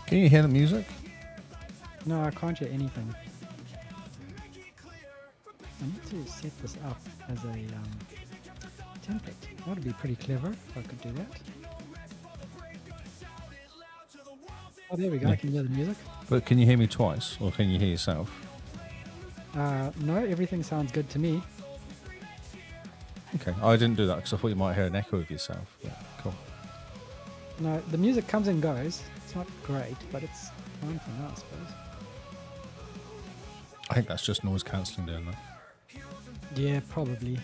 Can you hear the music? No, I can't hear anything. I need to set this up as a template. That would be pretty clever if I could do that. Oh, there we go. Yeah. I can hear the music. But can you hear me twice, or can you hear yourself? No, everything sounds good to me. Okay, I didn't do that because I thought you might hear an echo of yourself. Yeah, cool. No, the music comes and goes. It's not great, but it's fine for now, I suppose. I think that's just noise cancelling doing that. Yeah, probably.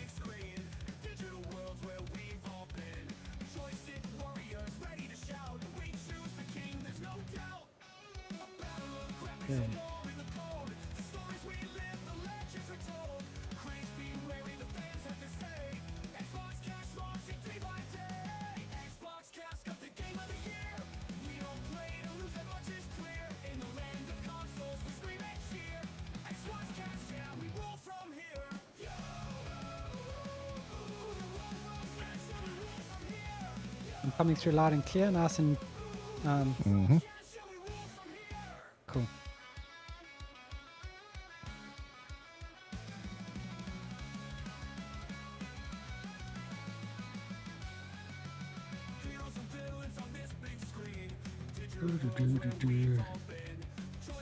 Yeah. I'm coming through loud and clear, nice and cool.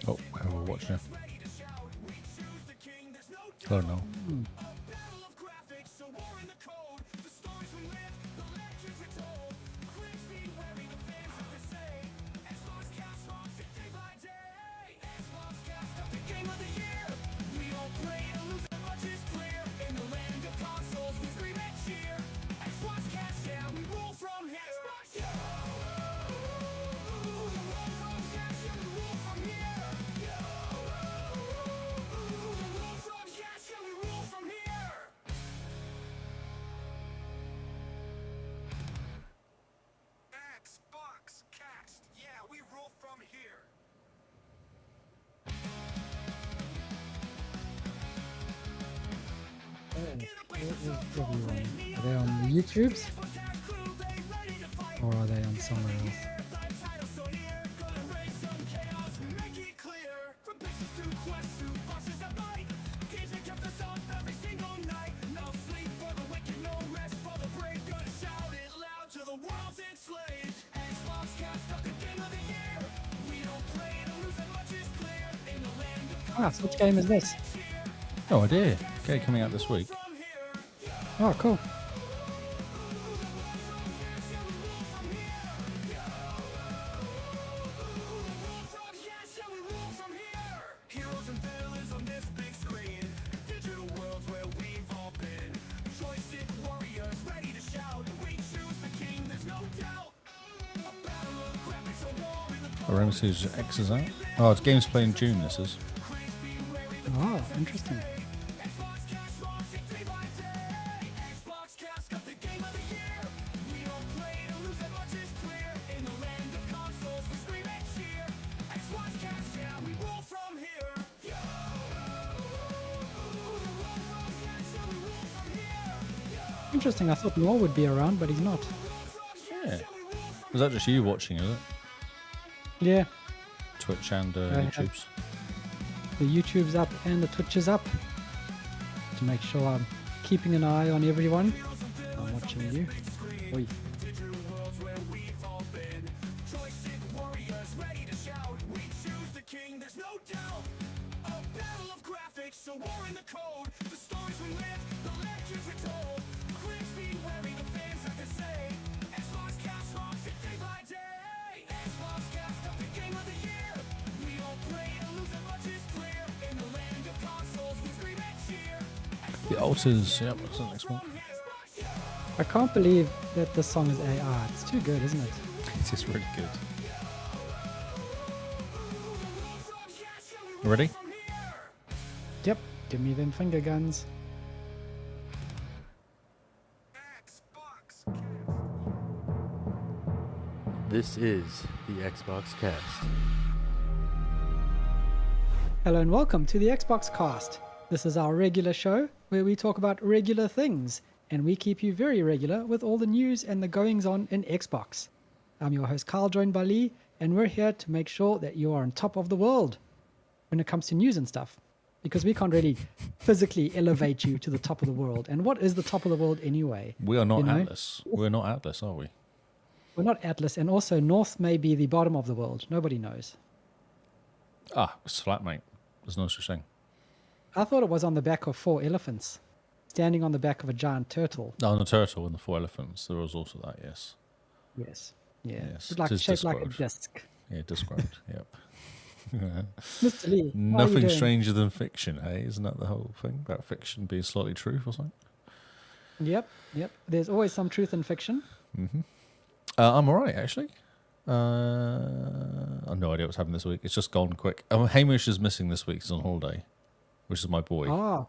Oh, we're watching it. Oh no. XboxCast, yeah, we rule from here. Everyone. Are they on the YouTubes? Or are they on somewhere else? Ah, so which game is this? No idea. Okay, coming out this week. Oh, cool. Oh, Ramesses X is out. Oh, it's games play in June, this is. Oh, interesting. Interesting. I thought Noel would be around, but he's not. Yeah. Was that just you watching, is it? Yeah, Twitch and have- YouTube's. the YouTube's up and the Twitch is up. To make sure I'm keeping an eye on everyone. I'm watching you. Oi. The Alters, yep, that's the next one. I can't believe that this song is AI. It's too good, isn't it? It is really good. You ready? Yep. Give me them finger guns. This is the Xbox Cast. Hello and welcome to the Xbox Cast. This is our regular show where we talk about regular things and we keep you very regular with all the news and the goings on in Xbox. I'm your host Carl, joined by Lee, and we're here to make sure that you are on top of the world when it comes to news and stuff, because we can't really physically elevate you to the top of the world. And what is the top of the world anyway? We are not You know? Atlas. We're not Atlas, are we? We're not Atlas, and also North may be the bottom of the world. Nobody knows. Ah, it's flat, mate. There's no such thing. I thought it was on the back of 4 elephants, standing on the back of a giant turtle. No, the turtle and the 4 elephants. There was also that, yes. Yes. Yeah. Yes, It's like it is shaped like a Discworld. disc. Yeah, Discworld. Yep. Mr. Lee, how are you Nothing doing? stranger than fiction, hey? Isn't that the whole thing about fiction being slightly true or something? Yep. There's always some truth in fiction. I'm all right, actually. I've no idea what's happened this week. It's just gone quick. Hamish is missing this week. He's on holiday, which is my boy. Ah,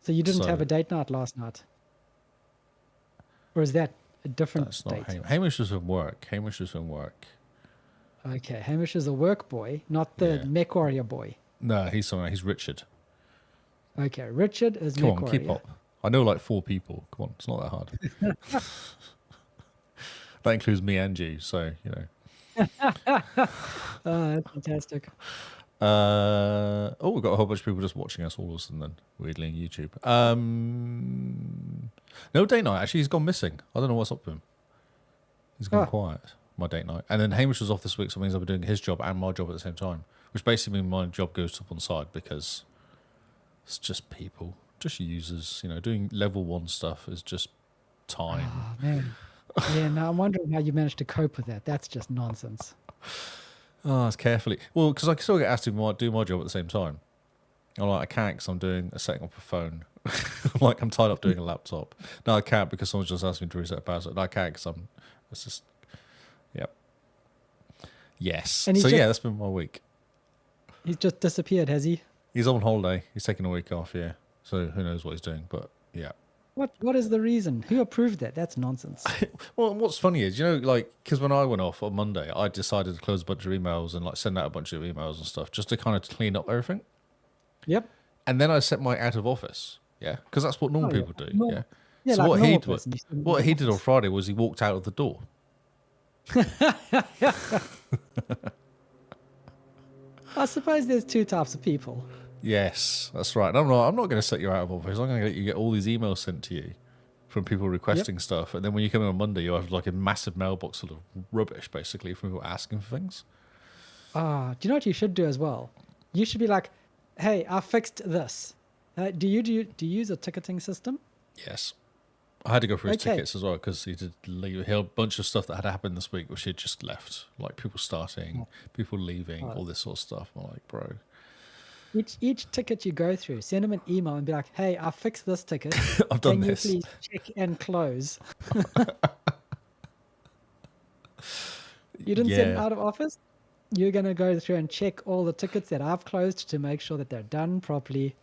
so you didn't have So- a date night last night? Or is that a different That's not date? Hamish. Hamish was from work. Hamish was from work. Okay, Hamish is a work boy, not the Yeah. mech warrior boy. No, he's someone. He's Richard. Okay, Richard is Come mech on, warrior. keep up. I know like 4 people. Come on, it's not that hard. That includes me and you, so you know. That's fantastic. We've got a whole bunch of people just watching us all of a sudden then, weirdly on YouTube. No date night. Actually, he's gone missing. I don't know what's up with him. He's gone Ah. quiet. My date night. And then Hamish was off this week, so it means I'll be doing his job and my job at the same time, which basically means my job goes up on the side because it's just people, just users. You know, doing level 1 stuff is just time. Oh, man. Yeah, no, I'm wondering how you managed to cope with that. That's just nonsense. Oh, it's carefully. Well, because I still get asked to do my job at the same time. I'm like, I can't because I'm doing setting up a phone. Like, I'm tied up doing a laptop. No, I can't because someone's just asked me to reset a password. No, I can't because it's just, yep. Yes. And he's So, just- yeah, that's been my week. He's just disappeared, has he? He's on holiday. He's taking a week off, yeah. So, who knows what he's doing, but yeah. What is the reason? Who approved that? That's nonsense. Well, what's funny is, you know, like, because when I went off on Monday, I decided to close a bunch of emails and, like, send out a bunch of emails and stuff just to kind of clean up everything. Yep. And then I set my out of office, yeah, because that's what normal Oh, yeah. people do, Normal- yeah. Yeah, So like what a he normal did, person, you shouldn't what be he in did on office. Friday was he walked out of the door. I suppose there's 2 types of people. Yes, that's right. And I'm not going to set you out of office. I'm going to let you get all these emails sent to you from people requesting stuff, and then when you come in on Monday, you'll have like a massive mailbox full of rubbish, basically, from people asking for things. Ah, do you know what you should do as well? You should be like, "Hey, I fixed this." Do you use a ticketing system? Yes. I had to go through his Okay. tickets as well because he did leave. He had a bunch of stuff that had happened this week which he had just left, like people starting, people leaving, all this sort of stuff. I'm like, bro. Each ticket you go through, send them an email and be like, "Hey, I fixed this ticket. I've done Can this." you please check and close?" You didn't send Yeah. out of office? You're going to go through and check all the tickets that I've closed to make sure that they're done properly.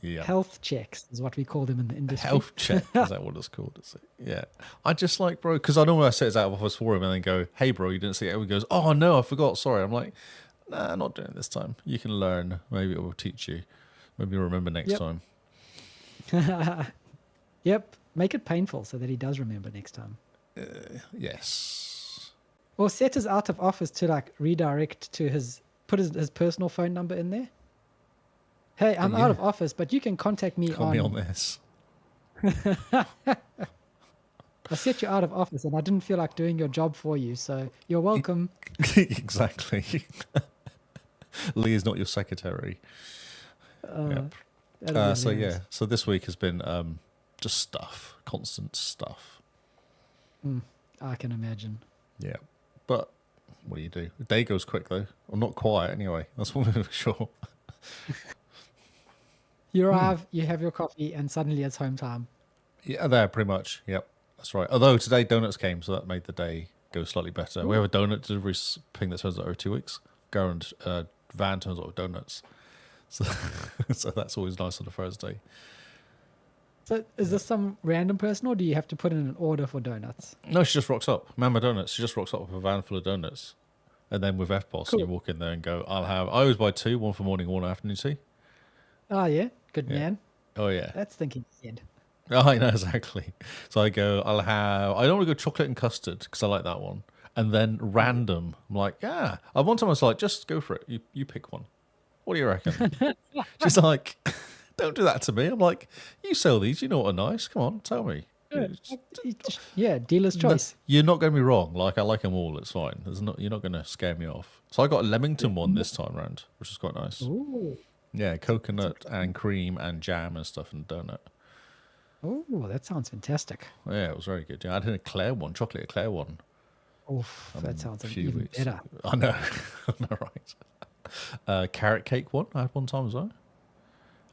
Yeah. Health checks is what we call them in the industry. Health check, is that what it's called? Is it? Yeah. I just like, bro, because I normally set it out of office for him and then go, "Hey, bro, you didn't see it." He goes, "Oh, no, I forgot. Sorry." I'm like, "Nah, not doing it this time. You can learn. Maybe it will teach you. Maybe you'll remember next Yep. time." Yep. Make it painful so that he does remember next time. Yes. Or set his out of office to like redirect to put his personal phone number in there. Hey, I'm Yeah. out of office, but you can contact me Call on. me on this. I set you out of office and I didn't feel like doing your job for you, so you're welcome. Exactly. Lee is not your secretary. Yep. That'd be So, hilarious. yeah. So this week has been just stuff. Constant stuff. I can imagine. Yeah. But what do you do? The day goes quick, though. Or not quiet, anyway. That's one thing for sure. You arrive, you have your coffee, and suddenly it's home time. Yeah, there, pretty much. Yep, that's right. Although today donuts came, so that made the day go slightly better. We have a donut delivery thing that turns out over 2 weeks. Garand van turns out with donuts. So, so that's always nice on a Thursday. So is this some random person, or do you have to put in an order for donuts? No, she just rocks up. Mama Donuts. She just rocks up with a van full of donuts. And then with FBOS, Cool. you walk in there and go, I always buy 2, one for morning, one afternoon tea. Oh, yeah? Good Yeah. man. Oh, yeah. That's thinking ahead. Oh, I know, exactly. So I go, I don't want to go chocolate and custard because I like that one. and then random. I'm like, yeah. At one time I was like, just go for it. You pick one. What do you reckon? She's like, don't do that to me. I'm like, you sell these. You know what are nice. Come on, tell me. Yeah, dealer's No, choice. you're not going to be wrong. Like, I like them all. It's fine. You're not going to scare me off. So I got a Leamington one this time round, which is quite nice. Ooh. Yeah, coconut and cream and jam and stuff and donut. Oh, that sounds fantastic. Yeah, it was very good. Yeah, I did a Eclair one, chocolate Eclair one. Oof, that sounds A few even weeks. better. I know. I know, right. Carrot cake one I had one time as well.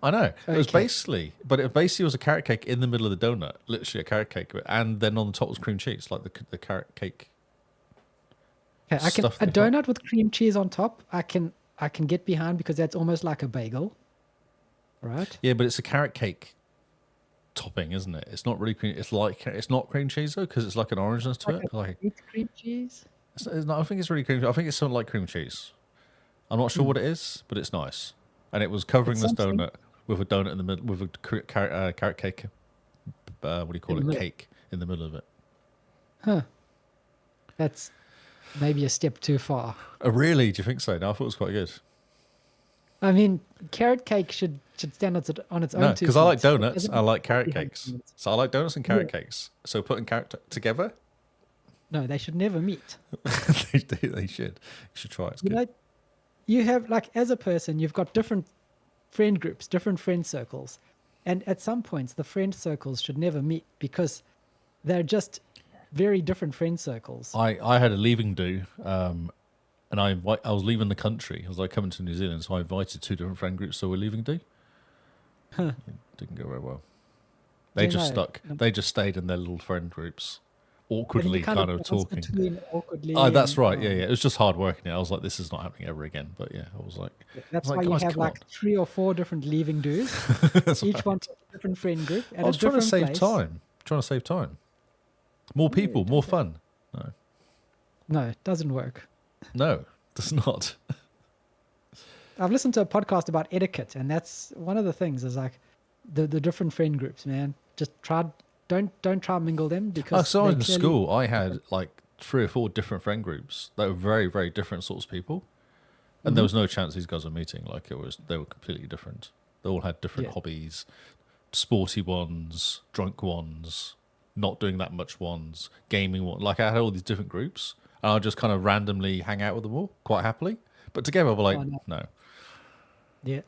I know. It was Okay. basically, but it basically was a carrot cake in the middle of the donut, literally a carrot cake, and then on the top was cream cheese, like the carrot cake. Okay, I can Stuff a they got. donut with cream cheese on top. I can get behind because that's almost like a bagel, right? Yeah, but it's a carrot cake topping, isn't it? It's not really cream. It's not cream cheese though, because it's like an orangeness to Like it. Like sweet cream cheese. it's not, I think it's really cream. I think it's something like cream cheese. I'm not sure what it is, but it's nice. And it was covering It's this something. donut with a donut in the middle, with a carrot cake. What do you call In the it? middle. Cake in the middle of it. Huh. That's maybe a step too far. Oh, really? Do you think so? No, I thought it was quite good. I mean, carrot cake should stand on its own No, two because I like feet. It donuts. doesn't I like carrot behind cakes. donuts. So I like donuts and carrot cakes. So putting carrot together, No, they should never meet. they should. You should try it. It's You good. know, you have like as a person, you've got different friend groups, different friend circles, and at some points, the friend circles should never meet because they're just very different friend circles. I had a leaving do, and I was leaving the country. I was like coming to New Zealand, so I invited two different friend groups. So we're leaving do. It didn't go very well. They Yeah, just no, stuck. no. They just stayed in their little friend groups, And then awkwardly you kind of bounce talking. between awkwardly. Oh, that's and, right. Yeah, yeah. It was just hard working. I was like, this is not happening ever again. But yeah, I was like, That's I was why like, you guys, have come like 3 or 4 different leaving dues, on. That's each right. one from a different friend group at I was a trying to different save place. time. Trying to save time. More people, more fun. No, No, it doesn't work. no, does not. I've listened to a podcast about etiquette, and that's one of the things is like the different friend groups, man. Just don't try and mingle them because Oh, so they in clearly- school, I had like 3 or 4 different friend groups that were very, very different sorts of people, and there was no chance these guys were meeting. Like they were completely different. They all had different Yeah. hobbies, sporty ones, drunk ones, not doing that much ones, gaming one. Like I had all these different groups, and I just kind of randomly hang out with them all quite happily. But together, we're like, Oh, no. no. Yeah.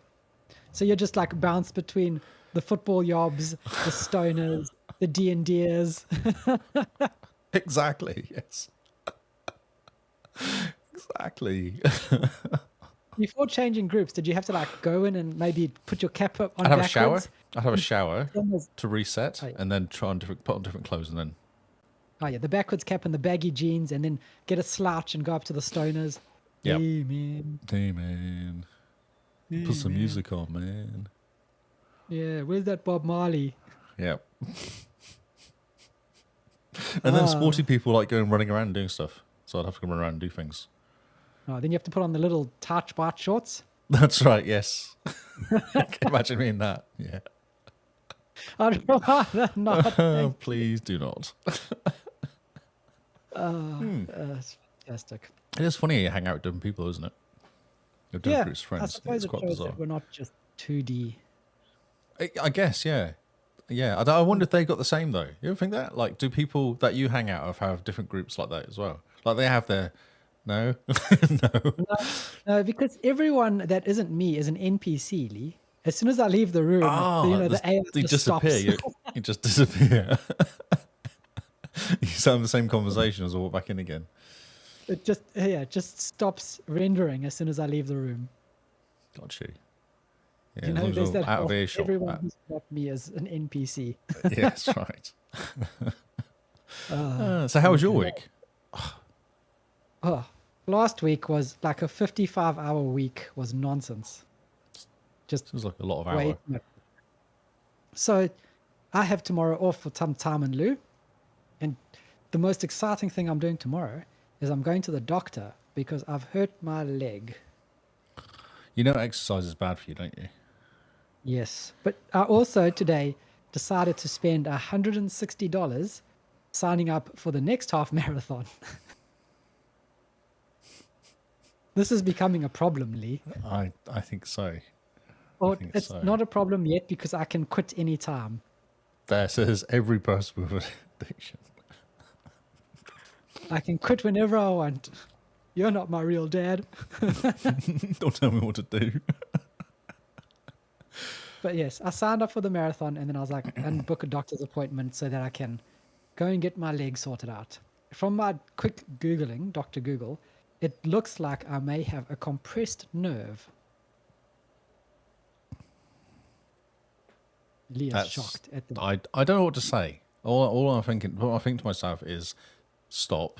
So you're just like bounce between the football yobs, the stoners, the D&Ders. Exactly. Yes. Exactly. Before changing groups, did you have to like go in and maybe put your cap up on I'd have a shower. backwards? I'd have a shower Then there's- to reset, Oh, yeah. and then try and put on different clothes, and then Oh yeah, the backwards cap and the baggy jeans, and then get a slouch and go up to the stoners. Yep. Hey man, hey man, put some music on, man. yeah, where's that Bob Marley? Yep. And then Ah. sporty people like going running around and doing stuff. So I'd have to go run around and do things. Oh, then you have to put on the little touch bite shorts. That's right. Yes. Imagine me in that. Yeah. I'd rather not. Please do not. It's fantastic. It is funny you hang out with different people, isn't it? With different Yeah, groups of I friends. suppose It's it quite shows bizarre. that we're not just 2D. I guess, yeah. Yeah. I wonder if they got the same, though. You ever think that? Like, do people that you hang out with have different groups like that as well? Like, they have their. No? No. No, because everyone that isn't me is an NPC, Lee. As soon as I leave the room, the AI you just disappear. stops. You just disappear. You start having the same conversation as I walk back in again. It just stops rendering as soon as I leave the room. Got you. Yeah, You as know, long as there's you're that out of whole- earshot. everyone who's not me is an NPC. Yeah, that's right. So how was your week? Oh, last week was like a 55-hour week was nonsense. Just It was like a lot of way hour. too much. So I have tomorrow off for some time in lieu. And the most exciting thing I'm doing tomorrow is I'm going to the doctor because I've hurt my leg. You know exercise is bad for you, don't you? Yes. But I also today decided to spend $160 signing up for the next half marathon. This is becoming a problem, Lee. I think so. Or think it's so. not a problem yet because I can quit any time. There says every person with an addiction. I can quit whenever I want. You're not my real dad. Don't tell me what to do. But yes, I signed up for the marathon and then I was like, and book a doctor's appointment so that I can go and get my leg sorted out. From my quick Googling, Dr. Google, it looks like I may have a compressed nerve. Leah's That's- shocked at the. I don't know what to say. All I'm thinking, what I think to myself is, stop.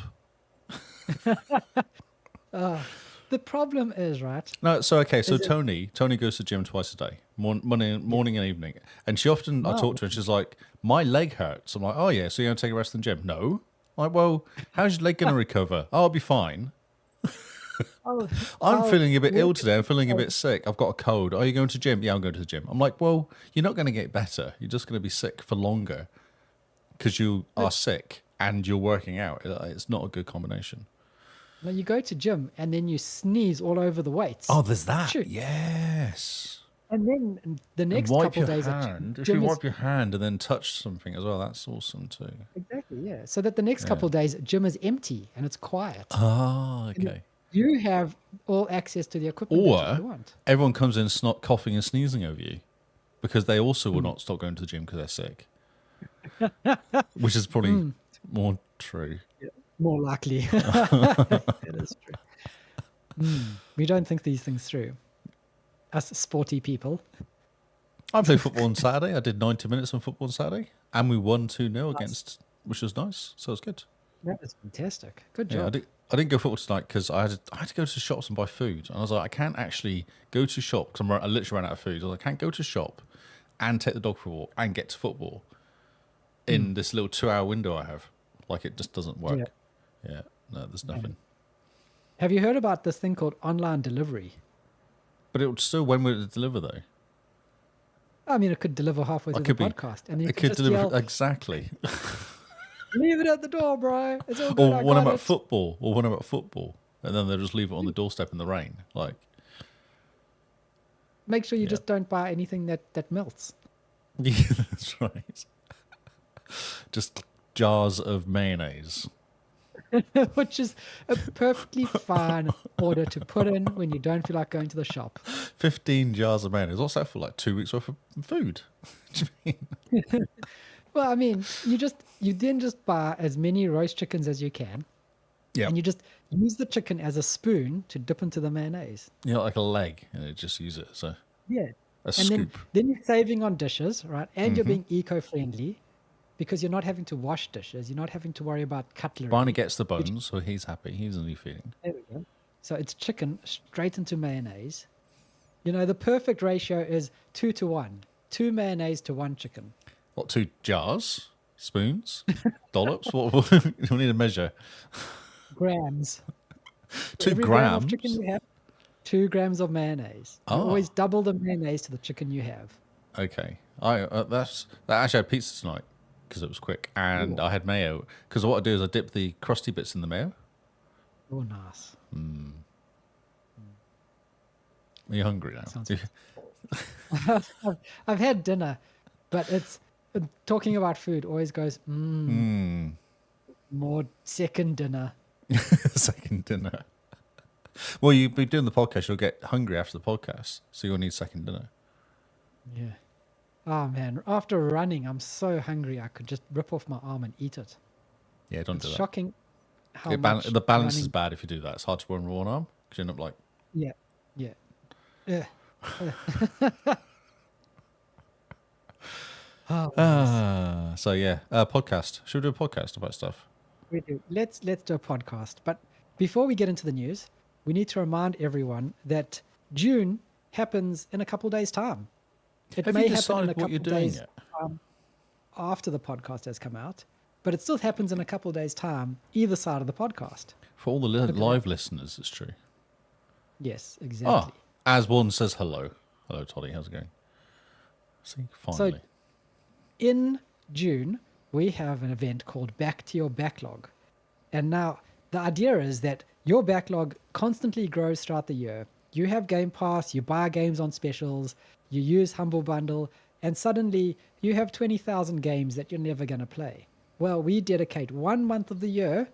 The problem is, right? No, so okay, so Is it- Tony goes to the gym twice a day, morning and evening, and she often I Wow. talk to her, and she's like, "My leg hurts." I'm like, "Oh yeah, so you're gonna take a rest in the gym?" No. I'm like, well, how's your leg gonna recover? Oh, I'll be fine. Oh, I'm oh, feeling a bit yeah, ill today. I'm feeling a bit sick. I've got a cold. Are you going to the gym? Yeah, I'm going to the gym. I'm like, well, you're not going to get better. You're just going to be sick for longer because you are sick and you're working out. It's not a good combination. No, you go to gym and then you sneeze all over the weights. Oh, there's that. Shoot. Yes. And then the next And wipe couple your days at hand. If gym you is- wipe your hand and then touch something as well, that's awesome too. Exactly, yeah. So that the next couple days, gym is empty and it's quiet. Ah, okay. You have all access to the equipment that you Or want. everyone comes in snot coughing and sneezing over you because they also will not stop going to the gym because they're sick. Which is probably more true. More likely. It is true. We don't think these things through. Us sporty people. I played football on Saturday. I did 90 minutes on football on Saturday, and we won 2-0 against, which was nice. So it's good. That is fantastic. Good Yeah, job. I didn't go football tonight because I had to go to shops and buy food, and I was like, I can't actually go to shop because I literally ran out of food. I was like, I can't go to shop and take the dog for a walk and get to football in this little 2-hour window I have. Like it just doesn't work. Yeah, no, there's nothing. Have you heard about this thing called online delivery? But it would still, when would it deliver though? I mean, it could deliver halfway through the could be- podcast. And you It could could just deliver yell, exactly. leave it at the door, bro. It's all good. Or I one got about it." football, and then they'll just leave it on the doorstep in the rain. Like, Make sure you Yeah. just don't buy anything that melts. yeah, that's right. Just jars of mayonnaise. Which is a perfectly fine order to put in when you don't feel like going to the shop. 15 jars of mayonnaise. What's that for? Like 2 weeks worth of food? What do you mean? Well, I mean, you then just buy as many roast chickens as you can, Yeah, and you just use the chicken as a spoon to dip into the mayonnaise. like a leg, and you just use it as a Yeah. a And scoop. then you're saving on dishes, right? And you're being eco-friendly because you're not having to wash dishes. You're not having to worry about cutlery. Barney gets the bones, so he's happy. He's only feeding. There we go. So it's chicken straight into mayonnaise. You know, the perfect ratio is 2-to-1. 2 mayonnaise to 1 chicken. What, 2 jars? Spoons? Dollops? What you need a measure? Grams. 2 Every gram of grams? chicken you have, 2 grams of mayonnaise. You Oh. always double the mayonnaise to the chicken you have. Okay. That actually had pizza tonight because it was quick, and I had mayo. Because what I do is I dip the crusty bits in the mayo. Oh, nice. Are you hungry now? Sounds I've had dinner, but it's talking about food always goes, more second dinner. Second dinner. Well, you'll be doing the podcast. You'll get hungry after the podcast, so you'll need second dinner. Yeah. Oh, man. After running, I'm so hungry I could just rip off my arm and eat it. Yeah, don't It's do that. shocking how It much the balance is running- bad if you do that. It's hard to run with one arm because you end up like. Yeah, yeah. Yeah. Oh, So yeah, podcast. Should we do a podcast about stuff? we do. Let's do a podcast. But before we get into the news, we need to remind everyone that June happens in a couple days' time. It Have may you happen in a decided what couple you're doing days yet? after the podcast has come out, but it still happens in a couple days' time, either side of the podcast. For all the at live listeners, it's true. Yes, Oh, exactly. as one says hello. Hello, Toddy. How's it going? See, finally. In June, we have an event called Back to Your Backlog. And now, the idea is that your backlog constantly grows throughout the year. You have Game Pass, you buy games on specials, you use Humble Bundle, and suddenly you have 20,000 games that you're never going to play. Well, we dedicate 1 month of the year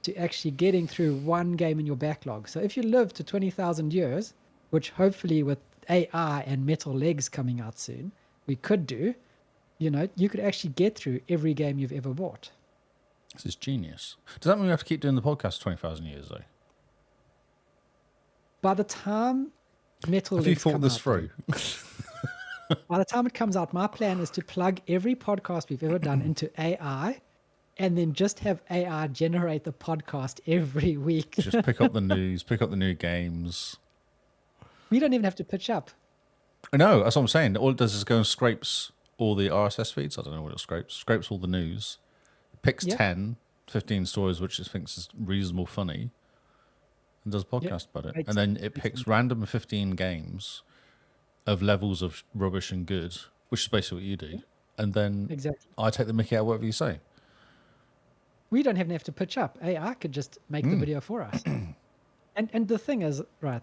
to actually getting through one game in your backlog. So if you live to 20,000 years, which hopefully with AI and Metal Legs coming out soon, we could do, you could actually get through every game you've ever bought. This is genius. Does that mean we have to keep doing the podcast 20,000 years, though? By the time Metal Have you Legs thought come this out, through? by the time it comes out, my plan is to plug every podcast we've ever done into AI and then just have AI generate the podcast every week. Just pick up the news, pick up the new games. We don't even have to pitch up. No, that's what I'm saying. All it does is go and scrapes all the RSS feeds. I don't know what it scrapes all the news, picks Yep. 10, 15 stories which it thinks is reasonable funny, and does a podcast about it. Right. And then it picks random 15 games of levels of rubbish and good, which is basically what you do. And then Exactly. I take the mickey out of whatever you say. We don't even have to pitch up. AI could just make the video for us. And the thing is, right,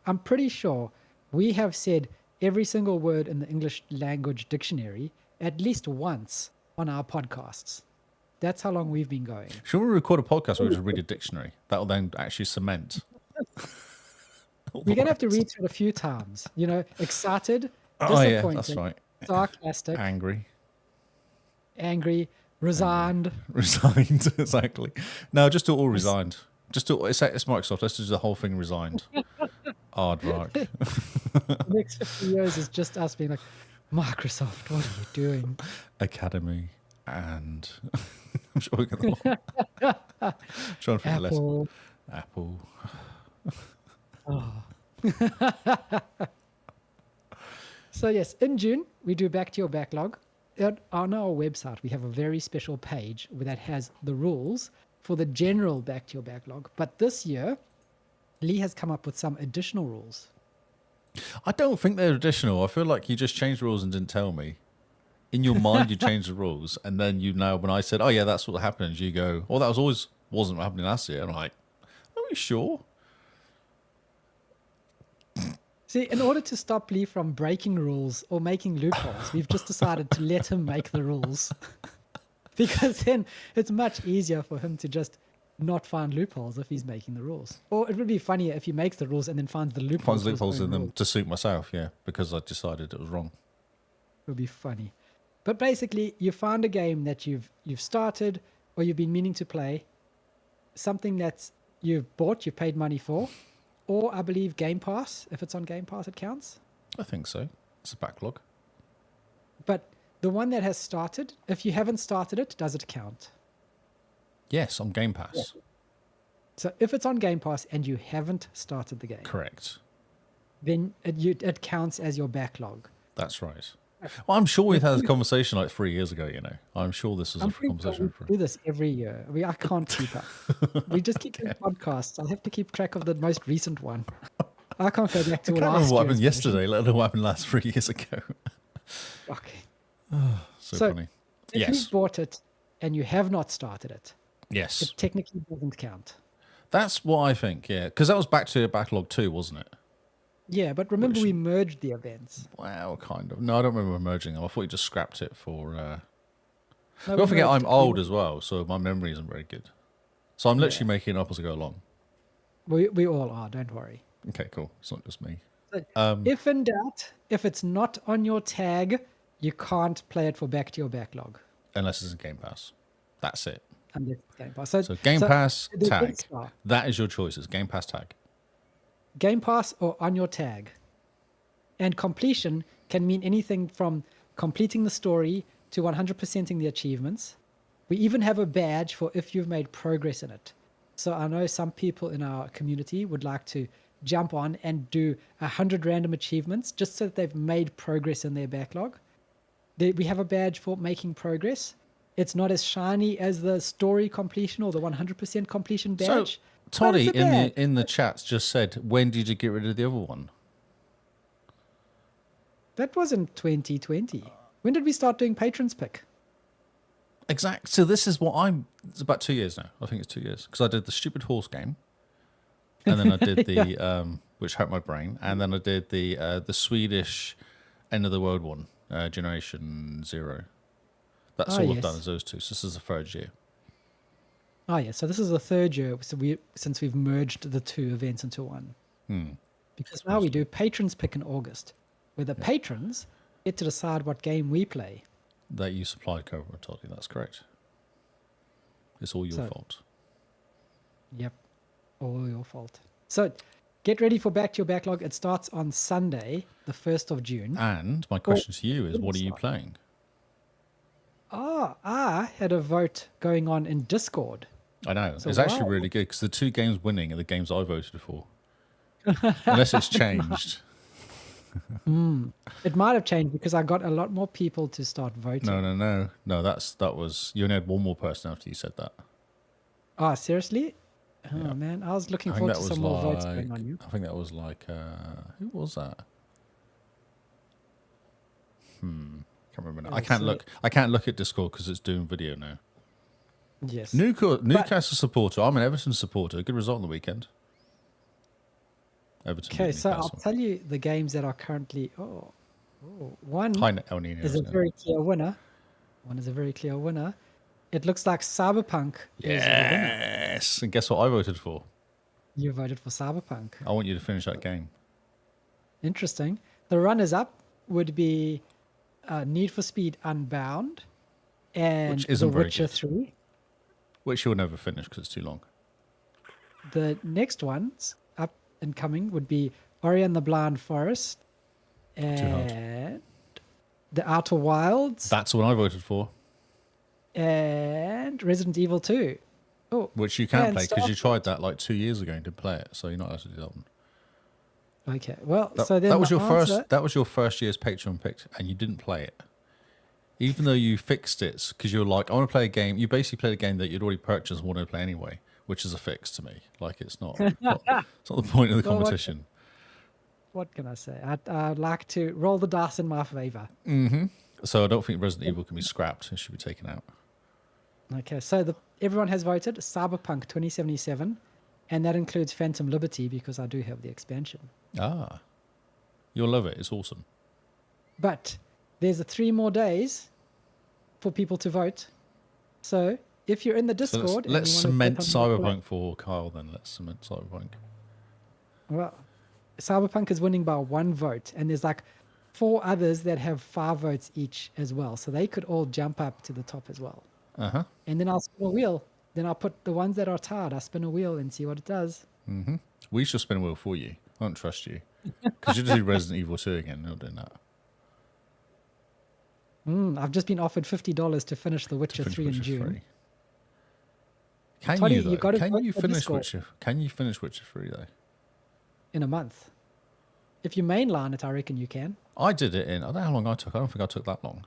I'm pretty sure we have said every single word in the English language dictionary at least once on our podcasts. That's how long we've been going. Should we record a podcast where we just read a dictionary? That will then actually cement. We're going to have to read through it a few times. Excited, Oh, yeah, disappointed, that's right. sarcastic, Angry, resigned. resigned, exactly. No, just do it all resigned. Just do it's Microsoft. Let's just do the whole thing resigned. Aardvark. The next 50 years is just us being like, Microsoft, what are you doing? Academy and I'm sure we're going to trying to think of the lesson. Apple. Apple. So yes, in June, we do Back to Your Backlog. On our website, we have a very special page that has the rules for the general Back to Your Backlog. But this year, Lee has come up with some additional rules. I don't think they're additional. I feel like you just changed the rules and didn't tell me. In your mind, you changed the rules, and then when I said, "Oh yeah, that's what happens," you go, "Oh, that wasn't happening last year." And I'm like, "Are we sure?" See, in order to stop Lee from breaking rules or making loopholes, we've just decided to let him make the rules. Because then it's much easier for him to just not find loopholes if he's making the rules. Or it would be funnier if he makes the rules and then finds the loopholes. Finds loopholes in them to suit myself, yeah, because I decided it was wrong. It would be funny. But basically, you find a game that you've started or you've been meaning to play, something that you've bought, you paid money for, or I believe Game Pass. If it's on Game Pass, it counts. I think so. It's a backlog. But the one that has started, if you haven't started it, does it count? Yes, on Game Pass. Yeah. So if it's on Game Pass and you haven't started the game, Correct. then it counts as your backlog. That's right. Well, I'm sure we've had this conversation like 3 years ago, I'm sure this was I'm a pretty sure conversation. we do this every year. I can't keep up. We just keep doing podcasts. I'll have to keep track of the most recent one. I can't go back to I can't last remember what happened year's version. yesterday, let alone what happened last 3 years ago. Okay. So So, funny. If Yes. you bought it and you have not started it, Yes. it technically doesn't count. That's what I think, yeah. Because that was back to backlog 2, wasn't it? Yeah, but remember we merged the events. Well, kind of. No, I don't remember merging them. I thought you just scrapped it for... No, Don't we forget, merged I'm it. old as well, so my memory isn't very good. So I'm literally making it up as I go along. We all are, don't worry. Okay, cool. It's not just me. If in doubt, if it's not on your tag, you can't play it for Back to Your Backlog. Unless it's in Game Pass. That's it. Unless it's Game Pass. So Game Pass, the tag. events are That is your choice. It's Game Pass tag. Game Pass or on your tag. And completion can mean anything from completing the story to 100%ing the achievements. We even have a badge for if you've made progress in it. So I know some people in our community would like to jump on and do 100 random achievements just so that they've made progress in their backlog. We have a badge for making progress. It's not as shiny as the story completion or the 100% completion badge. So Toddy but it's a badge. in the chats just said, when did you get rid of the other one? That wasn't 2020. When did we start doing Patrons Pick? Exact. So this is what I'm. It's about 2 years now. I think it's 2 years because I did the stupid horse game, and then I did the which hurt my brain, and then I did the Swedish end of the world one, Generation Zero. That's all I've done is those two. So this is the third year. Oh yeah, so this is the third year since we've merged the two events into one. Because now we do patrons pick in August, where the patrons get to decide what game we play. That you supplied, Cobra, Toddy. That's correct. It's all your fault. Yep, all your fault. So get ready for Back to Your Backlog. It starts on Sunday, the 1st of June. And my question to you is, what are you playing? I had a vote going on in Discord. I know. So it's actually really good because the two games winning are the games I voted for. Unless it's changed. It might have changed because I got a lot more people to start voting. No. That was you only had one more person after you said that. Oh, seriously? Oh man, I was looking forward to some more votes going on you. I think that was like who was that? Can't remember now. I can't look at Discord because it's doing video now. Yes. Newcastle supporter. I'm an Everton supporter. Good result on the weekend. Everton. Okay, so I'll tell you the games that are currently. One is a very clear winner. One is a very clear winner. It looks like Cyberpunk is the winner. Yes, and guess what I voted for? You voted for Cyberpunk. I want you to finish that game. Interesting. The runners-up would be Need for Speed Unbound and The Witcher 3. Which you'll never finish because it's too long. The next ones up and coming would be Ori and the Blind Forest and The Outer Wilds. That's what I voted for. And Resident Evil 2. Oh, which you can't play because you tried that like 2 years ago and didn't play it, so you're not allowed to do that one. Okay, well, so then that was your first year's Patreon pick, and you didn't play it, even though you fixed it because you were like, I want to play a game. You basically played a game that you'd already purchased and wanted to play anyway, which is a fix to me. Like it's not the point of the competition. What can I say? I'd like to roll the dice in my favor. So I don't think Resident Evil can be scrapped. It should be taken out. Okay, so everyone has voted Cyberpunk 2077, and that includes Phantom Liberty because I do have the expansion. Ah, you'll love it. It's awesome. But there's 3 more days for people to vote. So if you're in the Discord... So let's cement Cyberpunk for Kyle then. Let's cement Cyberpunk. Well, Cyberpunk is winning by 1 vote, and there's like 4 others that have 5 votes each as well. So they could all jump up to the top as well. And then I'll spin a wheel. Then I'll put the ones that are tied. I'll spin a wheel and see what it does. We should spin a wheel for you. I don't trust you. Because you just do Resident Evil 2 again. Not doing that. I've just been offered $50 to finish The Witcher 3 in June. Can Toddy, you, though? Can you finish Witcher 3, though? In a month. If you mainline it, I reckon you can. I did it in... I don't know how long I took. I don't think I took that long.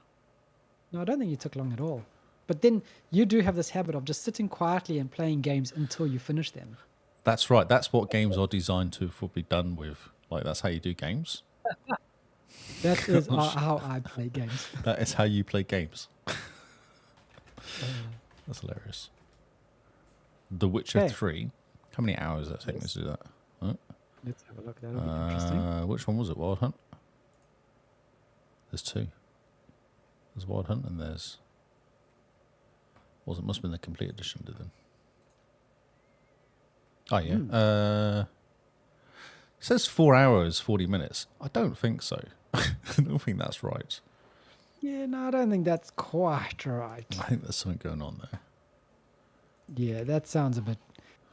No, I don't think you took long at all. But then you do have this habit of just sitting quietly and playing games until you finish them. That's right. That's what games are designed to be done with. Like, that's how you do games. That is how I play games. That is how you play games. That's hilarious. The Witcher 3. How many hours does that take me to do that? Let's have a look. That'll be interesting. Which one was it? Wild Hunt? There's 2. There's Wild Hunt and there's... It must have been the complete edition, did then. Oh, yeah. It says 4 hours, 40 minutes. I don't think so. I don't think that's right. Yeah, no, I don't think that's quite right. I think there's something going on there. Yeah, that sounds a bit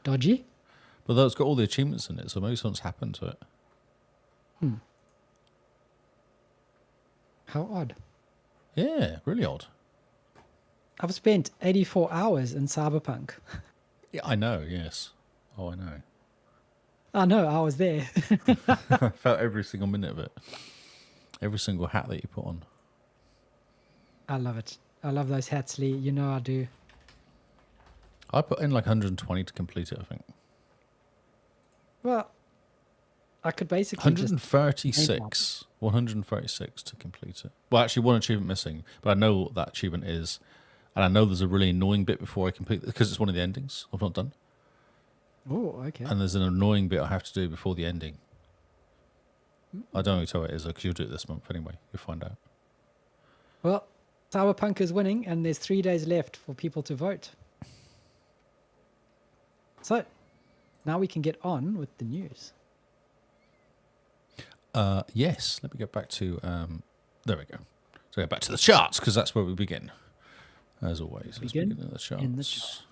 dodgy. But though it's got all the achievements in it, so maybe something's happened to it. How odd. Yeah, really odd. I've spent 84 hours in Cyberpunk. Yeah, I know, yes. Oh, I know. I know, I was there. I felt every single minute of it. Every single hat that you put on. I love it. I love those hats, Lee. You know I do. I put in like 120 to complete it, I think. Well, I could basically 136. 136 to complete it. Well, actually, one achievement missing, but I know what that achievement is. And I know there's a really annoying bit before I complete because it's one of the endings I've not done. Oh, okay. And there's an annoying bit I have to do before the ending. I don't know tell what it is because you'll do it this month anyway. You'll find out. Well, Cyberpunk is winning, and there's 3 days left for people to vote. So, now we can get on with the news. Yes, let me get back to there we go. So get back to the charts because that's where we begin. As always, let's begin in the charts.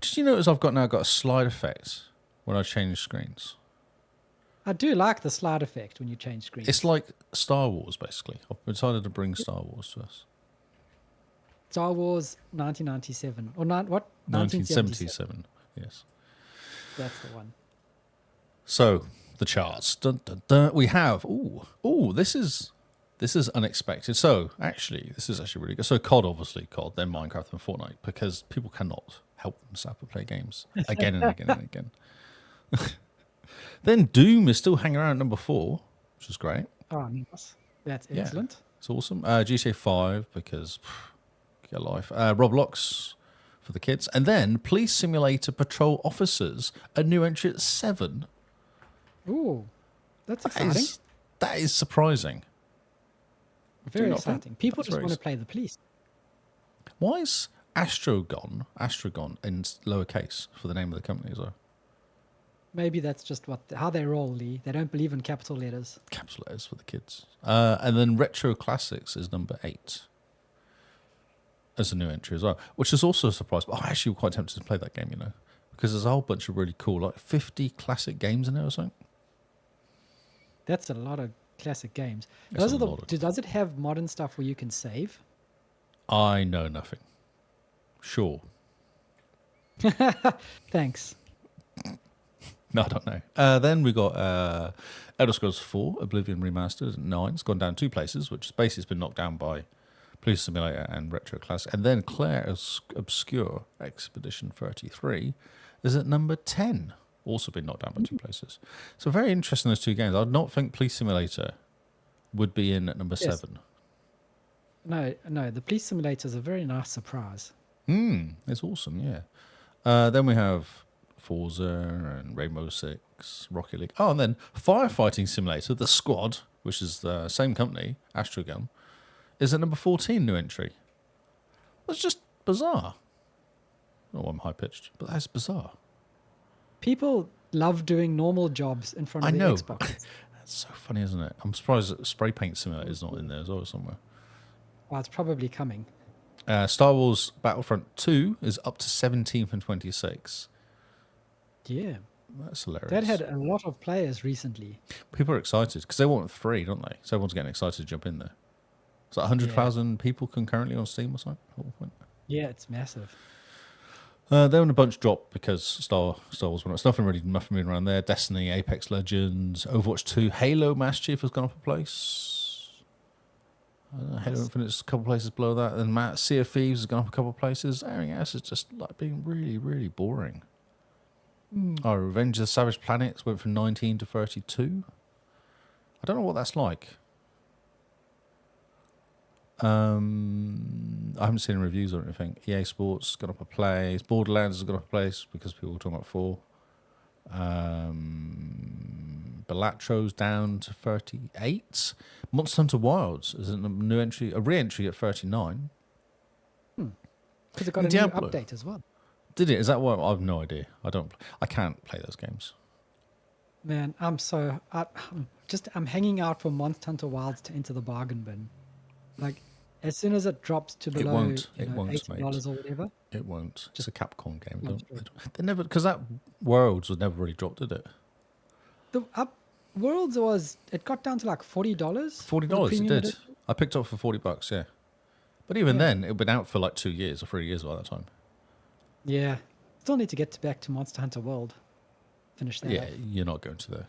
Did you notice I've now got a slide effect when I change screens? I do like the slide effect when you change screens. It's like Star Wars, basically. I've decided to bring Star Wars to us. Star Wars 1997 or not? What? 1977. Yes. That's the one. So the charts. Dun, dun, dun. We have. This is unexpected. So actually, this is actually really good. So COD, obviously COD, then Minecraft and Fortnite, because people cannot help themselves but play games again and again and again. Then Doom is still hanging around at number 4, which is great. Oh, nice. That's Yeah. excellent. It's awesome. GTA 5 because get life. Roblox for the kids, and then Police Simulator Patrol Officers, a new entry at 7. Ooh, that's exciting. That is surprising. Very not think exciting. People that's just very want to play the police. Why is Astrogon in lowercase for the name of the company as well? Maybe that's just how they roll, Lee. They don't believe in capital letters. Capital letters for the kids. And then Retro Classics is number 8 as a new entry as well, which is also a surprise. But I'm actually quite tempted to play that game, because there's a whole bunch of really cool, like 50 classic games in there or something. That's a lot of classic games. That's Those a are lot of- Does it have modern stuff where you can save? I know nothing. Sure. Thanks. No, I don't know. Then we got Elder Scrolls 4, Oblivion Remastered at 9. It's gone down 2 places, which basically has been knocked down by Police Simulator and Retro Classic. And then Claire Obscure Expedition 33 is at number 10. Also been knocked down by 2 places. So very interesting, those 2 games. I'd not think Police Simulator would be in at number 7. No, the police simulator is a very nice surprise. It's awesome, yeah. Then we have Forza and Rainbow Six, Rocket League. Oh, and then Firefighting Simulator, The Squad, which is the same company, Astrogun, is at number 14 new entry. That's just bizarre. I don't know, I'm high-pitched, but that's bizarre. People love doing normal jobs in front of the know. Xbox. That's so funny, isn't it? I'm surprised that Spray Paint Simulator is not in there as well somewhere. Well, it's probably coming. Star Wars Battlefront 2 is up to 17 from 26. Yeah. That's hilarious. That had a lot of players recently. People are excited because they want 3, don't they? So everyone's getting excited to jump in there. It's like 100,000 people concurrently on Steam or something. Yeah, it's massive. Then a bunch dropped because Star Wars went up. Nothing moving around there. Destiny, Apex Legends, Overwatch 2, Halo Master Chief has gone up a place. Halo Infinite's a couple places below that. Then Sea of Thieves has gone up a couple of places. Everything else is just like being really, really boring. Oh, Revenge of the Savage Planets went from 19 to 32. I don't know what that's like. I haven't seen reviews or anything. EA Sports has gone up a place. Borderlands has gone up a place because people were talking about 4. Balatro's down to 38. Monster Hunter Wilds is a new entry, a re-entry at 39. Because it got a Diablo. new update as well. Did it? Is that what? I have no idea. I can't play those games. Man, I'm hanging out for Monster Hunter Wilds to enter the bargain bin. Like, as soon as it drops to below won't, mate. $80 or whatever. It won't. It's a Capcom game. They never, because that Worlds was never really dropped, did it? The Worlds it got down to like $40. $40, it did. I picked it up for $40, yeah. But even then, it had been out for like 2 years or 3 years by that time. Yeah. Still need to get back to Monster Hunter World. Finish that Yeah, up. you're not going to there.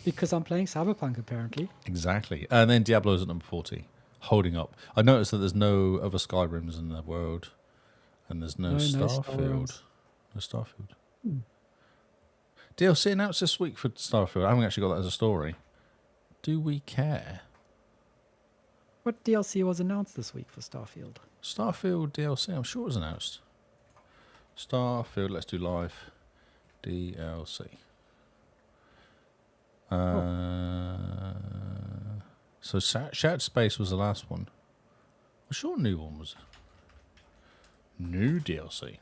Because I'm playing Cyberpunk, apparently. Exactly. And then Diablo's at number 40, holding up. I noticed that there's no other Skyrims in the world, and there's no Starfield. No Starfield. DLC announced this week for Starfield. I haven't actually got that as a story. Do we care? What DLC was announced this week for Starfield? Starfield DLC, I'm sure it was announced. Starfield, let's do live DLC. So Shattered Space was the last one. I'm sure a new one was. New DLC.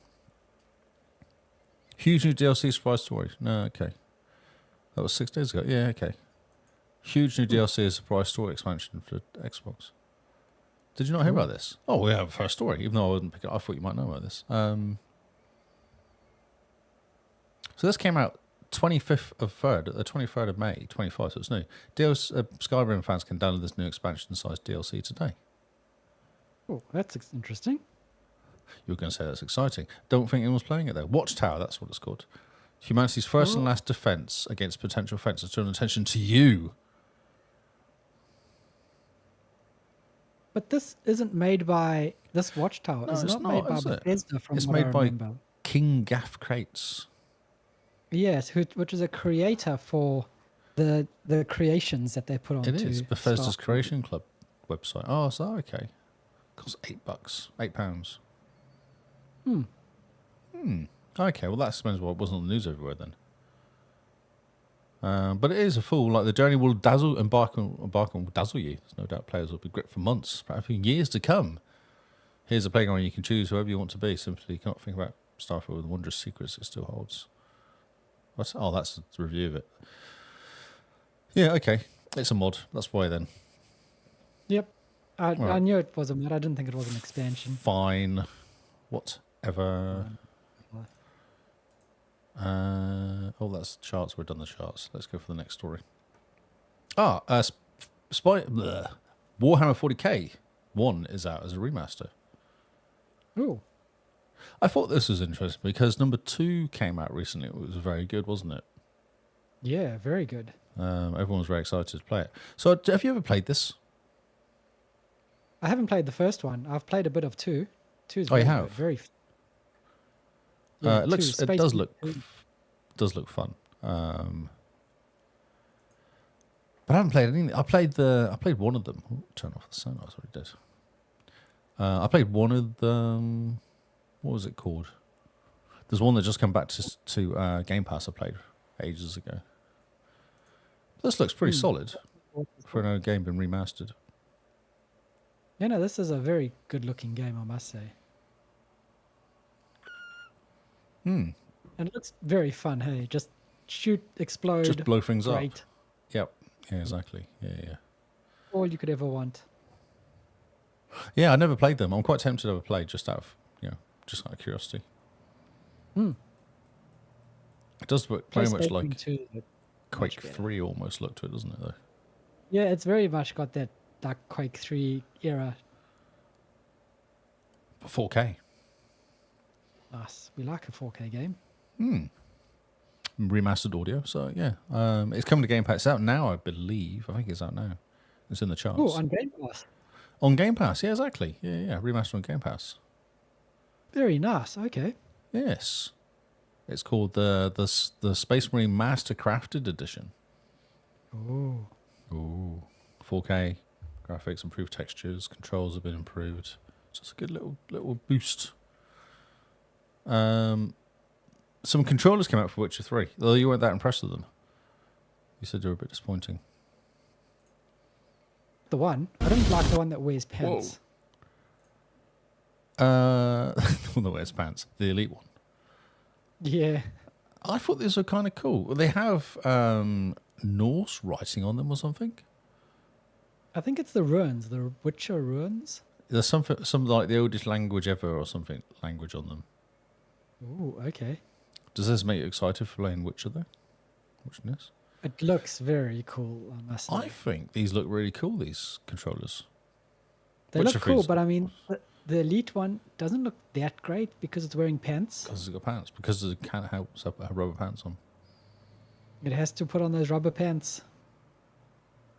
Huge new DLC surprise story. No, okay. That was 6 days ago. Yeah, okay. Huge new DLC is surprise story expansion for Xbox. Did you not hear about this? Oh, we have a first story, even though I wouldn't pick it up. I thought you might know about this. So this came out 25th of 3rd, the 23rd of May, 25, so it's new. Skyrim fans can download this new expansion-sized DLC today. Oh, that's interesting. You were going to say that's exciting. Don't think anyone's playing it, though. Watchtower, that's what it's called. Humanity's first and last defense against potential offenses. Turn attention to you. But this isn't made by this Watchtower. No, it's it's not not, made by is it? Bethesda, from It's what I made by remember. King Gaff Crates. Yes, which is a creator for the creations that they put on. It is Bethesda's Creation Club website. Oh, so okay. Costs $8, £8. Okay, well that explains why it wasn't on the news everywhere then. But it is a full, like the journey will embark on will dazzle you. There's no doubt players will be gripped for months, perhaps even years to come. Here's a playground where you can choose whoever you want to be. Simply you cannot think about Starfield with the wondrous secrets it still holds. That's the review of it. Yeah, okay. It's a mod. That's why then. Yep. I Right. knew it was a mod. I didn't think it was an expansion. Fine. Whatever. That's charts. We've done the charts. Let's go for the next story. Warhammer 40k 1 is out as a remaster. Oh, I thought this was interesting because number 2 came out recently. It was very good, wasn't it? yeah, very good. Everyone was very excited to play it. So have you ever played this? I haven't played the first one. I've played a bit of 2. 2 is Oh, you very have? good. Very. It does look fun. But I haven't played anything. I played one of them. Ooh, turn off the sound. I already did. I played one of them. What was it called? There's one that just come back to Game Pass. I played ages ago. This looks pretty solid for another game being remastered. Yeah, no, this is a very good-looking game, I must say. And it looks very fun. Hey, just shoot, explode, Just blow things up. great. Yep. Yeah, exactly. Yeah. All you could ever want. Yeah, I never played them. I'm quite tempted to ever play just out of curiosity. It does look very much PlayStation like 2 look Quake much better. 3 almost looked to it, doesn't it, though? Yeah, it's very much got that like Quake 3 era. But 4K. Nice. We like a 4K game. Remastered audio. So, yeah. It's coming to Game Pass. It's out now, I believe. I think it's out now. It's in the charts. Oh, on Game Pass. On Game Pass. Yeah, exactly. Yeah. Remastered on Game Pass. Very nice. Okay. Yes. It's called the Space Marine Master Crafted Edition. Oh. Ooh. 4K graphics, improved textures, controls have been improved. So it's a good little boost. Some controllers came out for Witcher 3, though you weren't that impressed with them. You said they were a bit disappointing. The one? I didn't like the one that wears pants. The one that wears pants, the Elite one. Yeah. I thought these were kind of cool. They have Norse writing on them or something. I think it's the ruins, the Witcher ruins. There's some like the oldest language ever or something language on them. Oh, okay. Does this make you excited for playing Witcher though? Watching this? It looks very cool, I must say. I think these look really cool, these controllers. They Witcher look cool, 3's but I mean, the Elite one doesn't look that great because it's wearing pants. Because it's got pants. Because it can't help have rubber pants on. It has to put on those rubber pants.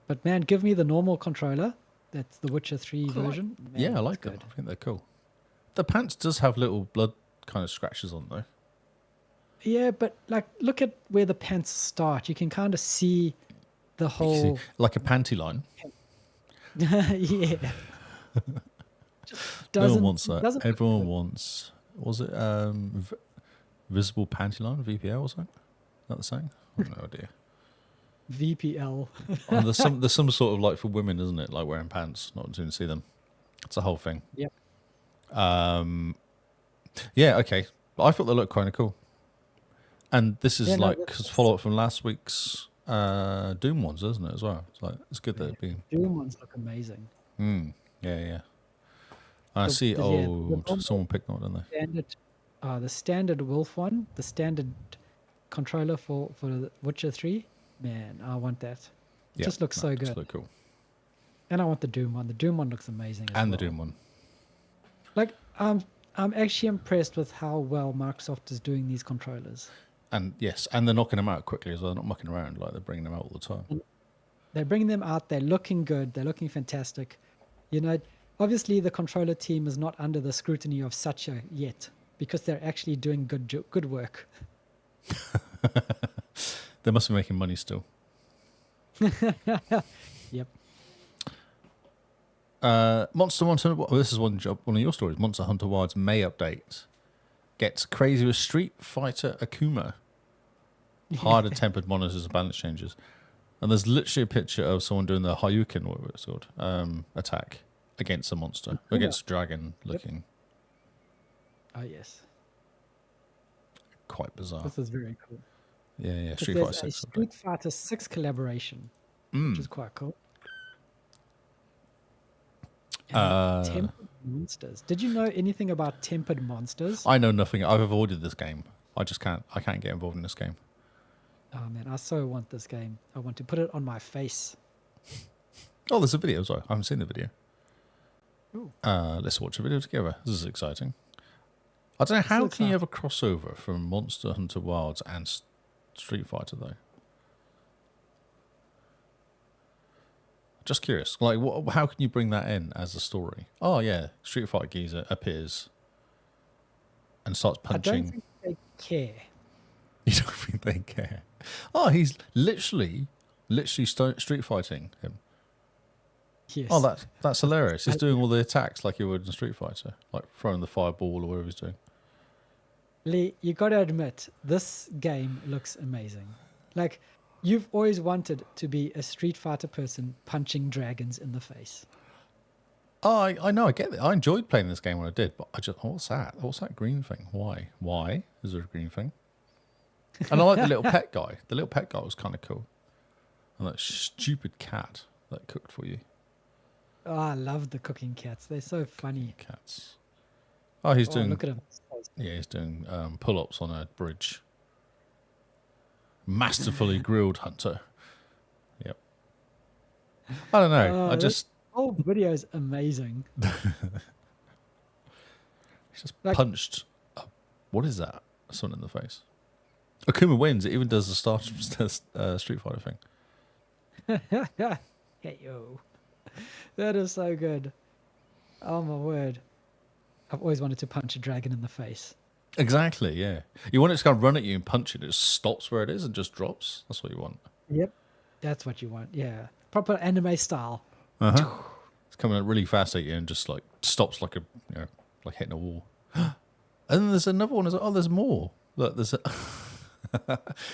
But man, give me the normal controller. That's the Witcher 3 version. Man, Yeah, I it's like them. good. I think they're cool. The pants does have little blood kind of scratches on though. Yeah, but like, look at where the pants start. You can kind of see the You can whole. see, like a panty line. Yeah. No one wants that. Doesn't look Everyone good. wants. Was it visible panty line VPL? Was that? Is that the saying? I have no idea. VPL. And there's some sort of like for women, isn't it? Like wearing pants, not to see them. It's a whole thing. Yep. Yeah. Okay. I thought they looked kind of cool. And this is Yeah, no, like that's- follow up from last week's Doom ones, isn't it? As well. It's like it's good that it's been. Doom ones look amazing. Yeah. Yeah. I The- see. the- yeah, the normal Someone picked that, didn't they? Standard, the standard Wolf one, the standard controller for the Witcher 3. Man, I want that. It Yeah, just looks so that does good. look cool. And I want the Doom one. The Doom one looks amazing. As And the well. Doom one. Like, I'm actually impressed with how well Microsoft is doing these controllers. And yes, and they're knocking them out quickly as well. They're not mucking around, like they're bringing them out all the time. They're bringing them out. They're looking good. They're looking fantastic. You know, obviously the controller team is not under the scrutiny of Satya yet because they're actually doing good work. They must be making money still. Yep. Monster Hunter. Well, this is one of your stories. Monster Hunter Wilds May update gets crazy with Street Fighter Akuma. Harder tempered monitors and balance changes. And there's literally a picture of someone doing the Hayuken, whatever it's called, attack against a monster, against a dragon looking Oh yes, quite bizarre. this is very cool. Yeah. 'Cause Street there's Fighter a 6 update. Street Fighter 6 collaboration, which is quite cool. And tempered monsters. Did you know anything about tempered monsters? I know nothing. I've avoided this game. I just can't. I can't get involved in this game. Oh man, I so want this game. I want to put it on my face. Oh, there's a video as well. I haven't seen the video. Ooh. Let's watch a video together. This is exciting. I don't know how looks can you like- ever cross over from Monster Hunter Wilds and Street Fighter though. Just curious, like, how can you bring that in as a story? Oh yeah, Street Fighter geezer appears and starts I don't punching. think they care. You don't think they care? Oh, he's literally street fighting him. Yes. Oh, that's hilarious. He's doing all the attacks like he would in Street Fighter, like throwing the fireball or whatever he's doing. Lee, you got to admit, this game looks amazing. Like, you've always wanted to be a Street Fighter person punching dragons in the face. Oh, I know, I get it. I enjoyed playing this game when I did, but I just, what's that? What's that green thing? Why? Why is there a green thing? And I like the little pet guy. The little pet guy was kind of cool. And that stupid cat that cooked for you. Oh, I love the cooking cats. They're so funny. Cats. Oh, he's Oh, doing. look at him. Yeah, he's doing pull-ups on a bridge. Masterfully grilled hunter. Yep. I don't know. I this just whole video is amazing. he just like- punched. What is that? Someone in the face. Akuma wins. It even does the Street Fighter thing. Hey, yo. That is so good. Oh, my word. I've always wanted to punch a dragon in the face. Exactly. Yeah. You want it to kind of run at you and punch it. It just stops where it is and just drops. That's what you want. Yep. That's what you want. Yeah. Proper anime style. It's coming up really fast at you and just like stops like like hitting a wall. And then there's another one. It's like, oh, there's more. Look,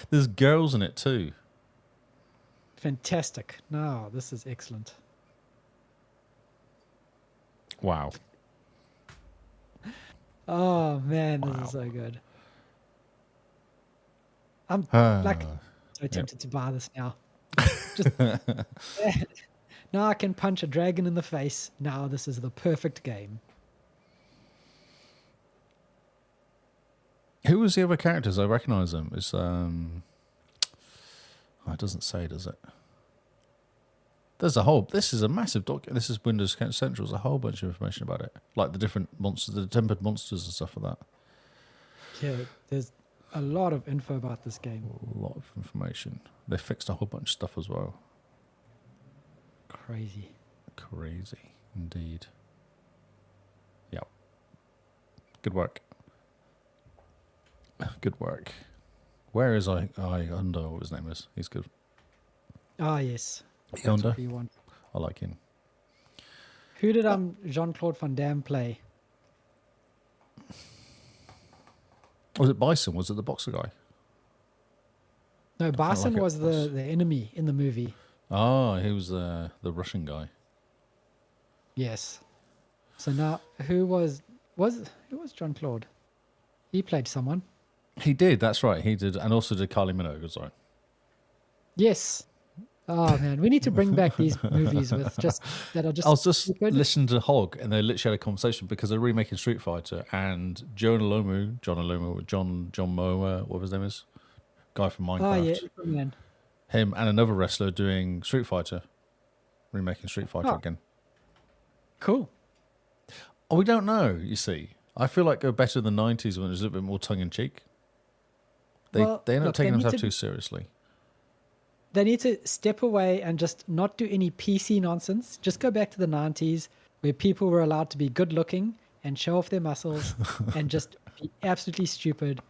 there's girls in it too. Fantastic. No, this is excellent. Wow. Oh, man. This Wow. is so good. I'm like so tempted to buy this now. Just now I can punch a dragon in the face. Now this is the perfect game. Who was the other characters? I recognise them. It's it doesn't say, does it? There's a whole. This is a massive document. This is Windows Central. There's a whole bunch of information about it, like the different monsters, the tempered monsters and stuff like that. Yeah, there's a lot of info about this game. A lot of information. They fixed a whole bunch of stuff as well. Crazy. Crazy indeed. Yep. Good work. Good work. Where is I under what his name is? He's good. Ah, yes. Yonder. What you want. I like him. Who did Jean-Claude Van Damme play? Was it Bison? Was it the boxer guy? No, Bison it was was. the enemy in the movie. Oh, he was the Russian guy. Yes. So now, who was Jean-Claude? He played someone. He did. That's right. He did, and also did Kylie Minogue as well. Yes. Oh man, we need to bring back these movies with just that are just. I was just stupid. listening to Hog, and they literally had a conversation because they're remaking Street Fighter, and John Momoa, whatever his name is, guy from Minecraft, Oh yeah, man. him and another wrestler doing Street Fighter, remaking Street Fighter Oh. again. Cool. Oh, we don't know. You see, I feel like they're better than the '90s when it was a little bit more tongue in cheek. They Well, end up look, they taking need themselves to- too seriously. They need to step away and just not do any PC nonsense. Just go back to the 90s where people were allowed to be good looking and show off their muscles and just be absolutely stupid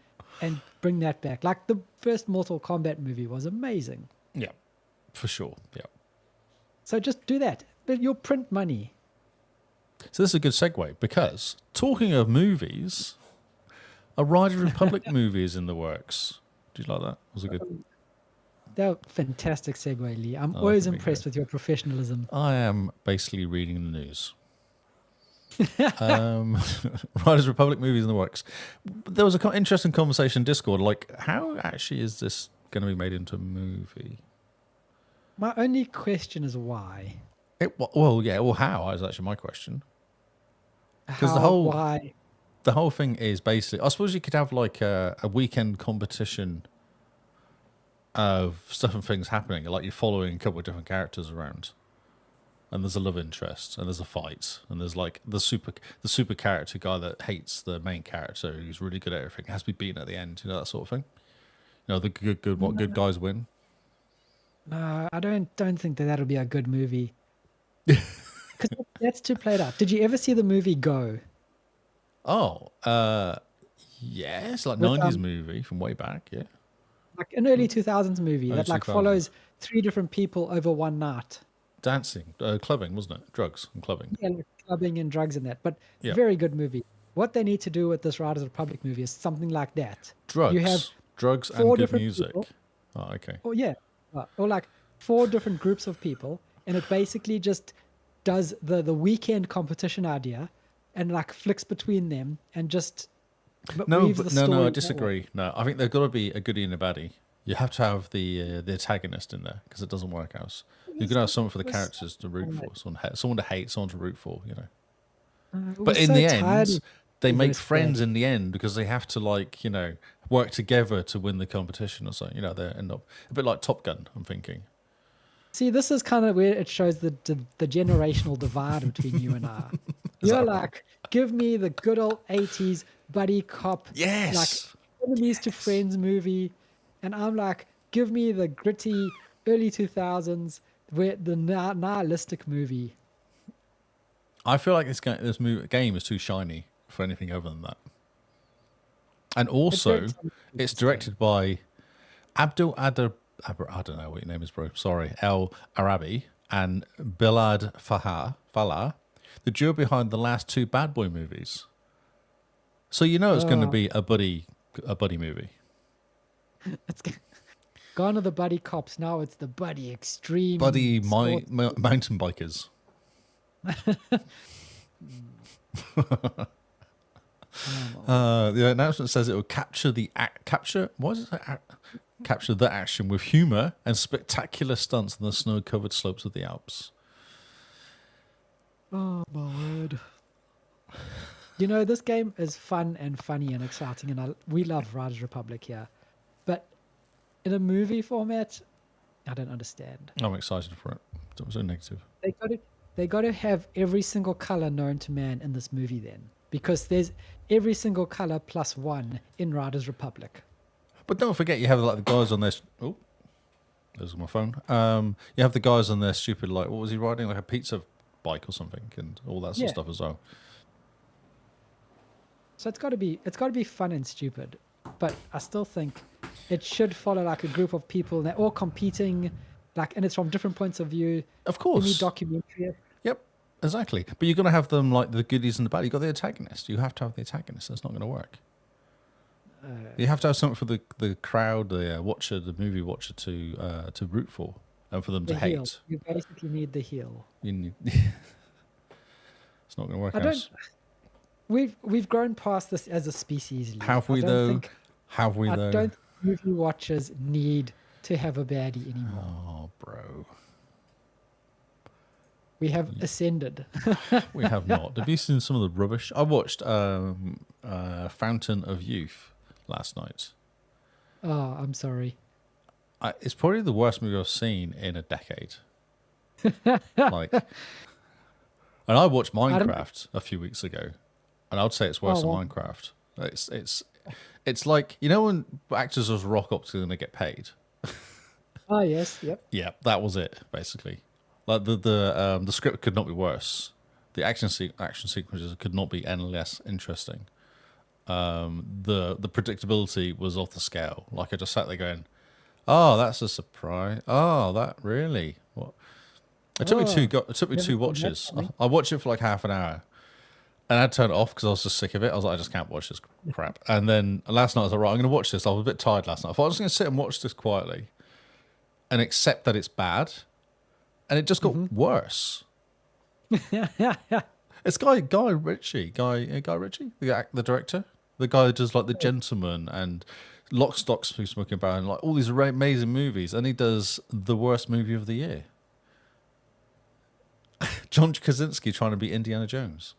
and bring that back. Like the first Mortal Kombat movie was amazing. Yeah, for sure. Yeah. So just do that. But you'll print money. So this is a good segue because talking of movies, a Riders Republic movie is in the works. Do you like that? Was it good? That was fantastic segue, Lee. I'm Oh, always that'd be impressed with your professionalism. I am basically reading the news. Riders Republic movies in the works. There was an interesting conversation in Discord. Like, how actually is this going to be made into a movie? My only question is why. Well, how is actually my question. Because the How, whole why? the whole thing is basically, I suppose you could have like a weekend competition of stuff and things happening. Like you're following a couple of different characters around, and there's a love interest, and there's a fight, and there's like the super character guy that hates the main character, who's really good at everything, has to be beaten at the end. You know, that sort of thing. You know, the good guys win. No, I don't think that'll be a good movie. Because that's too played out. Did you ever see the movie Go? Oh, yeah, it's like With, 90s movie from way back. Yeah. Like an early 2000s movie Early that like 2000s. follows 3 different people over one night. Dancing, clubbing, wasn't it? Drugs and clubbing. Yeah, like clubbing and drugs and that. But Yeah. very good movie. What they need to do with this Riders Republic movie is something like that. Drugs. You have drugs and 4 good different music. people. Oh, okay. Or yeah, or like 4 different groups of people, and it basically just does the weekend competition idea, and like flicks between them, and just weaves the story No, I that way. disagree. No, I think there's got to be a goodie and a baddie. You have to have the antagonist in there because it doesn't work else. You're gonna have someone for the characters to root for, someone to hate, someone to root for. You know. We're But in so the tired end, of they make this friends thing. in the end because they have to work together to win the competition or something. You know, they end up a bit like Top Gun. I'm thinking. See, this is kind of where it shows the generational divide between you and I. You're like, give me the good old 80s buddy cop, Yes. like enemies to friends movie, and I'm like, give me the gritty early 2000s where the nihilistic movie. I feel like this game is too shiny for anything other than that. And also, very it's directed by Abdul Adar. I don't know what your name is, bro. Sorry, El Arabi and Bilad Falah, the duo behind the last 2 Bad Boy movies. So you know it's going to be a buddy movie. It's gone are the buddy cops. Now it's the buddy extreme. Buddy sports. mountain bikers. The announcement says it will capture the capture the action with humor and spectacular stunts on the snow-covered slopes of the Alps. Oh my word! You know, this game is fun and funny and exciting, and we love Riders Republic here, but in a movie format, I don't understand. I'm excited for it. It was so negative. They got to have every single color known to man in this movie then, because there's every single color plus 1 in Riders Republic. But don't forget, you have like the guys on their. Oh, there's my phone. You have the guys on their stupid what was he riding, like a pizza bike or something, and all that sort Yeah. of stuff as well. So it's got to be fun and stupid, but I still think it should follow like a group of people and they're all competing, and it's from different points of view. Of Any course. documentary. Yep. Exactly. But you're going to have them like the goodies and the bad. You've got the antagonist. You have to have the antagonist. That's not going to work. You have to have something for the crowd, the watcher, the movie watcher to root for and for them The to heel. hate. You basically need the heel. You need, it's not going to work I out. don't. We've grown past this as a species. Lee. Have we I don't though? think- Have we I though? don't think movie watchers need to have a baddie anymore. Oh, bro. We have ascended. We have not. Have you seen some of the rubbish? I watched Fountain of Youth last night. Oh, I'm sorry. It's probably the worst movie I've seen in a decade. Like, and I watched Minecraft a few weeks ago, and I'd say it's worse than well. Minecraft. It's like, you know when actors just rock up to and they get paid. Oh yes, yep. Yeah, that was it basically. Like the script could not be worse. The action sequences could not be any less interesting. The predictability was off the scale. Like I just sat there going, "Oh, that's a surprise. Oh, that really what?" It took me two watches. I watched it for like half an hour, and I turned it off because I was just sick of it. I was like, I just can't watch this crap. And then last night I was like, right, I'm going to watch this. I was a bit tired last night. I thought I was going to sit and watch this quietly, and accept that it's bad, and it just got worse. It's Guy Ritchie, the director, the guy who does like The Gentleman and Lock, Stock, Smoking Barrel, and like all these amazing movies, and he does the worst movie of the year. John Krasinski trying to be Indiana Jones.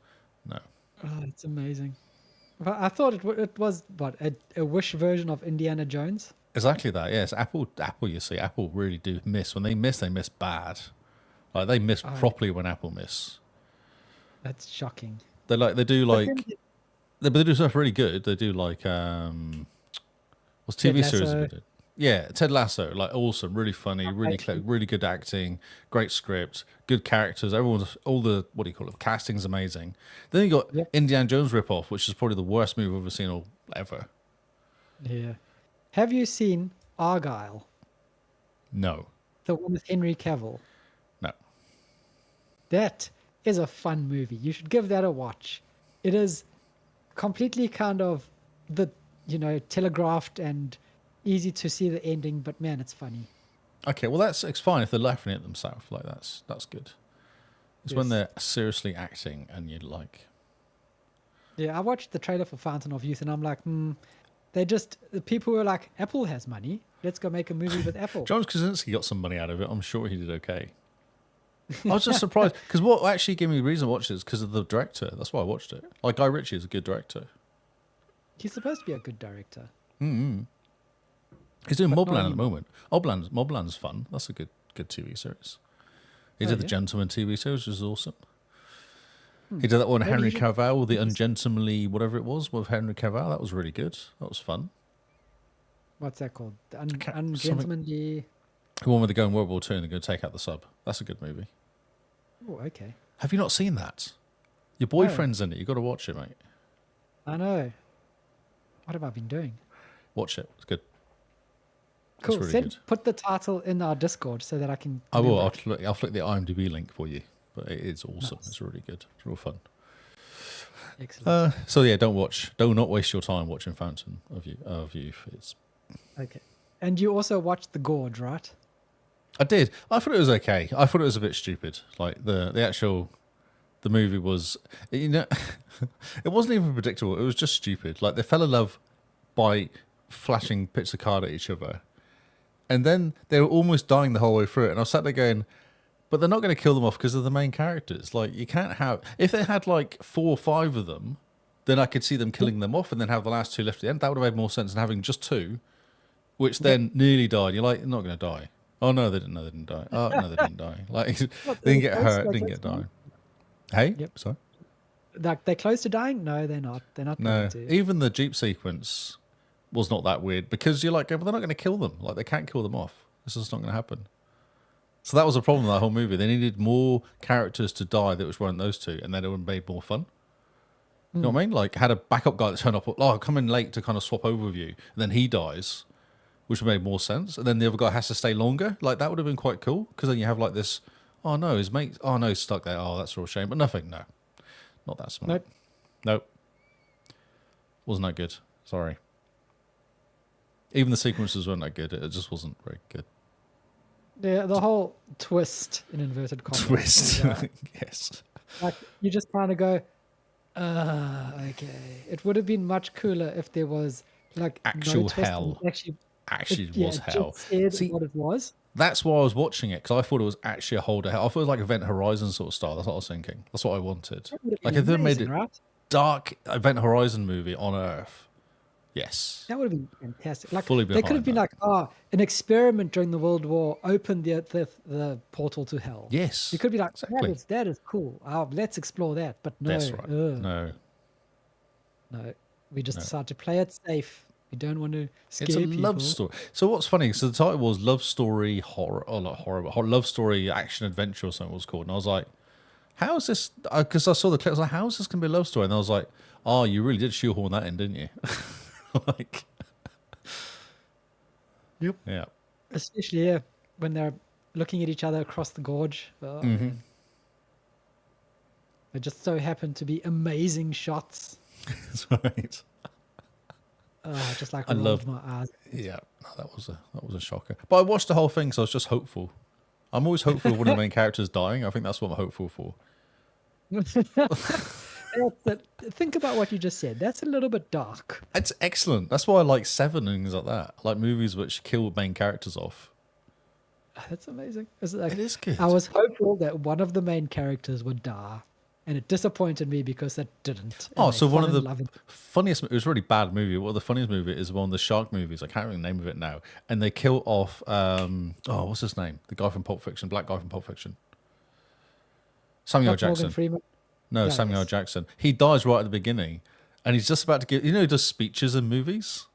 No. Oh, it's amazing. Well, I thought it was what a Wish version of Indiana Jones. Exactly that. Yes, Apple. You see, Apple really do miss. When they miss bad. Like they miss properly when Apple miss. That's shocking. They do they do stuff really good. They do like what's TV series we did? Yeah, Ted Lasso, like awesome, really funny, really clever, really good acting, great script, good characters. All the what do you call it? Casting's amazing. Then you got Indiana Jones ripoff, which is probably the worst movie I've ever seen ever. Yeah. Have you seen Argyle? No. The one with Henry Cavill. No. That is a fun movie. You should give that a watch. It is completely kind of telegraphed and easy to see the ending, but man, it's funny. Okay, well it's fine if they're laughing at themselves. Like that's good. It's when they're seriously acting and you're like. Yeah, I watched the trailer for Fountain of Youth and I'm like, the people were like, Apple has money. Let's go make a movie with Apple. John Krasinski got some money out of it. I'm sure he did okay. I was just surprised because what actually gave me the reason to watch it is because of the director. That's why I watched it. Like Guy Ritchie is a good director. He's supposed to be a good director. Mm-hmm. He's doing Mobland at the moment. Mobland's fun. That's a good TV series. He did the Gentleman TV series, which is awesome. He did that one, Henry Cavill, the Ungentlemanly, whatever it was, with Henry Cavill. That was really good. That was fun. What's that called? The Ungentlemanly. The one where they go in World War II and they're going to take out the sub. That's a good movie. Oh, okay. Have you not seen that? Your boyfriend's in it. You've got to watch it, mate. I know. What have I been doing? Watch it. It's good. Cool. Really good. Put the title in our Discord so that I can. I will. I'll flick the IMDb link for you. But it's awesome. Nice. It's really good. It's real fun. Excellent. So yeah, do not waste your time watching Fountain of Youth. It's okay. And you also watched The Gorge, right? I did. I thought it was okay. I thought it was a bit stupid. Like the movie was, it wasn't even predictable. It was just stupid. Like they fell in love by flashing bits of card at each other, and then they were almost dying the whole way through it. And I was sat there going, but they're not going to kill them off because of the main characters. Like you can't have, if they had like 4 or 5 of them, then I could see them killing them off and then have the last 2 left at the end. That would have made more sense than having just 2, which then nearly died. You're like, they're not going to die. Oh no, they didn't die. Oh no, they didn't die. Like they didn't get hurt, didn't get die. Hey, sorry. Like they're close to dying? No, they're not. They're not. No, even the Jeep sequence was not that weird because you're like, but they're not going to kill them. Like they can't kill them off. This is not going to happen. So that was a problem with that whole movie. They needed more characters to die that weren't those 2, and then it would have made more fun. You know what I mean? Like had a backup guy that turned up, come in late to kind of swap over with you, and then he dies, which would make more sense. And then the other guy has to stay longer. Like that would have been quite cool because then you have like this Oh no, his mate. Oh no, he's stuck there. Oh, that's a real shame. But nothing. No, not that smart. Nope. Nope. Wasn't that good. Sorry. Even the sequences weren't that good. It just wasn't very good. The whole twist in inverted commas. Twist. Yes. Like you just kind of go, okay. It would have been much cooler if there was like Actual no twist hell. and actually Was it hell. just said See, what it was. that's why I was watching it, because I thought it was actually a whole day. I thought it was like Event Horizon sort of style. That's what I was thinking. That's what I wanted. That would have Like been if they made amazing, it right? dark Event Horizon movie on Earth. Yes. That would have been fantastic. Like Fully they could have behind been like, an experiment during the World War opened the portal to hell. Yes. You could be like, exactly. that is cool. Let's explore that. But no, That's right. No. no. We just decided to play it safe. We don't want to scare It's a people. love story. So what's funny? So the title was Love Story Horror, or not horror, but Love Story Action Adventure or something it was called. And I was like, how is this? Because I saw the clip, I was like, how is this going to be a love story? And I was like, oh, you really did shoehorn that in, didn't you? Like, Yep. yeah. Especially when they're looking at each other across the gorge. Oh, man. They just so happen to be amazing shots. That's right. Just like I love- rolled my eyes. Yeah, no, that was a shocker. But I watched the whole thing, so I was just hopeful. I'm always hopeful one of the main characters dying. I think that's what I'm hopeful for. Think about what you just said. That's a little bit dark. It's excellent. That's why I like Seven and things like that. I like movies which kill main characters off. That's amazing. It's like, It is good. I was hopeful that one of the main characters would die, and it disappointed me because it didn't. Oh, and so they one fell of in the love with- funniest, it was a really bad movie. Well, the funniest movie is one of the shark movies. I can't remember the name of it now. And they kill off, what's his name? The guy from Pulp Fiction, black guy from Pulp Fiction. Samuel Not Morgan Jackson. Freeman. No, Yeah, Samuel yes. Jackson. He dies right at the beginning, and he's just about to give, he does speeches in movies?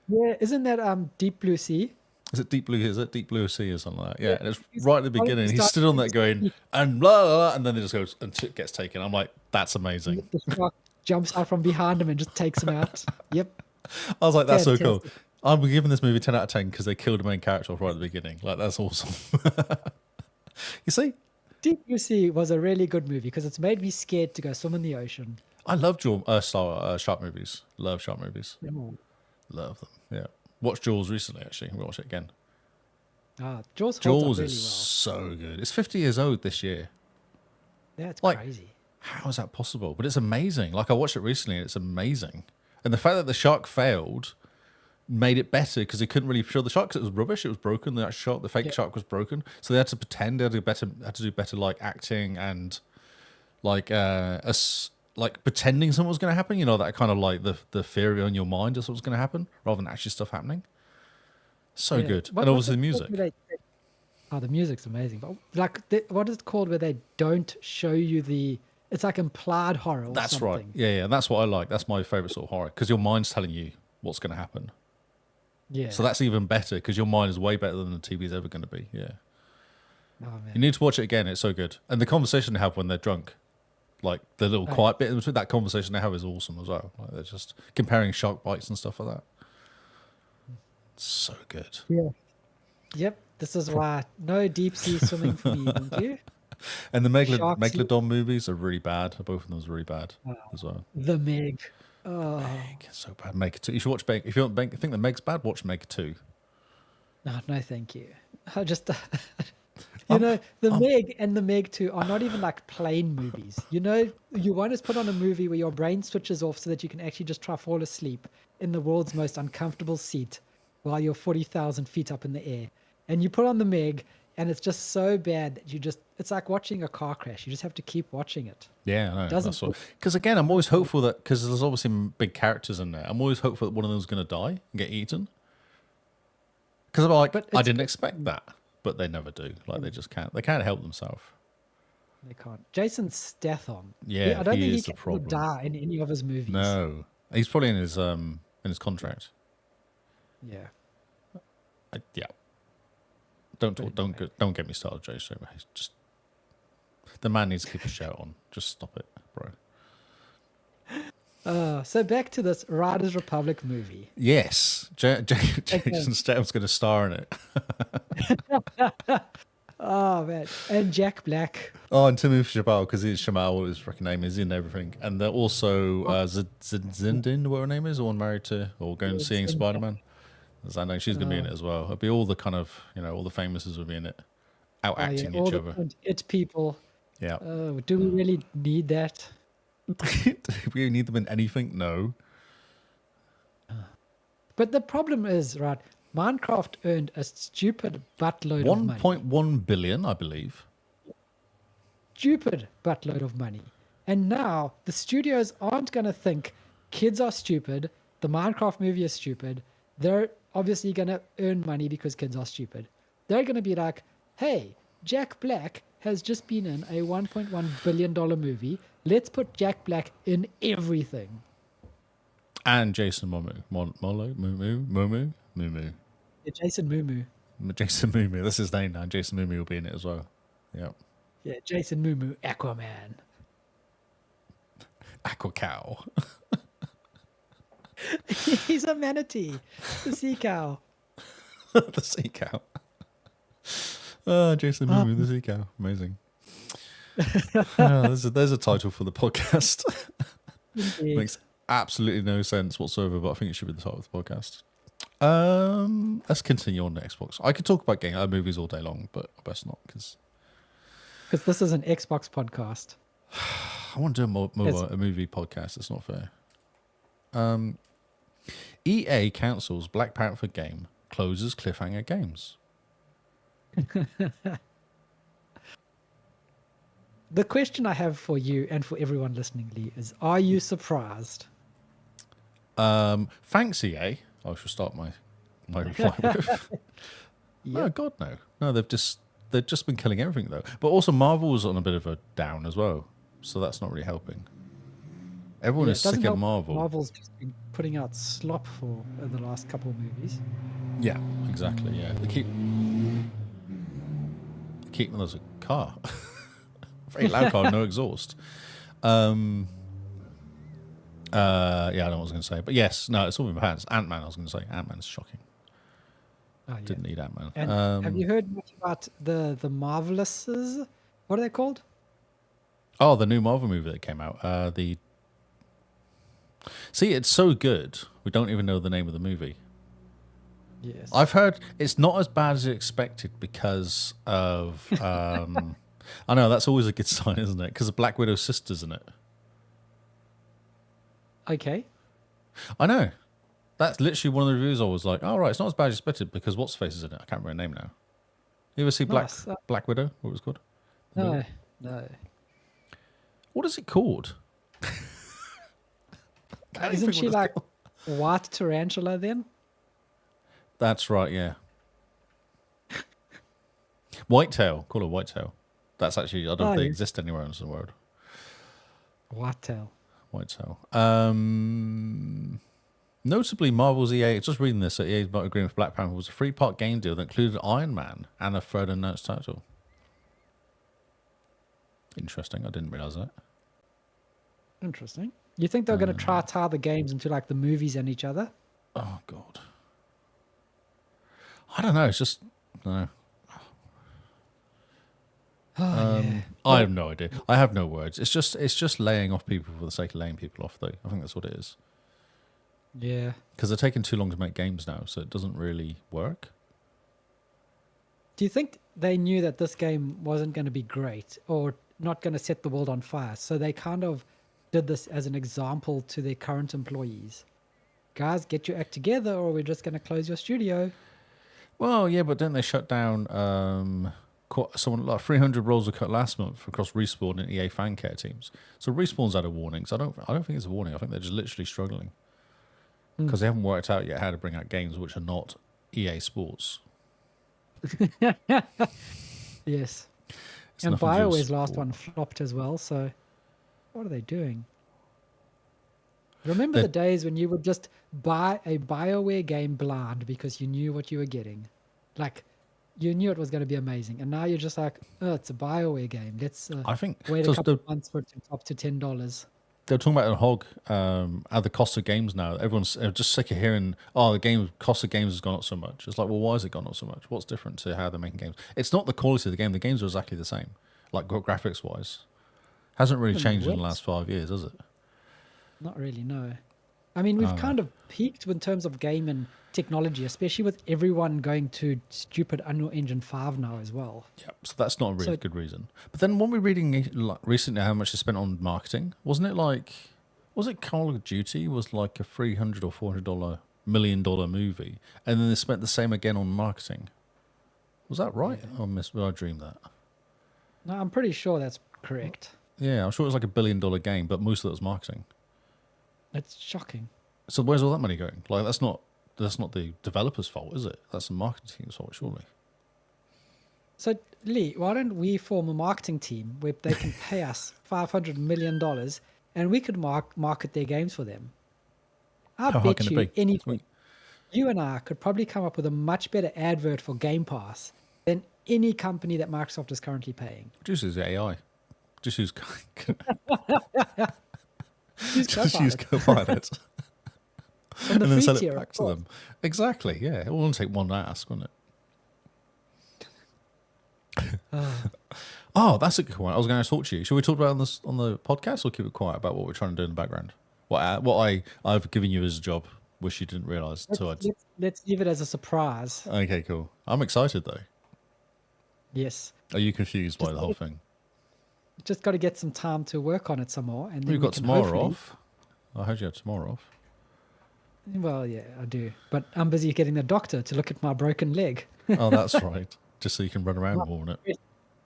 Yeah, isn't that Deep Blue Sea? Is it Deep Blue? Is it Deep Blue Sea or something like that? Yeah, and it's he's- right at the oh, beginning. he's He's got- stood on that going, and blah, blah, blah, and then it just goes and gets taken. I'm like, that's amazing. The shark jumps out from behind him and just takes him out. Yep. I was like, that's so cool. Fantastic. I'm giving this movie 10 out of 10 because they killed the main character off right at the beginning. Like, that's awesome. You see, Deep Blue Sea was a really good movie because it's made me scared to go swim in the ocean. I love shark movies. Love shark movies. Love them. Yeah. Watched Jaws recently, actually. We watched it again. Jaws holds Jaws up is really so good. It's 50 years old this year. well. That's like- crazy. How is that possible? But it's amazing. Like, I watched it recently, and it's amazing. And the fact that the shark failed made it better because they couldn't really show the shark because it was rubbish. It was broken. The actual shark, the fake Yeah. shark was broken. So they had to pretend. They had to do better like acting and like like pretending something was going to happen. You know, that kind of like the theory on your mind is what's going to happen rather than actually stuff happening. So Yeah. good. What- And what's obviously the it music. called where the music's amazing. But like, what is it called where they don't show you the? It's like implied horror. Or That's something. right. Yeah. That's what I like. That's my favorite sort of horror because your mind's telling you what's going to happen. Yeah. So that's even better because your mind is way better than the TV's ever going to be. Yeah. Oh, man. You need to watch it again. It's so good. And the conversation they have when they're drunk, like the little quiet bit in between, that conversation they have is awesome as well. Like they're just comparing shark bites and stuff like that. It's so good. Yeah. Yep. This is why no deep sea swimming for me. Thank you. And the Shark sea- Megalodon movies are really bad. Both of them are really bad as well. The Meg. Oh It's so bad. Meg 2. You should watch Meg. If you think that Meg's bad, watch Meg 2. no, thank you. I just. The Meg and the Meg 2 are not even like plain movies. You want to put on a movie where your brain switches off so that you can actually just try fall asleep in the world's most uncomfortable seat while you're 40,000 feet up in the air. And you put on the Meg and it's just so bad that it's like watching a car crash. You just have to keep watching it. Yeah, I know. Doesn't Because again, I'm always hopeful that, because there's obviously big characters in there, I'm always hopeful that one of them's going to die and get eaten. Because I'm like, But I it's- didn't expect that. But they never do. Like, they just can't. They can't help themselves. They can't. Jason Statham. Yeah, I don't he think is he the can problem. die in any of his movies. No. He's probably in his contract. Yeah. Yeah. Don't get me started, Jason. He's just, the man needs to keep a shout on. Just stop it, bro. So back to this Riders Republic movie. Yes, Jason Statham's going to star in it. Oh man, and Jack Black. Oh, and Timothy Chalamet, because it's Shamal, what his freaking name is in everything. And they're also Zindin, what her name is, the one married to, or going Yes, seeing and Spider Man. I know she's going to be in it uh, as well. It'll be all the kind of, all the famouses will be in it, out oh yeah, acting all each the other. it people. Yeah. Do we really need that? Do we need them in anything? No. But the problem is, right? Minecraft earned a stupid buttload of money. 1.1 billion, I believe. Stupid buttload of money. And now the studios aren't going to think kids are stupid. The Minecraft movie is stupid. They're obviously going to earn money because kids are stupid. They're going to be like, hey, Jack Black has just been in a $1.1 billion movie. Let's put Jack Black in everything. And Jason Momoa. Momoa? Yeah, Jason Mumu. Jason Momoa. That's his name now. Jason Momoa will be in it as well. Yeah. Yeah, Jason Mumu, Aquaman. Aqua cow. He's a manatee, the sea cow. The sea cow. Jason Momoa, the sea cow. Amazing. There's a title for the podcast. Indeed. Makes absolutely no sense whatsoever, but I think it should be the title of the podcast. Let's continue on the Xbox. I could talk about movies all day long, but I best not because this is an Xbox podcast. I want to do a movie podcast. It's not fair. EA cancels Black Panther game, closes Cliffhanger Games. The question I have for you and for everyone listening, Lee, is: are you surprised? Thanks, EA. I shall start my reply with. No, God, no. No, they've just been killing everything though. But also, Marvel's on a bit of a down as well, so that's not really helping. Everyone is it doesn't sick of help Marvel. Marvel's just been putting out slop for the last couple of movies. Yeah, exactly. Yeah, they keep. There's a car, very loud car, no exhaust. Yeah, I don't know what I was going to say, but yes, no, it's all in my hands. Ant-Man, I was going to say. Ant-Man's shocking. Oh, yeah. Didn't need Ant-Man. And have you heard much about the Marvelouses? What are they called? Oh, the new Marvel movie that came out. See, it's so good, we don't even know the name of the movie. Yes. I've heard it's not as bad as expected because of. I know that's always a good sign, isn't it? Because of Black Widow's sister's in it. Okay. I know. That's literally one of the reviews. I was like, "Oh right, it's not as bad as expected because what's face is in it." I can't remember her name now. You ever see Nice. Black Widow? What it was called? No, no. What is it called? Isn't she like white tarantula then? That's right. Yeah. Whitetail. Call her Whitetail. That's actually I don't think they yes. exist anywhere else in the world. Whitetail. Whitetail. Notably, Marvel's EA, just reading this, EA's agreement with Black Panther was a 3-part game deal that included Iron Man and a third announced title. Interesting. I didn't realize that. Interesting. You think they're going to try to tie the games into like the movies and each other? Oh, God. I don't know. It's just, I don't know. Yeah. I have no idea. I have no words. It's just laying off people for the sake of laying people off, though. I think that's what it is. Yeah. Because they're taking too long to make games now, so it doesn't really work. Do you think they knew that this game wasn't going to be great or not going to set the world on fire? So they kind of did this as an example to their current employees. Guys, get your act together or we're just going to close your studio. Well, yeah, but didn't they shut down someone like 300 roles were cut last month across Respawn and EA fan care teams. So Respawn's had a warning. So I don't think it's a warning. I think they're just literally struggling because they haven't worked out yet how to bring out games which are not EA Sports. Yes. It's And nothing to do with BioWare's last sport. one flopped as well. So what are they doing? Remember the days when you would just buy a BioWare game blind because you knew what you were getting? Like, you knew it was going to be amazing. And now you're just like, oh, it's a BioWare game. Let's I think wait so a couple of months for it to drop to $10. They're talking about a hog at the cost of games now. Everyone's just sick of hearing, oh, the game cost of games has gone up so much. It's like, well, why has it gone up so much? What's different to how they're making games? It's not the quality of the game. The games are exactly the same, like graphics wise. Hasn't really changed in the last 5 years, has it? Not really, no. I mean, we've kind of peaked in terms of game and technology, especially with everyone going to stupid Unreal Engine 5 now as well. Yeah, so that's not a really good reason. But then when we're reading like, recently how much they spent on marketing, wasn't it like, was it Call of Duty was like a $300 or $400 million movie, and then they spent the same again on marketing? Was that right? Or did I dream that? No, I'm pretty sure that's correct. Yeah, I'm sure it was like $1 billion game, but most of it was marketing. It's shocking. So where's all that money going? Like that's not the developer's fault, is it? That's the marketing team's fault, surely. So, Lee, why don't we form a marketing team where they can pay us $500 million and we could market their games for them? I How hard bet can you it be? anything. You and I could probably come up with a much better advert for Game Pass than any company that Microsoft is currently paying. Just use AI. Just use Use just use Copilot. Copilot. On the And then free sell tier, it of back to course. them. Exactly, yeah. It will only take one ask, won't it? Oh, that's a good one. I was going to talk to you. Should we talk about it on the podcast or keep it quiet about what we're trying to do in the background? What I've given you as a job, which you didn't realise. Let's leave it as a surprise. Okay, cool. I'm excited though. Yes. Are you confused by the whole thing? Just got to get some time to work on it some more. And then You've we got can tomorrow hopefully- off. I heard you had tomorrow off. Well, yeah, I do. But I'm busy getting the doctor to look at my broken leg. Oh, that's right. Just so you can run around more on it.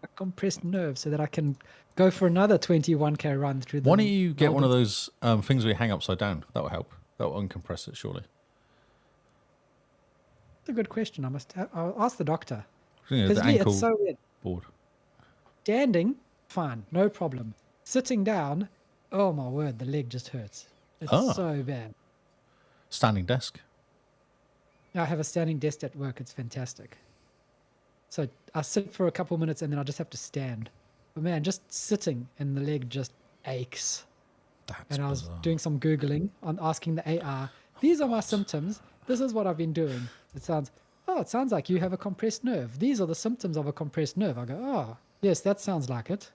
A compressed nerve so that I can go for another 21k run through the Why don't you get one of Melbourne- those things where you hang upside down? That will help. That will uncompress it, surely. That's a good question. I'll ask the doctor. You know, Because the ankle it's so weird. board. Standing, fine, no problem. Sitting down, oh my word, the leg just hurts. It's Ah. so bad. Standing desk. I have a standing desk at work. It's fantastic. So I sit for a couple of minutes and then I just have to stand. But man, just sitting and the leg just aches. That's And I was bizarre. doing some Googling on asking the AI, these are my symptoms. This is what I've been doing. It sounds like you have a compressed nerve. These are the symptoms of a compressed nerve. I go, oh, yes, that sounds like it.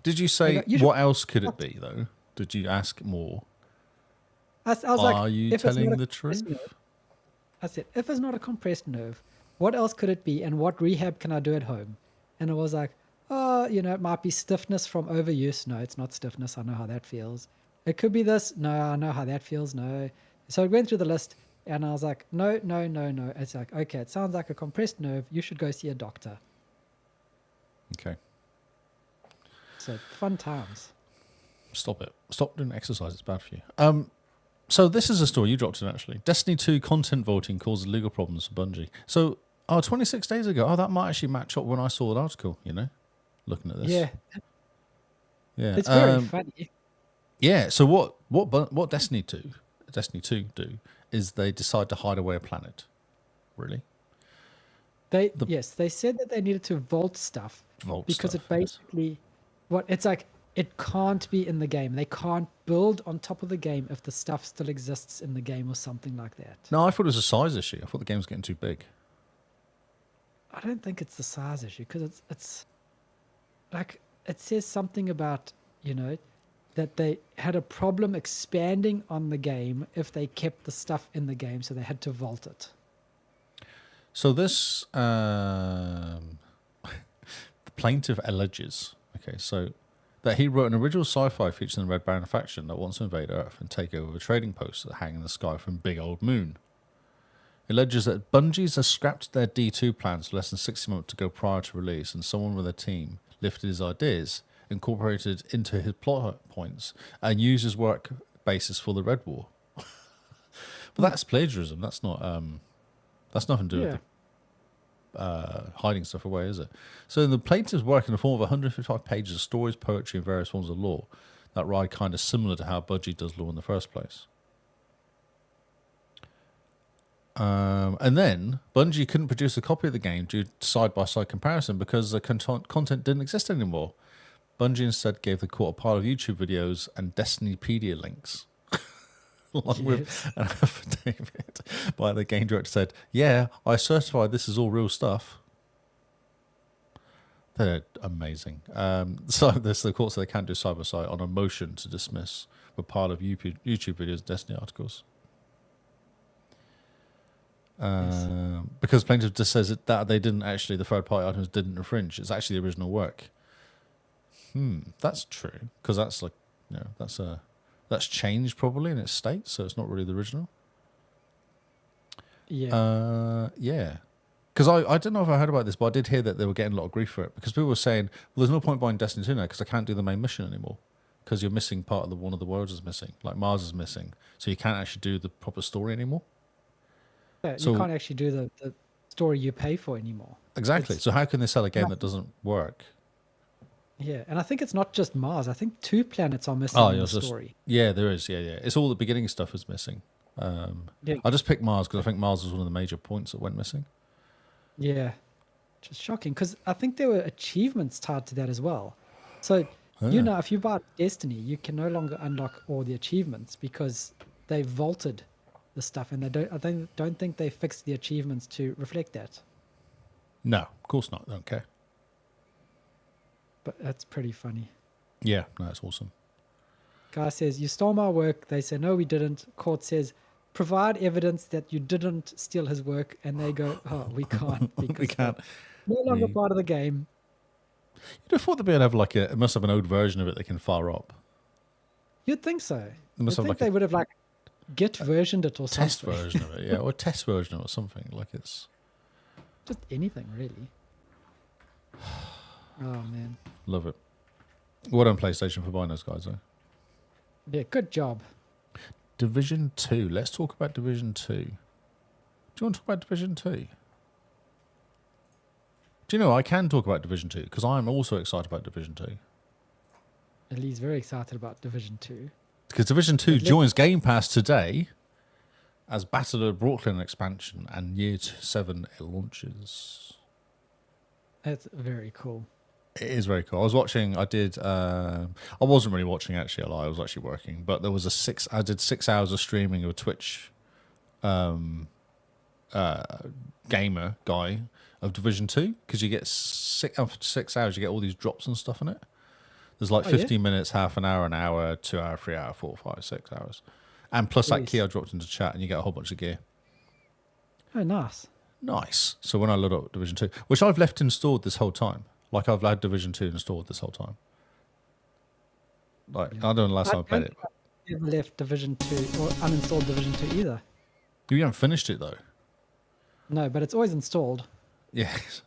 Did you say go, "You should- what else could it be though? Did you ask more? I was like, Are you if it's telling not a the compressed truth? nerve- I said, if it's not a compressed nerve, what else could it be? And what rehab can I do at home? And it was like, oh, it might be stiffness from overuse. No, it's not stiffness. I know how that feels. It could be this. No, I know how that feels. No. So I went through the list and I was like, no. It's like, okay, it sounds like a compressed nerve. You should go see a doctor. Okay. So fun times. Stop it. Stop doing exercise. It's bad for you. So this is a story you dropped in actually. Destiny 2 content voting causes legal problems for Bungie. So, 26 days ago. Oh, that might actually match up when I saw the article, looking at this. Yeah, Yeah. it's very funny. Yeah. So what Destiny 2 do is they decide to hide away a planet. Really? They said that they needed to vault stuff Vault because stuff, it basically it's like it can't be in the game. They can't build on top of the game if the stuff still exists in the game or something like that. No, I thought it was a size issue. I thought the game was getting too big. I don't think it's the size issue because it's like it says something about that they had a problem expanding on the game if they kept the stuff in the game, so they had to vault it. So this, the plaintiff alleges, that he wrote an original sci-fi featuring the Red Baron faction that wants to invade Earth and take over trading posts that hang in the sky from Big Old Moon. He alleges that Bungie's has scrapped their D2 plans for less than 60 months to go prior to release, and someone with a team lifted his ideas, incorporated into his plot points, and used his work basis for the Red War. But that's plagiarism. That's not. That's nothing to do with hiding stuff away, is it? So the plaintiff's work in the form of 155 pages of stories, poetry, and various forms of law that ride kind of similar to how Bungie does law in the first place. And then Bungie couldn't produce a copy of the game due to side-by-side comparison because the content didn't exist anymore. Bungie instead gave the court a pile of YouTube videos and Destinypedia links. Along with an affidavit by the game director said, "Yeah, I certify this is all real stuff." They're amazing. So the court said they can't do side by side on a motion to dismiss a pile of YouTube videos, Destiny articles. Because plaintiff just says that they didn't actually, the third party items didn't infringe. It's actually the original work. That's true, because that's like, that's changed probably in its state, so it's not really the original. Yeah. Because I don't know if I heard about this, but I did hear that they were getting a lot of grief for it, because people were saying, well, there's no point buying Destiny 2 now because I can't do the main mission anymore, because you're missing part of one of the worlds is missing, like Mars is missing, so you can't actually do the proper story anymore. Yeah, So- you can't actually do the story you pay for anymore. Exactly. It's- So how can they sell a game that doesn't work? Yeah, and I think it's not just Mars. I think 2 planets are missing Oh, in yeah, the it's just- story. Yeah, there is. Yeah. It's all the beginning stuff is missing. Yeah. I just picked Mars because I think Mars was one of the major points that went missing. Yeah, just shocking because I think there were achievements tied to that as well. So if you buy Destiny, you can no longer unlock all the achievements because they vaulted the stuff, and I don't think they fixed the achievements to reflect that. No, of course not. I don't care. But that's pretty funny. Yeah, no, it's awesome. Guy says, "You stole my work." They say, "No, we didn't." Court says, "Provide evidence that you didn't steal his work," and they go, "Oh, we can't because We can't. we're no longer Yeah. part of the game." You'd have thought they'd be able to have it must have an old version of it they can fire up. You'd think so. They You'd must have think like they a would have Git versioned it or test something. version of it, yeah, or a test version or something. Like it's Just anything, really. Oh, man. love it. Well done, PlayStation, for buying those guys, though. Yeah, good job. Division 2. Let's talk about Division 2. Do you want to talk about Division 2? Do you know, I can talk about Division 2 because I'm also excited about Division 2. Lee's very excited about Division 2. Because Division 2 joins Game Pass today as Battle of Brooklyn expansion and Year 7 launches. That's very cool. It is very cool. I was watching, I wasn't really watching actually, I was actually working, but there was I did 6 hours of streaming of a Twitch gamer guy of Division 2, because you get after 6 hours, you get all these drops and stuff in it. There's like 15 minutes, half an hour, 2 hour, 3 hour, 4, 5, 6 hours. And plus that key I dropped into chat and you get a whole bunch of gear. Oh, nice. Nice. So when I load up Division 2, which I've left installed this whole time, like I've had Division 2 installed this whole time. Like, I don't know the last time I played it. But Never left Division 2 or uninstalled Division 2 either. you haven't finished it though. No, but it's always installed. Yes.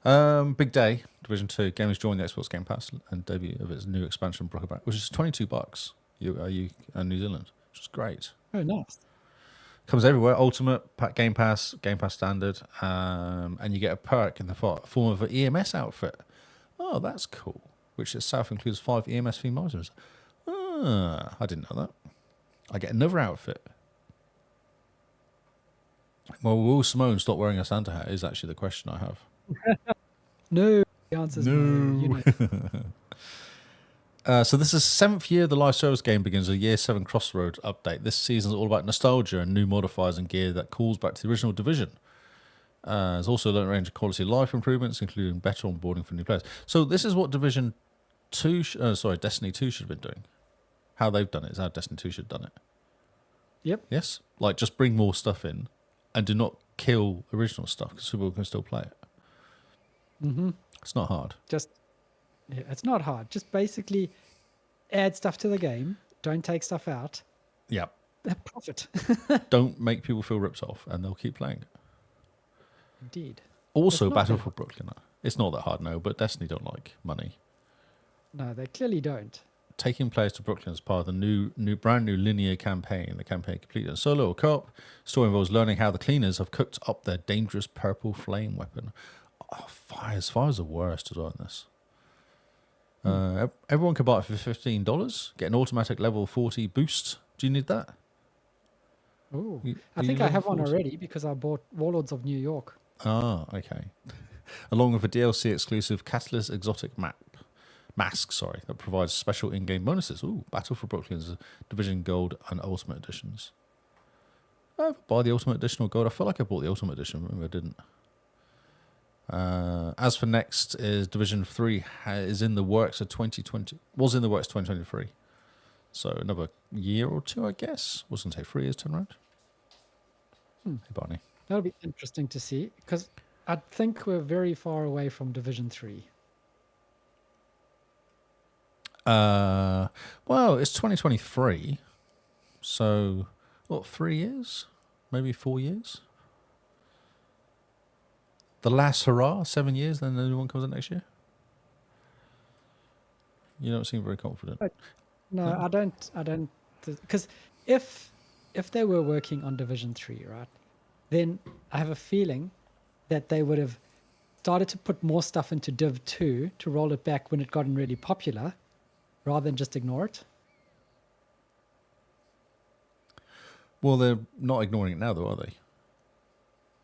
Big day, Division 2. Gamers joined the Xbox Game Pass and debut of its new expansion, Brookback, which is $22. You New Zealand, which is great. Oh, nice. Comes everywhere. Ultimate, Game Pass Standard, and you get a perk in the form of an EMS outfit. Oh, that's cool. Which itself includes 5 EMS themed items. Ah, I didn't know that. I get another outfit. Well, will Simone stop wearing a Santa hat? Is actually the question I have. No. The answer's no. You know. So this is the 7th year the live service game begins a Year 7 Crossroads update. This season is all about nostalgia and new modifiers and gear that calls back to the original Division. There's also a range of quality of life improvements, including better onboarding for new players. So this is what Destiny 2 should have been doing. How they've done it is how Destiny 2 should have done it. Yep. Yes? Like, just bring more stuff in and do not kill original stuff because people can still play it. Mm-hmm. It's not hard. It's not hard. Just basically add stuff to the game. Don't take stuff out. Yeah. Profit. Don't make people feel ripped off and they'll keep playing it. Indeed. Also, It's not Battle that for Brooklyn. It's not that hard, no, but Destiny don't like money. No, they clearly don't. Taking players to Brooklyn as part of the brand new linear campaign. The campaign completed in solo or co-op. Story involves learning how the cleaners have cooked up their dangerous purple flame weapon. Oh, fires are the worst as well in this. Everyone can buy it for $15. Get an automatic level 40 boost. Do you need that? Oh, You- I you think I level have one 40? already because I bought Warlords of New York. Ah, okay. Along with a DLC exclusive Catalyst exotic map Mask, sorry, that provides special in-game bonuses. Ooh, Battle for Brooklyn's Division Gold and Ultimate Editions. I ever buy the Ultimate Edition or Gold? I feel like I bought the Ultimate Edition. Maybe I didn't. As for next, is Division 3 is in the works of 2020. Was in the works 2023. So another year or two, I guess. Wasn't say 3 years turnaround. Hey, Barney. That'll be interesting to see because I think we're very far away from Division 3. Well, it's 2023. So, what, 3 years? Maybe 4 years? The last hurrah, 7 years, then the new one comes out next year? You don't seem very confident. No, I don't, because if they were working on Division 3, right, then I have a feeling that they would have started to put more stuff into Div 2 to roll it back when it gotten really popular, rather than just ignore it. Well, they're not ignoring it now, though, are they?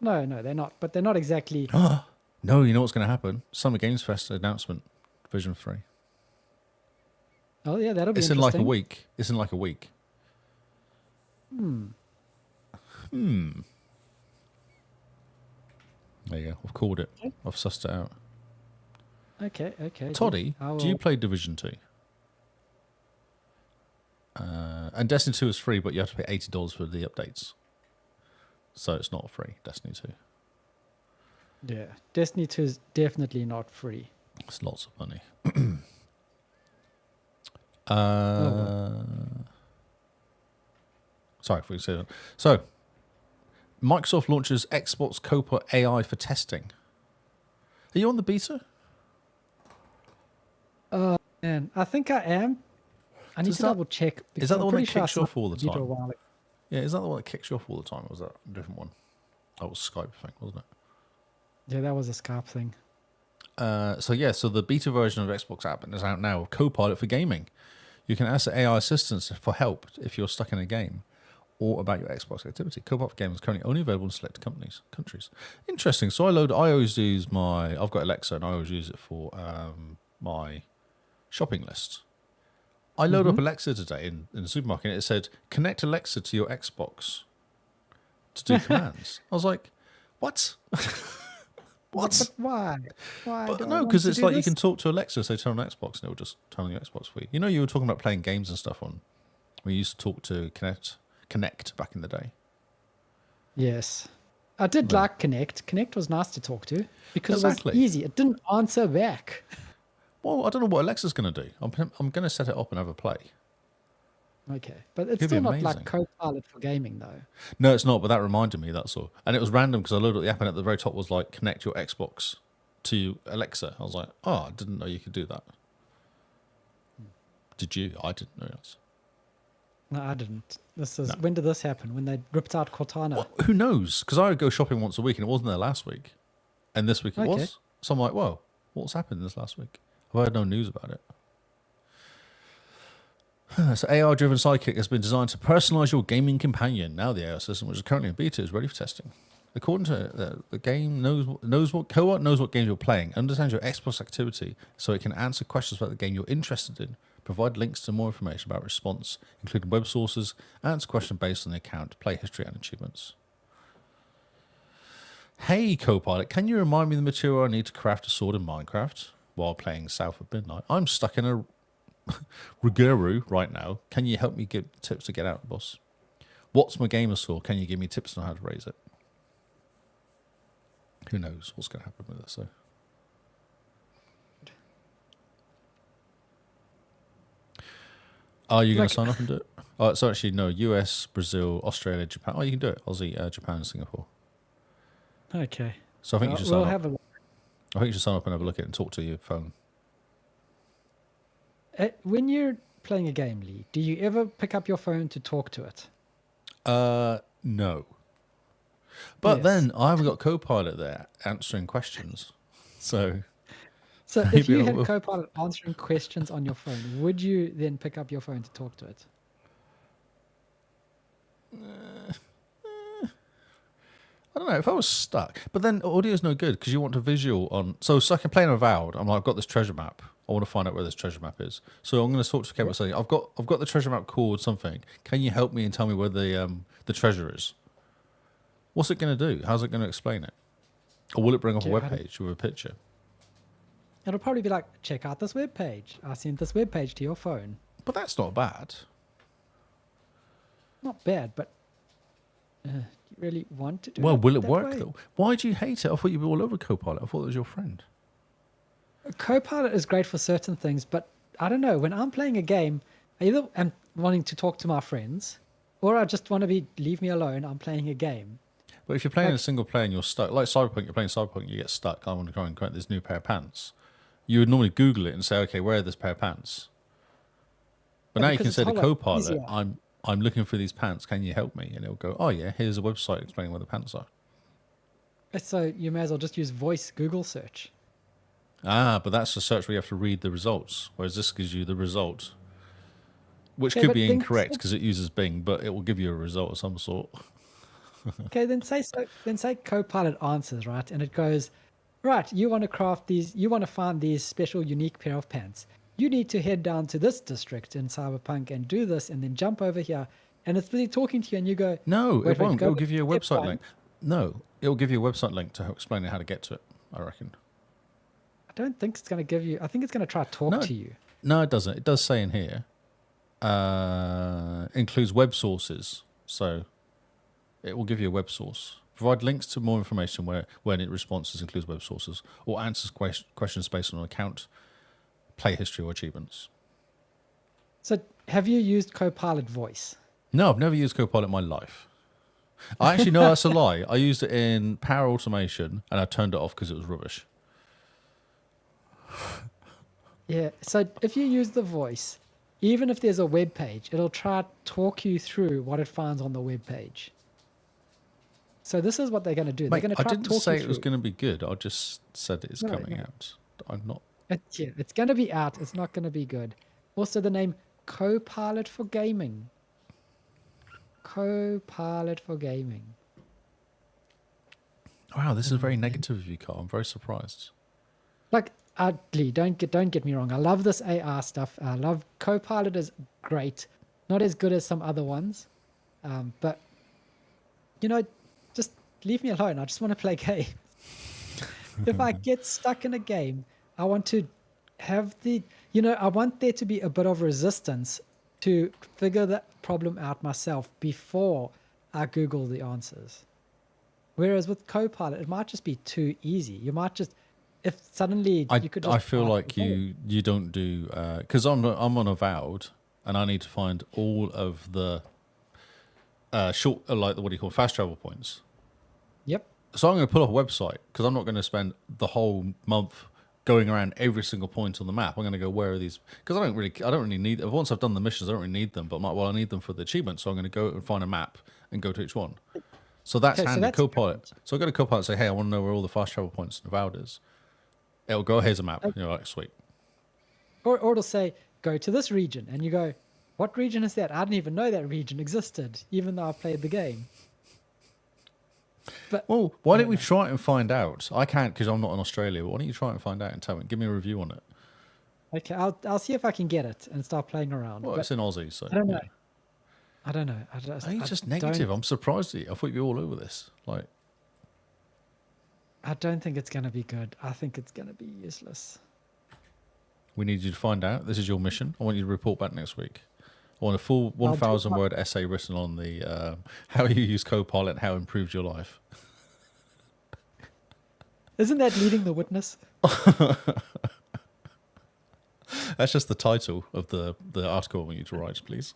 No, they're not. But they're not exactly. No, you know what's going to happen? Summer Games Fest announcement, Division 3. Oh yeah, that'll be It's in interesting. like a week. It's in like a week. There you go. I've called it. I've sussed it out. Okay. Toddy, I do you will- play Division 2? And Destiny 2 is free, but you have to pay $80 for the updates. So it's not free, Destiny 2. Yeah, Destiny 2 is definitely not free. It's lots of money. Sorry if we say that. So, Microsoft launches Xbox Copilot AI for testing. Are you on the beta? And I think I am. I need Does to that- double check. Is because that I'm the one pretty that sure I kicks you off signed all the beta a time? while ago. Yeah, is that the one that kicks you off all the time? Or was that a different one? That was Skype thing, wasn't it? Yeah, that was a Skype thing. So the beta version of Xbox app is out now, Copilot for gaming. You can ask the AI assistants for help if you're stuck in a game or about your Xbox activity. Copilot for gaming is currently only available in select countries. Interesting. So I always use I've got Alexa and I always use it for my shopping list. I load up Alexa today in the supermarket and it said, connect Alexa to your Xbox to do commands. I was like, what? What? But why? Why? But do I no, want because to it's do like you this? can talk to Alexa, say turn on Xbox, and it'll just turn on your Xbox for you. You know, you were talking about playing games and stuff on. We used to talk to Connect back in the day. Yes. I did like Connect. Connect was nice to talk to because it Exactly. was easy. It didn't answer back. Well, I don't know what Alexa's going to do. I'm going to set it up and have a play. Okay. But it's Could be still not amazing. like Copilot for gaming, though. No, it's not. But that reminded me. That's all. And it was random because I loaded up the app and at the very top was like connect your Xbox to Alexa. I was like, oh, I didn't know you could do that. Did you? I didn't know that. No, I didn't. When did this happen? When they ripped out Cortana? Well, who knows? Because I would go shopping once a week and it wasn't there last week. And this week it Okay. was. So I'm like, whoa, what's happened this last week? I've heard no news about it. So AI-driven Sidekick has been designed to personalize your gaming companion. Now the AI system, which is currently in beta, is ready for testing. According to the game, Copilot knows what games you're playing, understands your Xbox activity, so it can answer questions about the game you're interested in, provide links to more information about response, including web sources, answer questions based on the account, play history, and achievements. Hey, Copilot, can you remind me of the material I need to craft a sword in Minecraft while playing South of Midnight? I'm stuck in a Ruguru right now. Can you help me give tips to get out, boss? What's my gamer score? Can you give me tips on how to raise it? Who knows what's going to happen with this, though. Are you going to sign up and do it? Oh, so actually, no. US, Brazil, Australia, Japan. Oh, you can do it. Aussie, Japan, and Singapore. Okay. So I think you should we'll sign up. have a look. I think you should sign up and have a look at it and talk to your phone. When you're playing a game, Lee, do you ever pick up your phone to talk to it? No. But Yes. then I haven't got Copilot there answering questions. So So if Maybe you I had will. Copilot answering questions on your phone, would you then pick up your phone to talk to it? I don't know if I was stuck. But then audio's no good because you want a visual on. So I can play in Avowed. I'm like, I've got this treasure map. I want to find out where this treasure map is. So I'm going to talk to Kev and say, I've got the treasure map called something. Can you help me and tell me where the treasure is? What's it going to do? How's it going to explain it? Or will it bring up a Okay, web page with a picture? It'll probably be like, check out this web page. I sent this web page to your phone. But that's not bad. Not bad, but do you really want to do Well, it will it that work way? though? Why do you hate it? I thought you'd be all over Copilot. I thought it was your friend. Copilot is great for certain things, but I don't know. When I'm playing a game, I either am wanting to talk to my friends, or I just want to leave me alone. I'm playing a game. But if you're playing Like- a single player and you're stuck, like Cyberpunk, you're playing Cyberpunk, you get stuck. I want to try and create this new pair of pants. You would normally Google it and say, okay, where are this pair of pants? But Yeah, now you because can it's say to a whole lot Copilot, easier. I'm looking for these pants. Can you help me? And it'll go, oh yeah, here's a website explaining where the pants are. So you may as well just use voice Google search. Ah, but that's a search where you have to read the results, whereas this gives you the result, which Okay, could but be then- incorrect because it uses Bing, but it will give you a result of some sort. Okay, then say Copilot answers, right? And it goes, right, you want to craft these, you want to find these special unique pair of pants. You need to head down to this district in Cyberpunk and do this and then jump over here. And it's busy talking to you and you go, No, Wait, it wait, won't. go It'll back give you a to step website one. link. No, it'll give you a website link to explain how to get to it, I reckon. I don't think it's going to give you, I think it's going to try to talk No. to you. No, it doesn't. It does say in here, includes web sources. So it will give you a web source. Provide links to more information when it responses includes web sources or answers questions based on an account, play history, or achievements. So have you used Copilot voice? No, I've never used Copilot in my life. I actually know that's a lie. I used it in Power Automation and I turned it off because it was rubbish. Yeah. So if you use the voice, even if there's a web page, it'll try to talk you through what it finds on the web page. So this is what they're going to do. Mate, They're going to I try to didn't talk say you it was through. going to be good. I just said it's No, coming no. out. I'm not. Yeah, it's going to be out. It's not going to be good. Also, the name Copilot for Gaming. Copilot for Gaming. Wow, this is very negative of you, Carl. I'm very surprised. Like, Lee, don't get me wrong. I love this AR stuff. I love Copilot is great. Not as good as some other ones, but you know, just leave me alone. I just want to play games. If I get stuck in a game, I want to have I want there to be a bit of resistance to figure that problem out myself before I Google the answers. Whereas with Copilot, it might just be too easy. You might just, if suddenly you could just. I feel ask like the you don't do because I'm on Avowed and I need to find all of the short like what do you call fast travel points. Yep. So I'm going to pull up a website because I'm not going to spend the whole month going around every single point on the map. I'm going to go, where are these? Because I don't really need. Once I've done the missions, I don't really need them. But I'm like, well, I need them for the achievement, so I'm going to go and find a map and go to each one. So that's Okay, so handy. that's Copilot. different. So I go to Copilot and say, hey, I want to know where all the fast travel points in Avowed is. It'll go, here's a map. You're like, sweet. Or it'll say, go to this region. And you go, what region is that? I didn't even know that region existed, even though I played the game. But Well, why don't we try it and find out? I can't because I'm not in Australia. But why don't you try it and find out and tell me? Give me a review on it. okay, I'll see if I can get it and start playing around. Well, but it's in Aussie, so. I don't know. yeah. I don't know. I just, Are you just don't- negative? I'm surprised at you. I thought you'd be all over this. Like, I don't think it's going to be good. I think it's going to be useless. we need you to find out. This is your mission. I want you to report back next week. I want a full 1,000 word essay written on the how you use Copilot and how it improved your life. Isn't that leading the witness? That's just the title of the article I want you to write, please.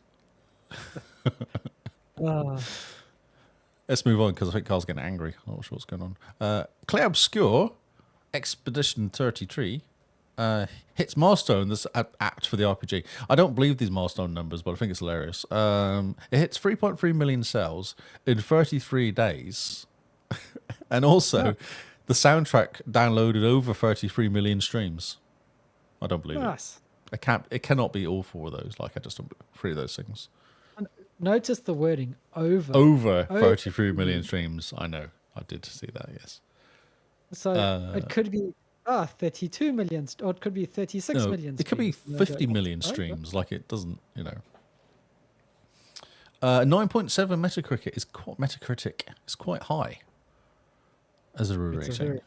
Uh, Let's move on because I think Carl's getting angry. I'm not sure what's going on. Clay Obscure, Expedition 33, hits milestone that's apt for the RPG. I don't believe these milestone numbers, but I think it's hilarious. It hits 3.3 million sales in 33 days. And also, the soundtrack downloaded over 33 million streams. I don't believe nice. it. It cannot be all four of those. Like, I just don't believe three of those things. Notice the wording over. Over 33 million streams. I know. I did see that, yes. So it could be Ah, 32 million, or it could be 36 No, million it could be streams. 50 million streams. Like it doesn't, 9.7 Metacritic is quite high as a It's a rating. very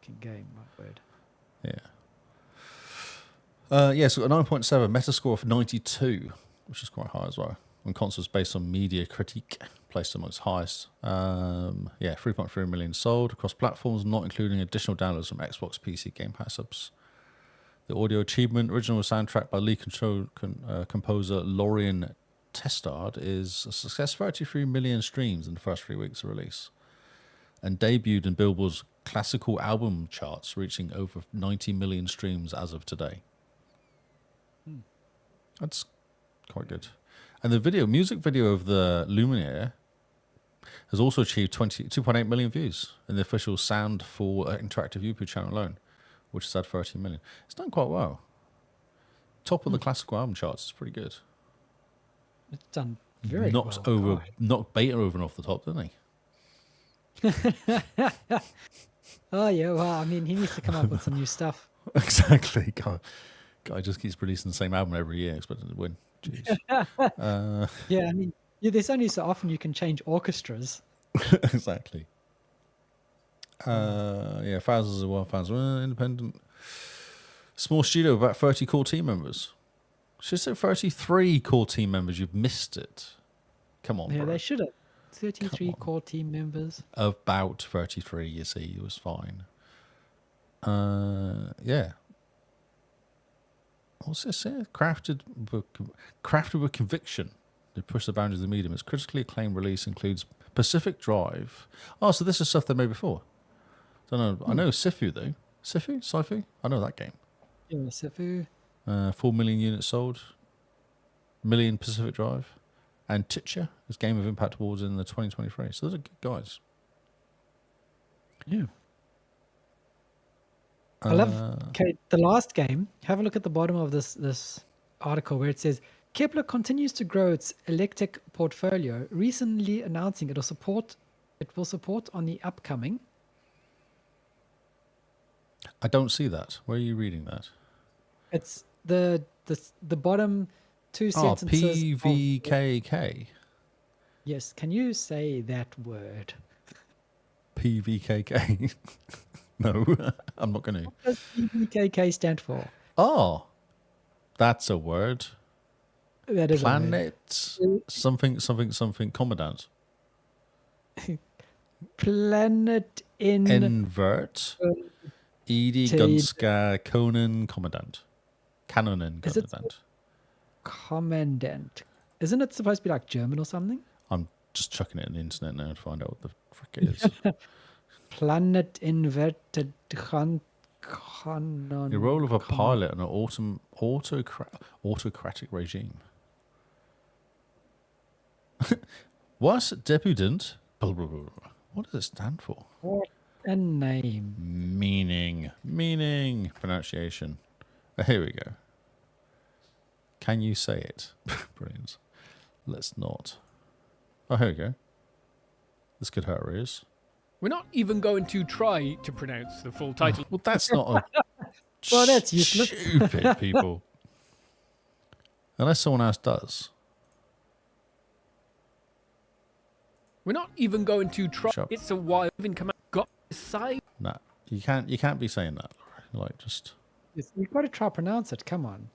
fucking game, my word. Yeah. So a 9.7 Metascore of 92, which is quite high as well. On consoles based on Media Critique, placed amongst highest. 3.3 million sold across platforms, not including additional downloads from Xbox PC Game Pass subs. The audio achievement, original soundtrack by lead composer Lorien Testard, is a success. 33 million streams in the first 3 weeks of release, and debuted in Billboard's classical album charts, reaching over 90 million streams as of today. That's quite good. And the music video of the Lumiere has also achieved 2.8 million views in the official Sound for Interactive YouTube channel alone, which has had 30 million. It's done quite well. Top of the classical album charts is pretty good. It's done very Knocked well. knocked Beta over and off the top, didn't he? Oh, yeah. Well, I mean, he needs to come up with some new stuff. Exactly. Guy just keeps releasing the same album every year, expecting to win. Jeez. Yeah, I mean, there's only so often you can change orchestras. Exactly. Thousands of fans. Independent. Small studio, about 30 core team members. Should say 33 core team members. You've missed it. Come on, Yeah, bro. they should have. 33 on. core team members. About 33, you see. It was fine. What's this here? Crafted with conviction. They push the boundaries of the medium. Its critically acclaimed release includes Pacific Drive. Oh, so this is stuff they made before. Don't know. I know Sifu though. Sifu? I know that game. Yeah, Sifu. 4 million units sold. Million Pacific Drive. And Titcher is Game of Impact Awards in the 2023. So those are good guys. Yeah. I love the last game. Have a look at the bottom of this article where it says Kepler continues to grow its electric portfolio, recently announcing it will support on the upcoming. I don't see that. Where are you reading that? It's the bottom two Oh, sentences. PVKK. Yes, can you say that word? PVKK. No, I'm not going to. What does PVKK stand for? Oh, that's a word. That is Planet something commandant. Planet Invert. Edie Ted- Gunska Conan Commandant. Canonin Is it- Commandant. Commandant. Isn't it supposed to be like German or something? I'm just chucking it in the internet now to find out what the frick it is. Planet inverted canon. The role of a pilot in an autocratic regime. What's deputant? Blah, blah, blah, blah. What does it stand for? What a name. Meaning, pronunciation. Here we go. Can you say it? Brilliant. Let's not. Oh, here we go. This could hurt our ears. We're not even going to try to pronounce the full title. Well, that's not a Well, that's useless. stupid people. Unless someone else does. We're not even going to try. Shut up. It's a while. Even command got side. Nah, you can't be saying that. Like, just You've got to try to pronounce it. Come on.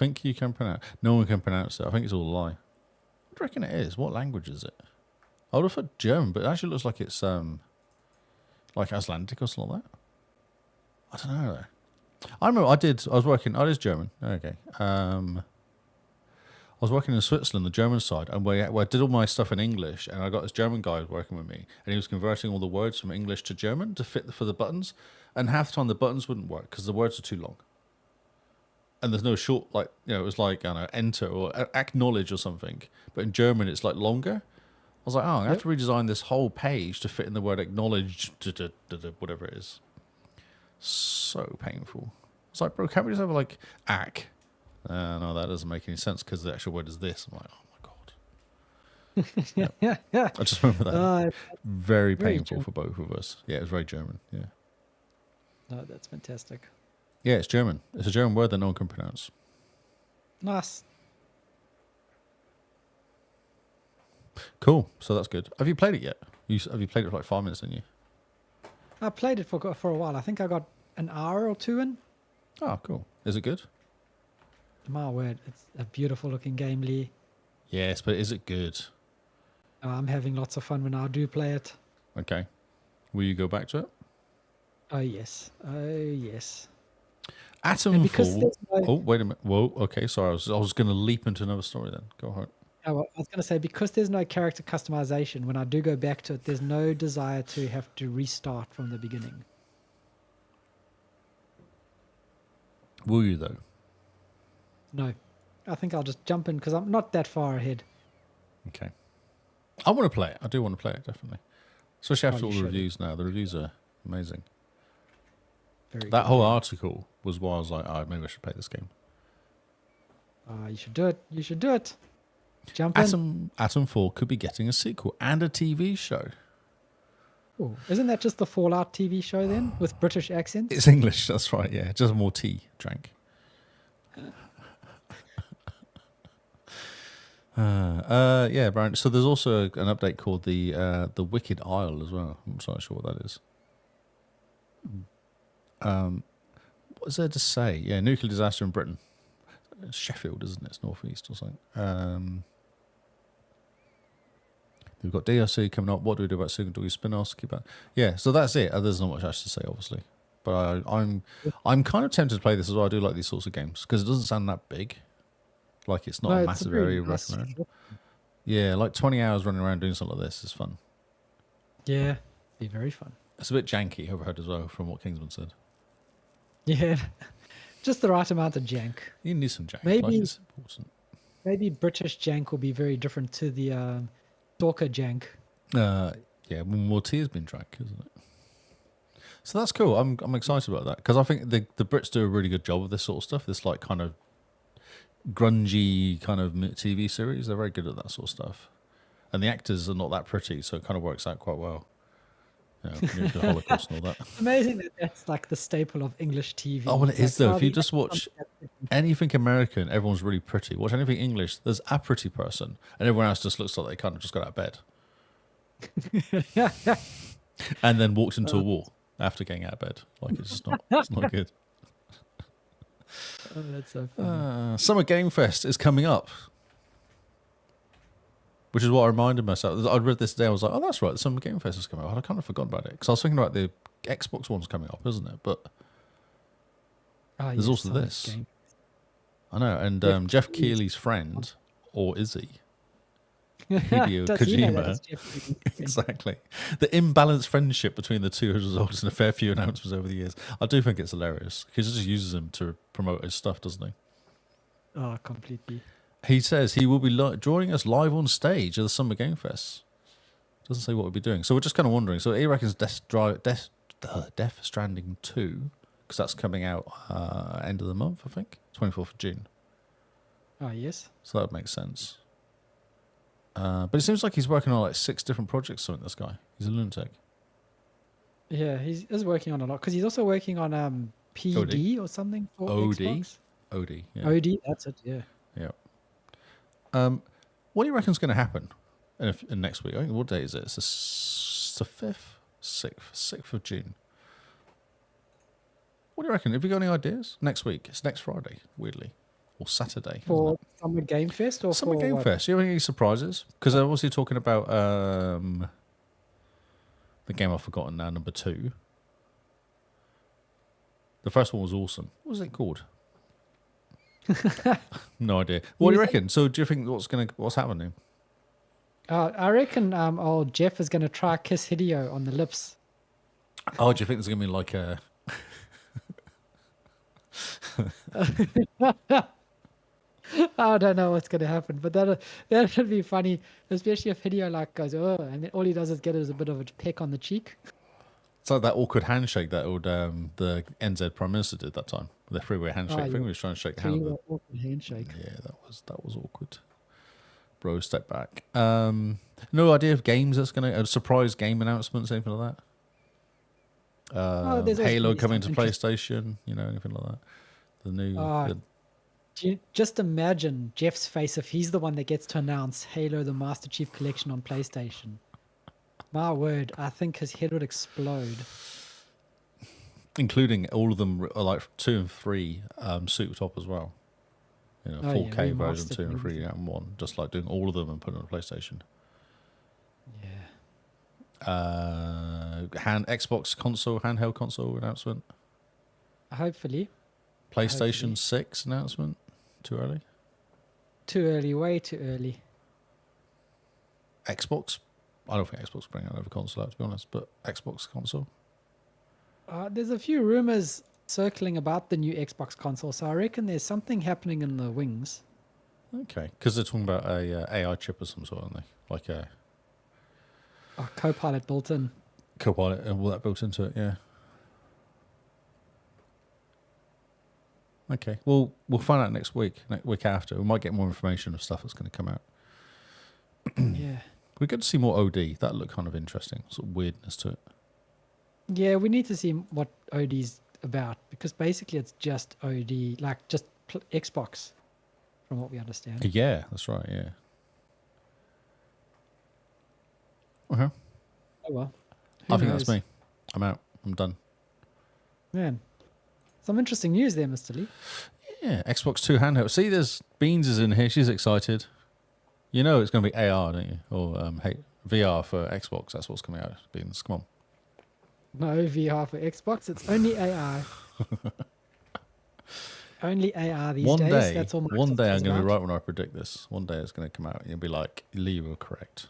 think you can pronounce. No one can pronounce it. I think it's all a lie. What do you reckon it is? What language is it? I would have thought German, but it actually looks like it's like Icelandic or something like that. I don't know though. I remember I was working. Oh, it is German. Okay. I was working in Switzerland, the German side, and where I did all my stuff in English, and I got this German guy working with me, and he was converting all the words from English to German to fit for the buttons, and half the time the buttons wouldn't work because the words are too long. And there's no short, like, it was like, I don't know, enter or acknowledge or something. But in German, it's like longer. I was like, oh, I have to redesign this whole page to fit in the word acknowledge, whatever it is. So painful. It's like, bro, can't we just have like ack? No, that doesn't make any sense because the actual word is this. I'm like, oh my God. Yeah. I just remember that. Very Very painful German. for both of us. Yeah, it was very German. Yeah. No, that's fantastic. Yeah, it's German. It's a German word that no one can pronounce. Nice. Cool. So that's good. Have you played it yet? Have you played it for like 5 minutes, didn't you? I played it for a while. I think I got an hour or two in. Oh, cool. Is it good? My word, it's a beautiful looking game, Lee. Yes, but is it good? I'm having lots of fun when I do play it. Okay. Will you go back to it? Oh yes. Oh yes. Atomfall. because there's no- Oh, wait a minute. Whoa. Okay, sorry. I was going to leap into another story then. Go ahead. Oh, well, I was going to say, because there's no character customization, when I do go back to it, there's no desire to have to restart from the beginning. Will you though? No. I think I'll just jump in because I'm not that far ahead. Okay. I want to play it. I do want to play it, definitely. Especially after you all the should. reviews now. The reviews are amazing. Very That good whole game. article was why I was like, oh, maybe I should play this game. You should do it. You should do it. Jump in. Atomfall could be getting a sequel and a TV show. Ooh, isn't that just the Fallout TV show then with British accents? It's English, that's right, yeah. Just more tea drank. Yeah, Brian. So there's also an update called the Wicked Isle as well. I'm not sure what that is. What is there to say? Yeah, nuclear disaster in Britain. It's Sheffield, isn't it? It's northeast or something. We've got DLC coming up. What do we do about single? Do we spin-offs? Keep that. Yeah, so that's it. There's not much else to say, obviously. But I'm kind of tempted to play this as well. I do like these sorts of games because it doesn't sound that big. Like it's not a massive area. Yeah, like 20 hours running around doing something like this is fun. Yeah, be very fun. It's a bit janky, I've heard as well, from what Kingsman said. Yeah, just the right amount of jank. You need some jank. Maybe- Like it's important. Maybe British jank will be very different to the Stalker jank. Yeah, more tea has been drank, isn't it? So that's cool. I'm excited about that because I think the Brits do a really good job of this sort of stuff. This like kind of grungy kind of TV series. They're very good at that sort of stuff, and the actors are not that pretty, so it kind of works out quite well. Nuclear Holocaust and all that. It's amazing that that's like the staple of English TV. Oh, well, it is though. If you the just watch anything American, everyone's really pretty. Watch anything English, there's a pretty person, and everyone else just looks like they kind of just got out of bed. And then walked into a wall after getting out of bed. Like it's not good. Oh, that's so funny. Summer Game Fest is coming up, which is what I reminded myself. I read this today. I was like, oh, that's right. The Summer Game Fest is coming up. I kind of forgot about it because I was thinking about the Xbox one's coming up, isn't it? But there's also Sonic this. game. I know. And Jeff Keighley's friend, or is he? Hideo Does he know that Kojima. it's Jeff Keighley? Exactly. The imbalanced friendship between the two has resulted in a fair few announcements over the years. I do think it's hilarious because he just uses him to promote his stuff, doesn't he? Oh, completely. He says he will be joining us live on stage at the Summer Game Fest. Doesn't say what we'll be doing. So we're just kind of wondering. So he reckons Death Stranding 2, because that's coming out end of the month, I think. 24th of June. Oh, yes. So that would make sense. But it seems like he's working on like 6 different projects, something, this guy. He's a lunatic. Yeah, he is working on a lot because he's also working on PD or something for OD? Xbox. OD, yeah. OD, that's it, yeah. Yeah. What do you reckon's going to happen in next week? I think, what day is it? It's the 5th? 6th of June. What do you reckon? Have you got any ideas? Next week. It's next Friday, weirdly. Or Saturday. For Summer Game Fest or Summer for Game what? Fest. You have any surprises? Because they're obviously talking about the game I've forgotten now, number 2. The first one was awesome. What was it called? No idea. What do you reckon? So do you think what's happening? I reckon old Jeff is going to try kiss Hideo on the lips. Oh, do you think there's going to be like a... I don't know what's going to happen, but that would be funny, especially if Hideo like goes, oh, and then all he does is get a bit of a peck on the cheek. It's like that awkward handshake that the NZ Prime Minister did that time. The freeway handshake. I think he was trying to shake the hand. Awkward handshake. Yeah, that was awkward. Bro, step back. No idea of games that's going to... surprise game announcements, anything like that? there's always Halo gonna be coming to some interest. PlayStation, anything like that. The new. Oh, the- Do you just imagine Jeff's face if he's the one that gets to announce Halo the Master Chief Collection on PlayStation? My word, I think his head would explode. including all of them are like 2 and 3 super top as well. Oh, yeah, 4K version remastered 2 and and 3 and 1. Just like doing all of them and putting it on PlayStation. Yeah. Xbox console, handheld console announcement. Hopefully. PlayStation 6 announcement. Too early. Too early, way too early. Xbox. I don't think Xbox will bring another console out, to be honest, but Xbox console. There's a few rumors circling about the new Xbox console, so I reckon there's something happening in the wings. Okay, because they're talking about a AI chip or some sort, aren't they? Like a Copilot built in. Copilot and all that built into it, yeah. Okay, well, we'll find out next week after. We might get more information of stuff that's going to come out. Yeah. We get to see more OD. That looked kind of interesting, sort of weirdness to it. Yeah, we need to see what OD's about because basically it's just OD, like just Xbox, from what we understand. Yeah, that's right, yeah. Uh-huh. Oh well. I think knows? that's me. I'm out. I'm done. Man, some interesting news there, Mr. Lee. Yeah, Xbox 2 handheld. See, there's Beans is in here. She's excited. You know it's going to be AR, don't you? Or VR for Xbox. That's what's coming out. Beans, come on. No VR for Xbox. It's only AR. Only AR these days. That's all. One day I'm Microsoft going to is be right when I predict this. One day it's going to come out and you'll be like, Lee, you were correct.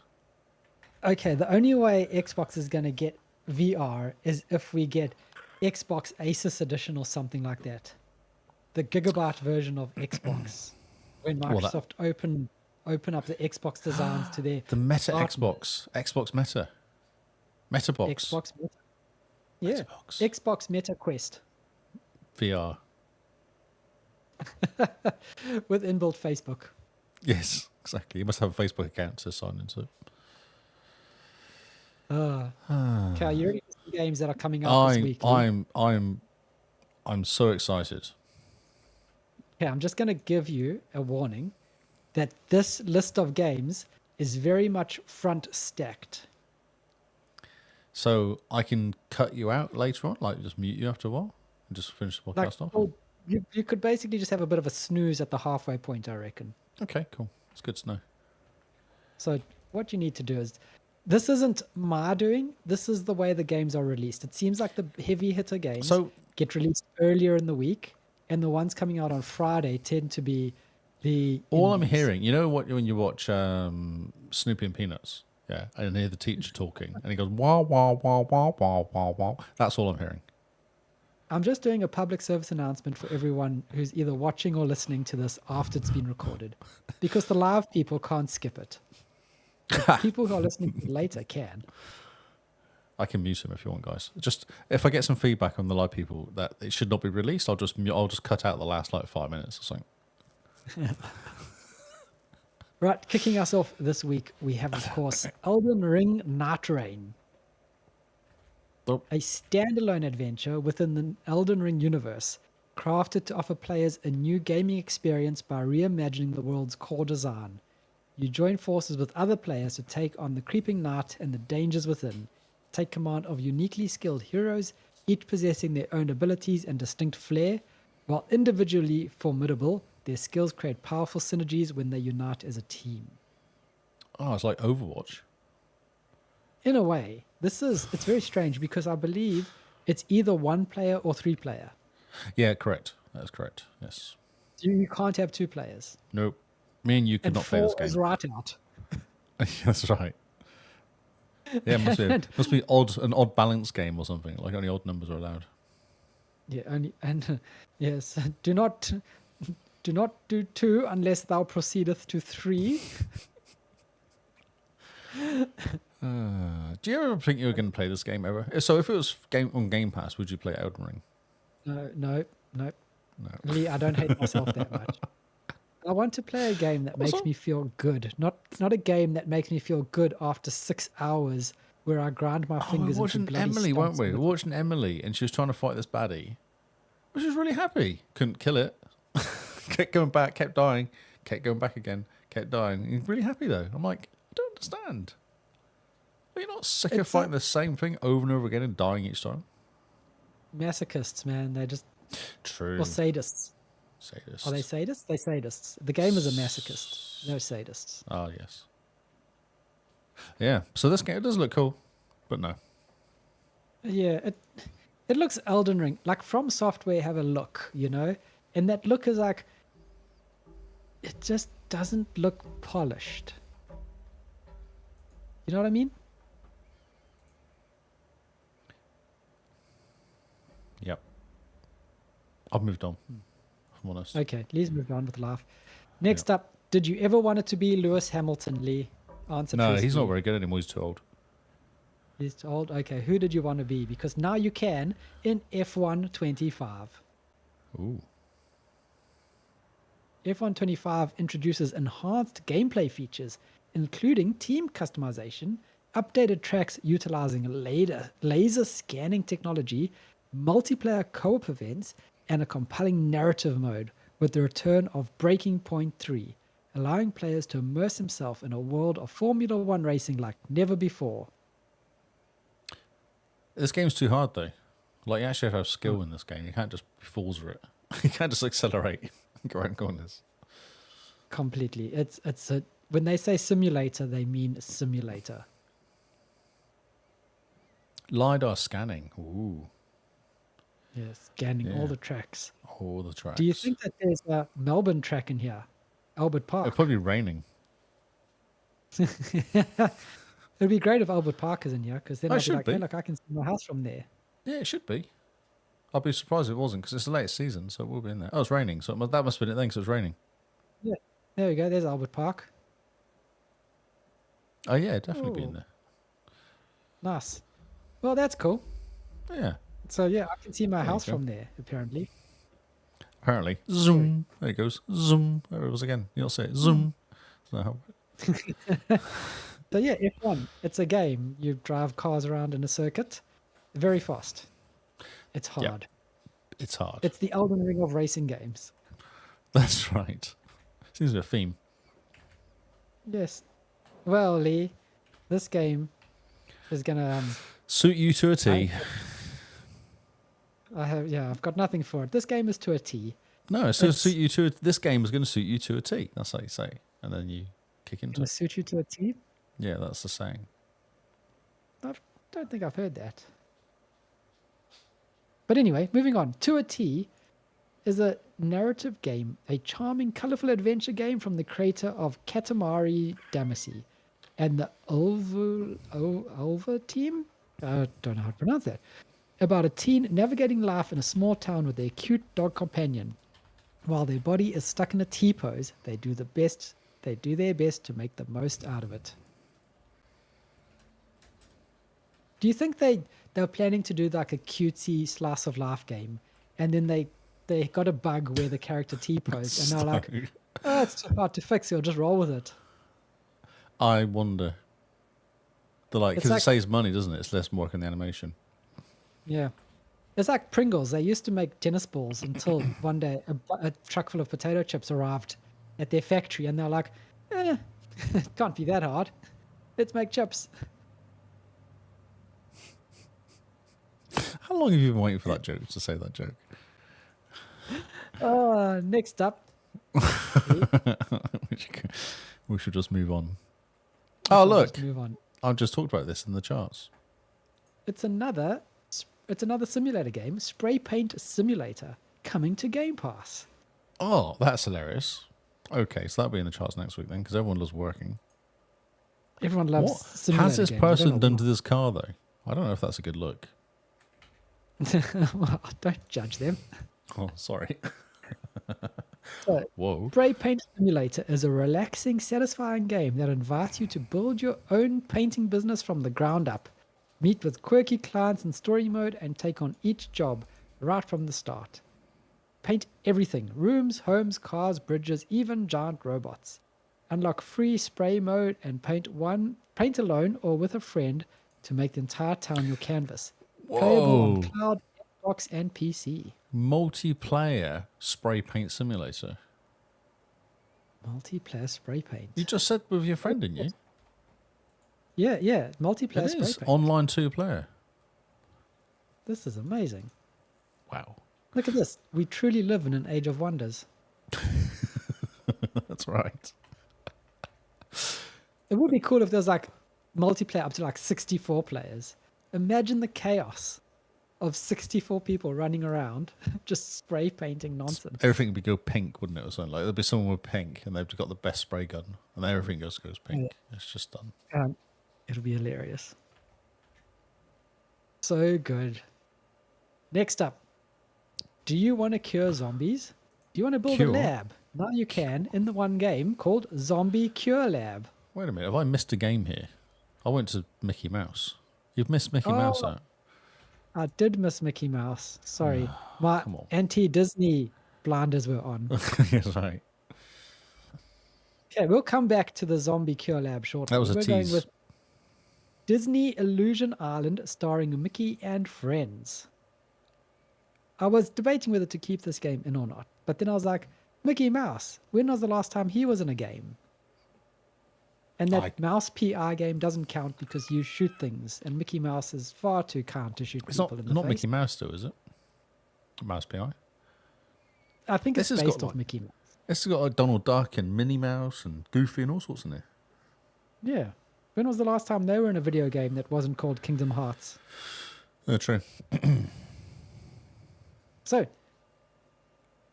Okay, the only way Xbox is going to get VR is if we get Xbox Asus Edition or something like that. The gigabyte version of Xbox. When Microsoft open up the Xbox designs to their The Meta partner. Xbox Meta. Meta Box. Xbox Meta. Yeah. Xbox. Xbox Meta Quest VR. with inbuilt Facebook. Yes, exactly. You must have a Facebook account to sign into. Okay, are you ready for some games that are coming out this week? Lee? I'm so excited. Okay, I'm just going to give you a warning that this list of games is very much front stacked. So I can cut you out later on, like just mute you after a while and just finish the podcast off. Well, you could basically just have a bit of a snooze at the halfway point, I reckon. Okay, cool. It's good to know. So what you need to do is, this isn't my doing. This is the way the games are released. It seems like the heavy hitter games get released earlier in the week, and the ones coming out on Friday tend to be the All I'm indies. hearing, when you watch Snoopy and Peanuts, yeah, and hear the teacher talking, and he goes wah wah wah wah wah wah wah. That's all I'm hearing. I'm just doing a public service announcement for everyone who's either watching or listening to this after it's been recorded, because the live people can't skip it. The people who are listening to it later can. I can mute him if you want, guys. Just if I get some feedback on the live people that it should not be released, I'll just cut out the last 5 minutes or something. Right, kicking us off this week, we have, of course, Elden Ring Night Rain. Oh. A standalone adventure within the Elden Ring universe, crafted to offer players a new gaming experience by reimagining the world's core design. You join forces with other players to take on the creeping night and the dangers within. Take command of uniquely skilled heroes, each possessing their own abilities and distinct flair. While individually formidable, their skills create powerful synergies when they unite as a team. Oh, it's like Overwatch. In a way, it's very strange because I believe it's either 1 player or 3 player. Yeah, correct. That's correct. Yes. You can't have 2 players. Nope. Me and you could And not play 4 this game. is right out. That's right. Yeah, it must be an odd balance game or something. Like only odd numbers are allowed. Yeah, yes. Do not do 2 unless thou proceedeth to 3. Do you ever think you were going to play this game ever? So if it was on Game Pass, would you play Elden Ring? No. Lee, I don't hate myself that much. I want to play a game that makes me feel good. Not a game that makes me feel good after 6 hours where I grind my Oh, we fingers were into watching bloody Emily, weren't stumps we? We with- were watching Emily, and she was trying to fight this baddie. But she was really happy. Couldn't kill it. Kept going back, kept dying, kept going back again, kept dying. He's really happy though. I'm like, I don't understand. Are you not sick of It's fighting the same thing over and over again and dying each time? Masochists, man. They're just True. or sadists. Sadists. Are they sadists? They sadists. The game is a masochist. No sadists. Oh, yes. Yeah, so this game, it does look cool, but no. Yeah, it looks Elden Ring. Like From Software have a look, you know? And that look is like it just doesn't look polished. You know what I mean? Yep. I've moved on, if I'm honest. Okay, Lee's moved on with life. Next up, did you ever want it to be Lewis Hamilton, Lee? Answer No, please, he's not Lee. very good anymore. He's too old. He's too old. Okay, who did you want to be? Because now you can in F1 25. Ooh. F1 25 introduces enhanced gameplay features, including team customization, updated tracks utilizing laser scanning technology, multiplayer co-op events, and a compelling narrative mode with the return of Breaking Point 3, allowing players to immerse themselves in a world of Formula One racing like never before. This game's too hard, though. Like, you actually have to have skill in this game. You can't just be fools for it. You can't just accelerate and go around corners. Completely. It's a when they say simulator, they mean simulator. LiDAR scanning. Ooh. Yeah, scanning all Yeah. the tracks. All the tracks. Do you think that there's a Melbourne track in here? Albert Park. It'll probably be raining. It'd be great if Albert Park is in here, because then Oh, it I'd be should like, be. hey, look, I can see my house from there. Yeah, it should be. I'd be surprised if it wasn't, because it's the latest season, so it will be in there. Oh, it's raining, so that must have been it then, because it was raining. Yeah, there we go. There's Albert Park. Oh, yeah, it'd definitely be in Ooh. there. Nice. Well, that's cool. Yeah, So yeah, I can see my There you house go. from there, apparently. apparently. Zoom. There it goes. Zoom. There it was again. You'll say it. Zoom. So, So yeah, F1. It's a game. You drive cars around in a circuit, very fast. It's Yep. hard. it's hard. It's the Elden Ring of racing games. That's right. Seems to be a theme. Yes. Well, Lee, this game is gonna. Suit you to a T. I've got nothing for it. This game is to a T. No, it's going to It's- suit you to a, this game is going to suit you to a T. That's how you say. And then you kick into Gonna it. suit you to a T. Yeah, that's the saying. I don't think I've heard that. But anyway, moving on. To a T is a narrative game, a charming, colorful adventure game from the creator of Katamari Damacy and the Ulva team. I don't know how to pronounce that. About a teen navigating life in a small town with their cute dog companion. While their body is stuck in a T pose, they do their best to make the most out of it. Do you think they were planning to do like a cutesy slice of life game, and then they got a bug where the character T posed, and they're like, "Oh, it's too hard to fix. You'll just roll with it." I wonder. It's Because like- it saves money, doesn't it? It's less work on the animation. Yeah, it's like Pringles. They used to make tennis balls until one day a truck full of potato chips arrived at their factory, and they're like, "It can't be that hard. Let's make chips." How long have you been waiting for that joke to say that joke? Next up, We should just move on. Oh, look. let's move on. I've just talked about this in the charts. It's another simulator game, Spray Paint Simulator, coming to Game Pass. Oh, that's hilarious. Okay, so that'll be in the charts next week then, because everyone loves working. Everyone loves What simulator has this games. I don't person know done why. to this car, though? I don't know if that's a good look. Well, don't judge them. Oh, sorry. So, Whoa. Spray Paint Simulator is a relaxing, satisfying game that invites you to build your own painting business from the ground up. Meet with quirky clients in story mode and take on each job right from the start. Paint everything: rooms, homes, cars, bridges, even giant robots. Unlock free spray mode and paint alone or with a friend to make the entire town your canvas. Playable on Whoa. cloud, Xbox, and PC. Multiplayer spray paint simulator. Multiplayer spray paint. You just said with your friend, didn't you? Yeah, multiplayer It spray is. paint. Online 2-player. This is amazing. Wow. Look at this. We truly live in an age of wonders. That's right. It would be cool if there's like multiplayer up to like 64 players. Imagine the chaos of 64 people running around just spray painting nonsense. Everything would go pink, wouldn't it? Or something like there'd be someone with pink, and they've got the best spray gun, and everything goes pink. It's just done. It'll be hilarious. So good. Next up, do you want to cure zombies? Do you want to build Cure? a lab? Now you can in the one game called Zombie Cure Lab. Wait a minute, have I missed a game here? I went to Mickey Mouse. You've missed Mickey Mouse out. I did miss Mickey Mouse. Sorry. My come on. anti-Disney blinders were on. Yes, right. Okay, we'll come back to the Zombie Cure Lab shortly. That was a We're tease. going with Disney Illusion Island starring Mickey and Friends. I was debating whether to keep this game in or not, but then I was like, Mickey Mouse, when was the last time he was in a game? And that Mouse PI game doesn't count because you shoot things, and Mickey Mouse is far too kind to shoot It's people in the not face. Mickey Mouse, though, is it? Mouse PI. I think it's This has based got off like- Mickey Mouse. It's got like Donald Duck and Minnie Mouse and Goofy and all sorts in there. Yeah. When was the last time they were in a video game that wasn't called Kingdom Hearts? True. So,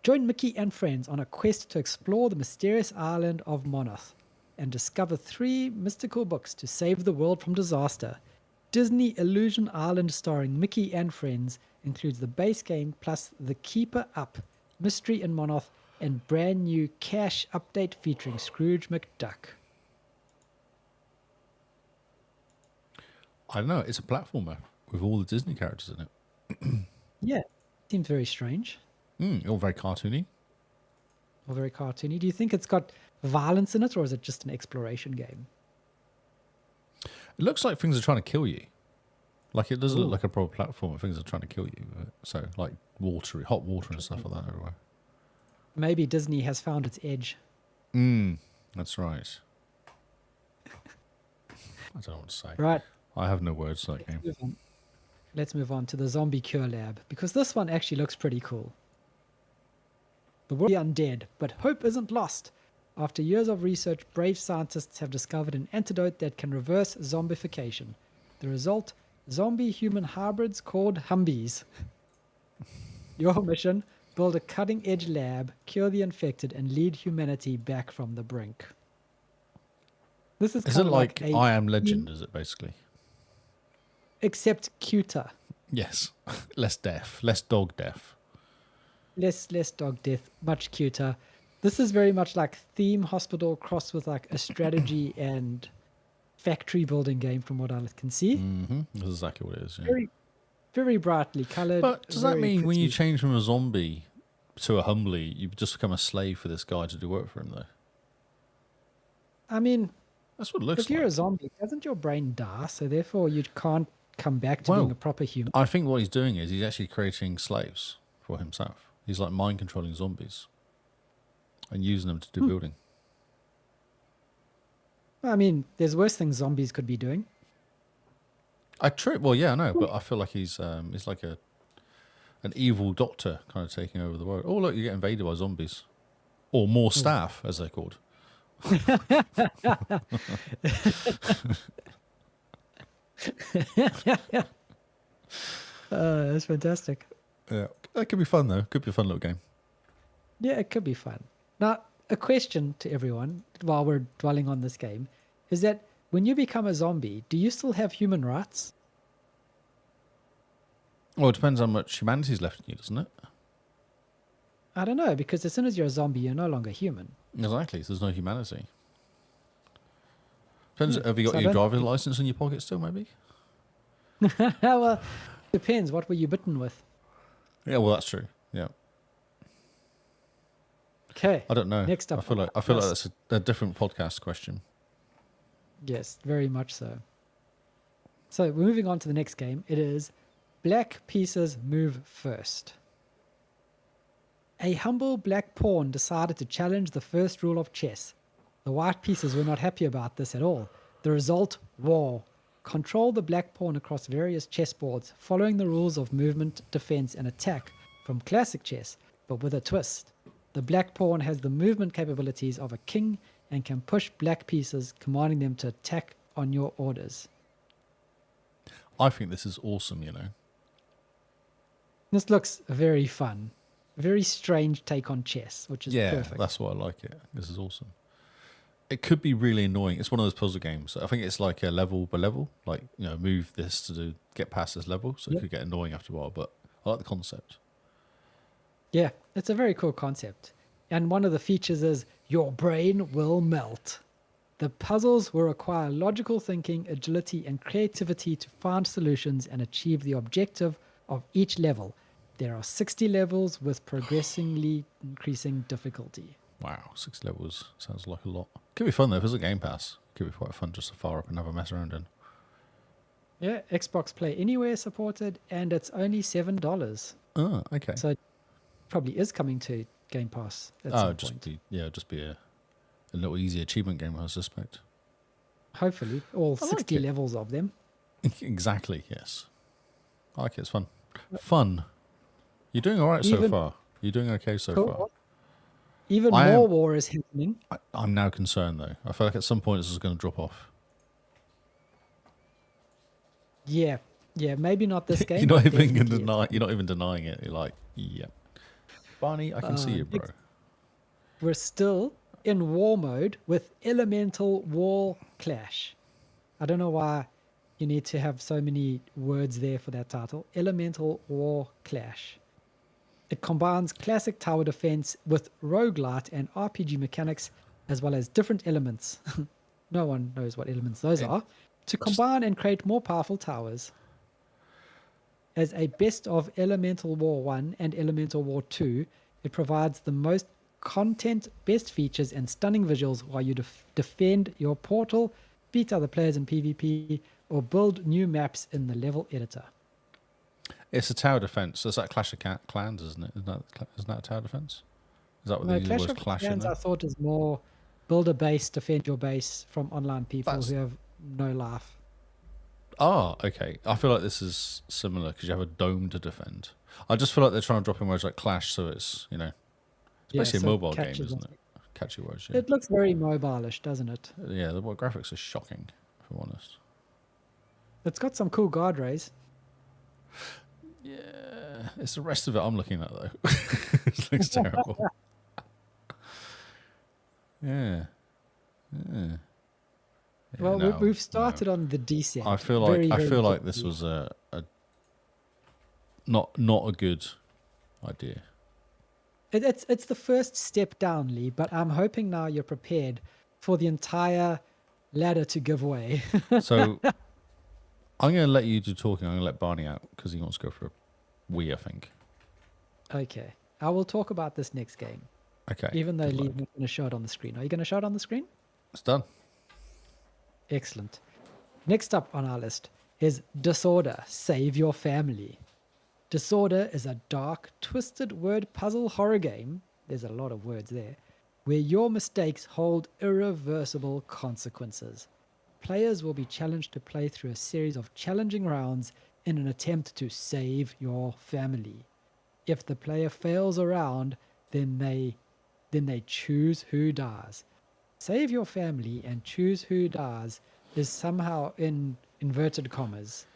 join Mickey and friends on a quest to explore the mysterious island of Monoth and discover 3 mystical books to save the world from disaster. Disney Illusion Island starring Mickey and friends includes the base game plus the Keeper Up, Mystery in Monoth, and brand new cash update featuring Scrooge McDuck. I don't know. It's a platformer with all the Disney characters in it. Yeah, seems very strange All very cartoony. or very cartoony. Do you think it's got violence in it, or is it just an exploration game? It looks like things are trying to kill you. Like it doesn't Ooh. look like a proper platform. Things are trying to kill you. So like hot water and stuff like that everywhere. Maybe Disney has found its edge. That's right. I don't know what to say. Right. I have no words for that game. Let's move on to the Zombie Cure Lab, because this one actually looks pretty cool. The world is undead, but hope isn't lost. After years of research, brave scientists have discovered an antidote that can reverse zombification. The result, zombie-human hybrids called Humbies. Your mission, build a cutting-edge lab, cure the infected, and lead humanity back from the brink. This is Is kind it of like a I Am Legend, is it basically? except cuter. Yes. Less death. Less dog death. Less dog death, much cuter. This is very much like Theme Hospital crossed with like a strategy and factory building game from what I can see. That's exactly what it is. Yeah. Very, very brightly colored. But does that very mean when you pretty. change from a zombie to a humbly, you just become a slave for this guy to do work for him, though? I mean, That's what it looks if you're a like. zombie, doesn't your brain die? So therefore you can't come back to being Well, a proper human. I think what he's doing is he's actually creating slaves for himself. He's like mind controlling zombies and using them to do building. I mean, there's worse things zombies could be doing. Well, yeah, I know, but I feel like he's like an evil doctor kind of taking over the world. Oh, look, you get invaded by zombies, or more staff, as they're called. That's fantastic. Yeah, that could be fun though. Could be a fun little game. Yeah, it could be fun. Now, a question to everyone while we're dwelling on this game is that when you become a zombie, do you still have human rights? Well, it depends how much humanity's left in you, doesn't it? I don't know, because as soon as you're a zombie, you're no longer human. Exactly. So there's no humanity. Depends. Have you got So I your don't driver's license in your pocket still? Maybe. Well, depends. What were you bitten with? Yeah. Well, that's true. Yeah. Okay. I don't know. Next up I feel like yes. that's a different podcast question. Yes, very much so. So moving on to the next game, it is Black Pieces Move First. A humble black pawn decided to challenge the first rule of chess. The white pieces were not happy about this at all. The result, war. Control the black pawn across various chessboards, following the rules of movement, defense, and attack from classic chess, but with a twist. The black pawn has the movement capabilities of a king and can push black pieces, commanding them to attack on your orders. I think this is awesome, you know. This looks very fun. Very strange take on chess, which is Yeah, perfect. that's why I like it. This is awesome. It could be really annoying. It's one of those puzzle games. I think it's like a level by level, like, you know, move this to get past this level. So it Yep. could get annoying after a while, but I like the concept. Yeah, it's a very cool concept. And one of the features is your brain will melt. The puzzles will require logical thinking, agility, and creativity to find solutions and achieve the objective of each level. There are 60 levels with progressively increasing difficulty. Wow, 6 levels sounds like a lot. Could be fun though if it's a Game Pass. Could be quite fun just to fire up and have a mess around in. Yeah, Xbox Play Anywhere supported, and it's only $7. Oh, okay. So it probably is coming to Game Pass at some point. Just be a little easy achievement game, I suspect. Hopefully, all I like 60 it. levels of them. Exactly, yes. I like it, it's fun. Fun. You're doing all right so Even- far. You're doing okay so Cool. far. Even I more am- war is happening. I'm now concerned though. I feel like at some point this is going to drop off. Yeah, maybe not this game. You're not but even definitely you're not even denying it. You're like, yeah. Barney, I can see you, bro. We're still in war mode with Elemental War Clash. I don't know why you need to have so many words there for that title. Elemental War Clash. It combines classic tower defense with roguelite and RPG mechanics, as well as different elements. No one knows what elements those are. To combine and create more powerful towers. As a best of Elemental War 1 and Elemental War 2, it provides the most content, best features, and stunning visuals while you defend your portal, beat other players in PvP, or build new maps in the level editor. It's a tower defense. It's like Clash of Clans, isn't it? Isn't that a tower defense? Is that what No, they use the Clash word of clash in Clans there? I thought is more build a base, defend your base from online people That's- who have no life. Oh, okay. I feel like this is similar because you have a dome to defend. I just feel like they're trying to drop in words like clash, so it's, you know, it's Yeah, basically so a it mobile game, catches isn't us. it? Catchy words, yeah. It looks very mobile-ish, doesn't it? Yeah, the graphics are shocking, if I'm honest. It's got some cool guardrays. Yeah, it's the rest of it I'm looking at though. It looks terrible. Yeah. Yeah. Well, no, we've started on the descent. I feel like this was a not a good idea. It's the first step down, Lee, but I'm hoping now you're prepared for the entire ladder to give way. So I'm going to let you do talking. I'm going to let Barney out because he wants to go for a wee, I think. Okay, I will talk about this next game, Okay. even though good Lee's luck. not going to show it on the screen. Are you going to show it on the screen? It's done. Excellent. Next up on our list is Disorder, Save Your Family. Disorder is a dark, twisted word puzzle horror game, there's a lot of words there, where your mistakes hold irreversible consequences. Players will be challenged to play through a series of challenging rounds in an attempt to save your family. If the player fails a round, then they choose who dies. Save your family and choose who dies is somehow in inverted commas.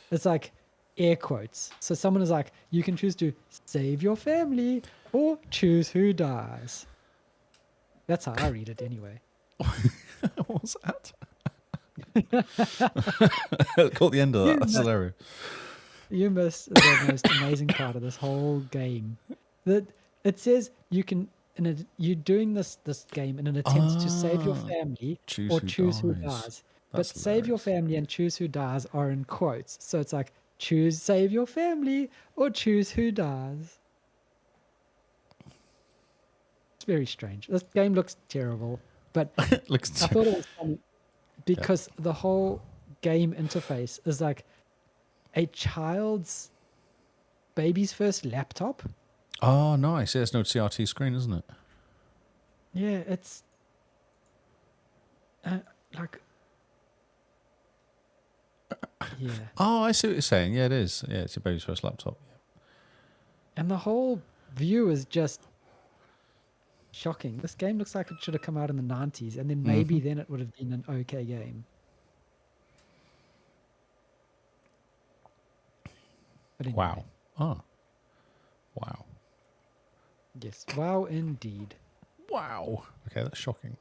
It's like air quotes. So someone is like, you can choose to save your family or choose who dies. That's how I read it anyway. What was that? Caught the end of that. Yeah, That's no. hilarious. You missed the most amazing part of this whole game. That it says you can you're doing this game in an attempt to save your Ah, family choose or who choose who dies. dies. That's But save your hilarious. family and choose who dies are in quotes. So it's like choose save your family or choose who dies. It's very strange. This game looks terrible, but Looks I thought it was funny because the whole game interface is like a child's baby's first laptop. Oh, nice. Yeah, it's no CRT screen, isn't it? Yeah, it's like yeah, Oh, I see what you're saying. Yeah, it is. Yeah, it's your baby's first laptop. and the whole view is just shocking. This game looks like it should have come out in the 90s, and then maybe then it would have been an okay game. But anyway, Wow. Oh. Wow. yes, wow, indeed. Wow. Okay, that's shocking.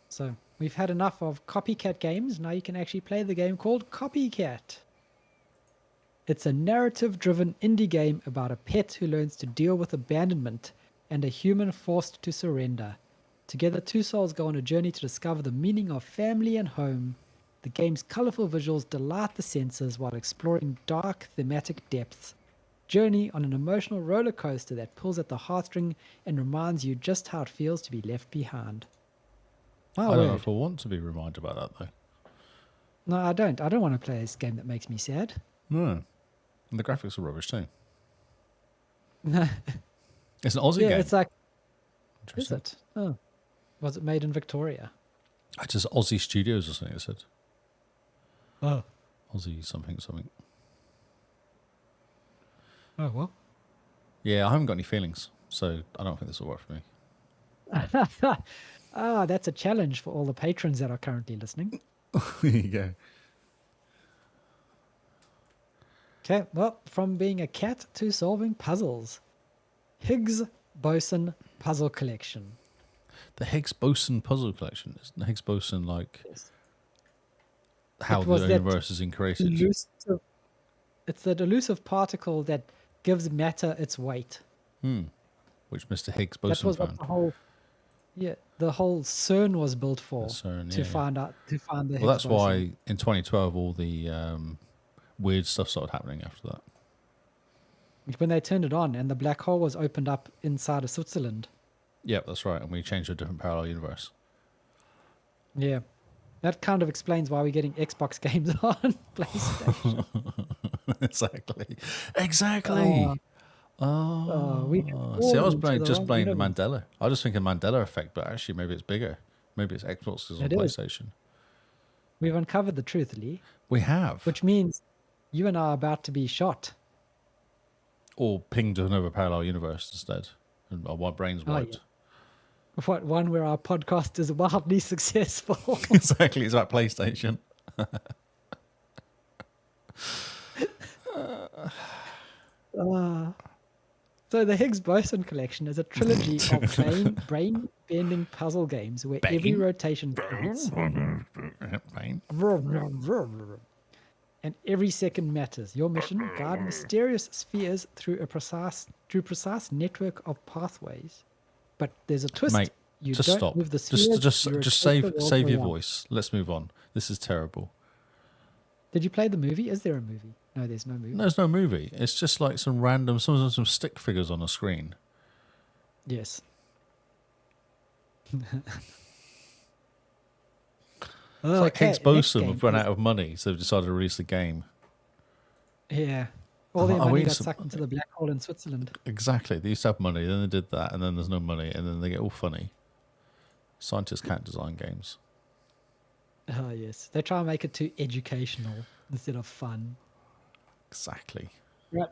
So we've had enough of copycat games. Now you can actually play the game called Copycat. It's a narrative-driven indie game about a pet who learns to deal with abandonment and a human forced to surrender. Together, two souls go on a journey to discover the meaning of family and home. The game's colorful visuals delight the senses while exploring dark thematic depths. Journey on an emotional roller coaster that pulls at the heartstring and reminds you just how it feels to be left behind. My I don't know word. if I want to be reminded about that, though. No, I don't. I don't want to play this game that makes me sad. No. And the graphics are rubbish, too. Yeah, It's an Aussie game. it's like, is Interesting. it? Oh, was it made in Victoria? It's just Aussie Studios or something, it said. Oh, Aussie something, something. oh well. Yeah, I haven't got any feelings, so I don't think this will work for me. Ah, that's a challenge for all the patrons that are currently listening. There you go. Okay, well, from being a cat to solving puzzles. Higgs Boson Puzzle Collection. The Higgs Boson puzzle collection. Isn't the Higgs Boson like how It was the that universe is created? Elusive, it's that elusive particle that gives matter its weight. Which Mr. Higgs That Boson was what found. the whole CERN was built for. CERN, to yeah. find the Higgs Well, that's boson. why in 2012 all the weird stuff started happening after that. When they turned it on and the black hole was opened up inside of Switzerland. Yep, that's right. And we changed to a different parallel universe. Yeah. That kind of explains why we're getting Xbox games on PlayStation. Exactly. We See, I fall was into blaming, the just wrong blaming universe. Mandela. I was just thinking Mandela effect, but actually maybe it's bigger. Maybe it's Xbox is on It is. PlayStation. We've uncovered the truth, Lee, We have. which means you and I are about to be shot. Or pinged to another parallel universe instead. And my brain's Oh, wiped. What one where our podcast is wildly successful. Exactly, it's like PlayStation. So the Higgs Boson Collection is a trilogy of brain-bending puzzle games where every Bang? rotation counts Right. and every second matters. Your mission: guide mysterious spheres through a precise network of pathways. But there's a twist. Mate, You just don't stop. move the Just spheres, you rotate the world save your around. voice. Let's move on. This is terrible. Did you play the movie? Is there a movie? No, there's no movie. There's no movie. It's just like some random some stick figures on a screen. Yes. It's like Higgs next Boson game. have run out of money, so they've decided to release the game. Yeah. All their Are money we got sup- sucked into the black hole in Switzerland. Exactly. They used to have money, then they did that, and then there's no money, and then they get all funny. Scientists can't design games. Oh, yes. They try and make it too educational instead of fun. Exactly. Right.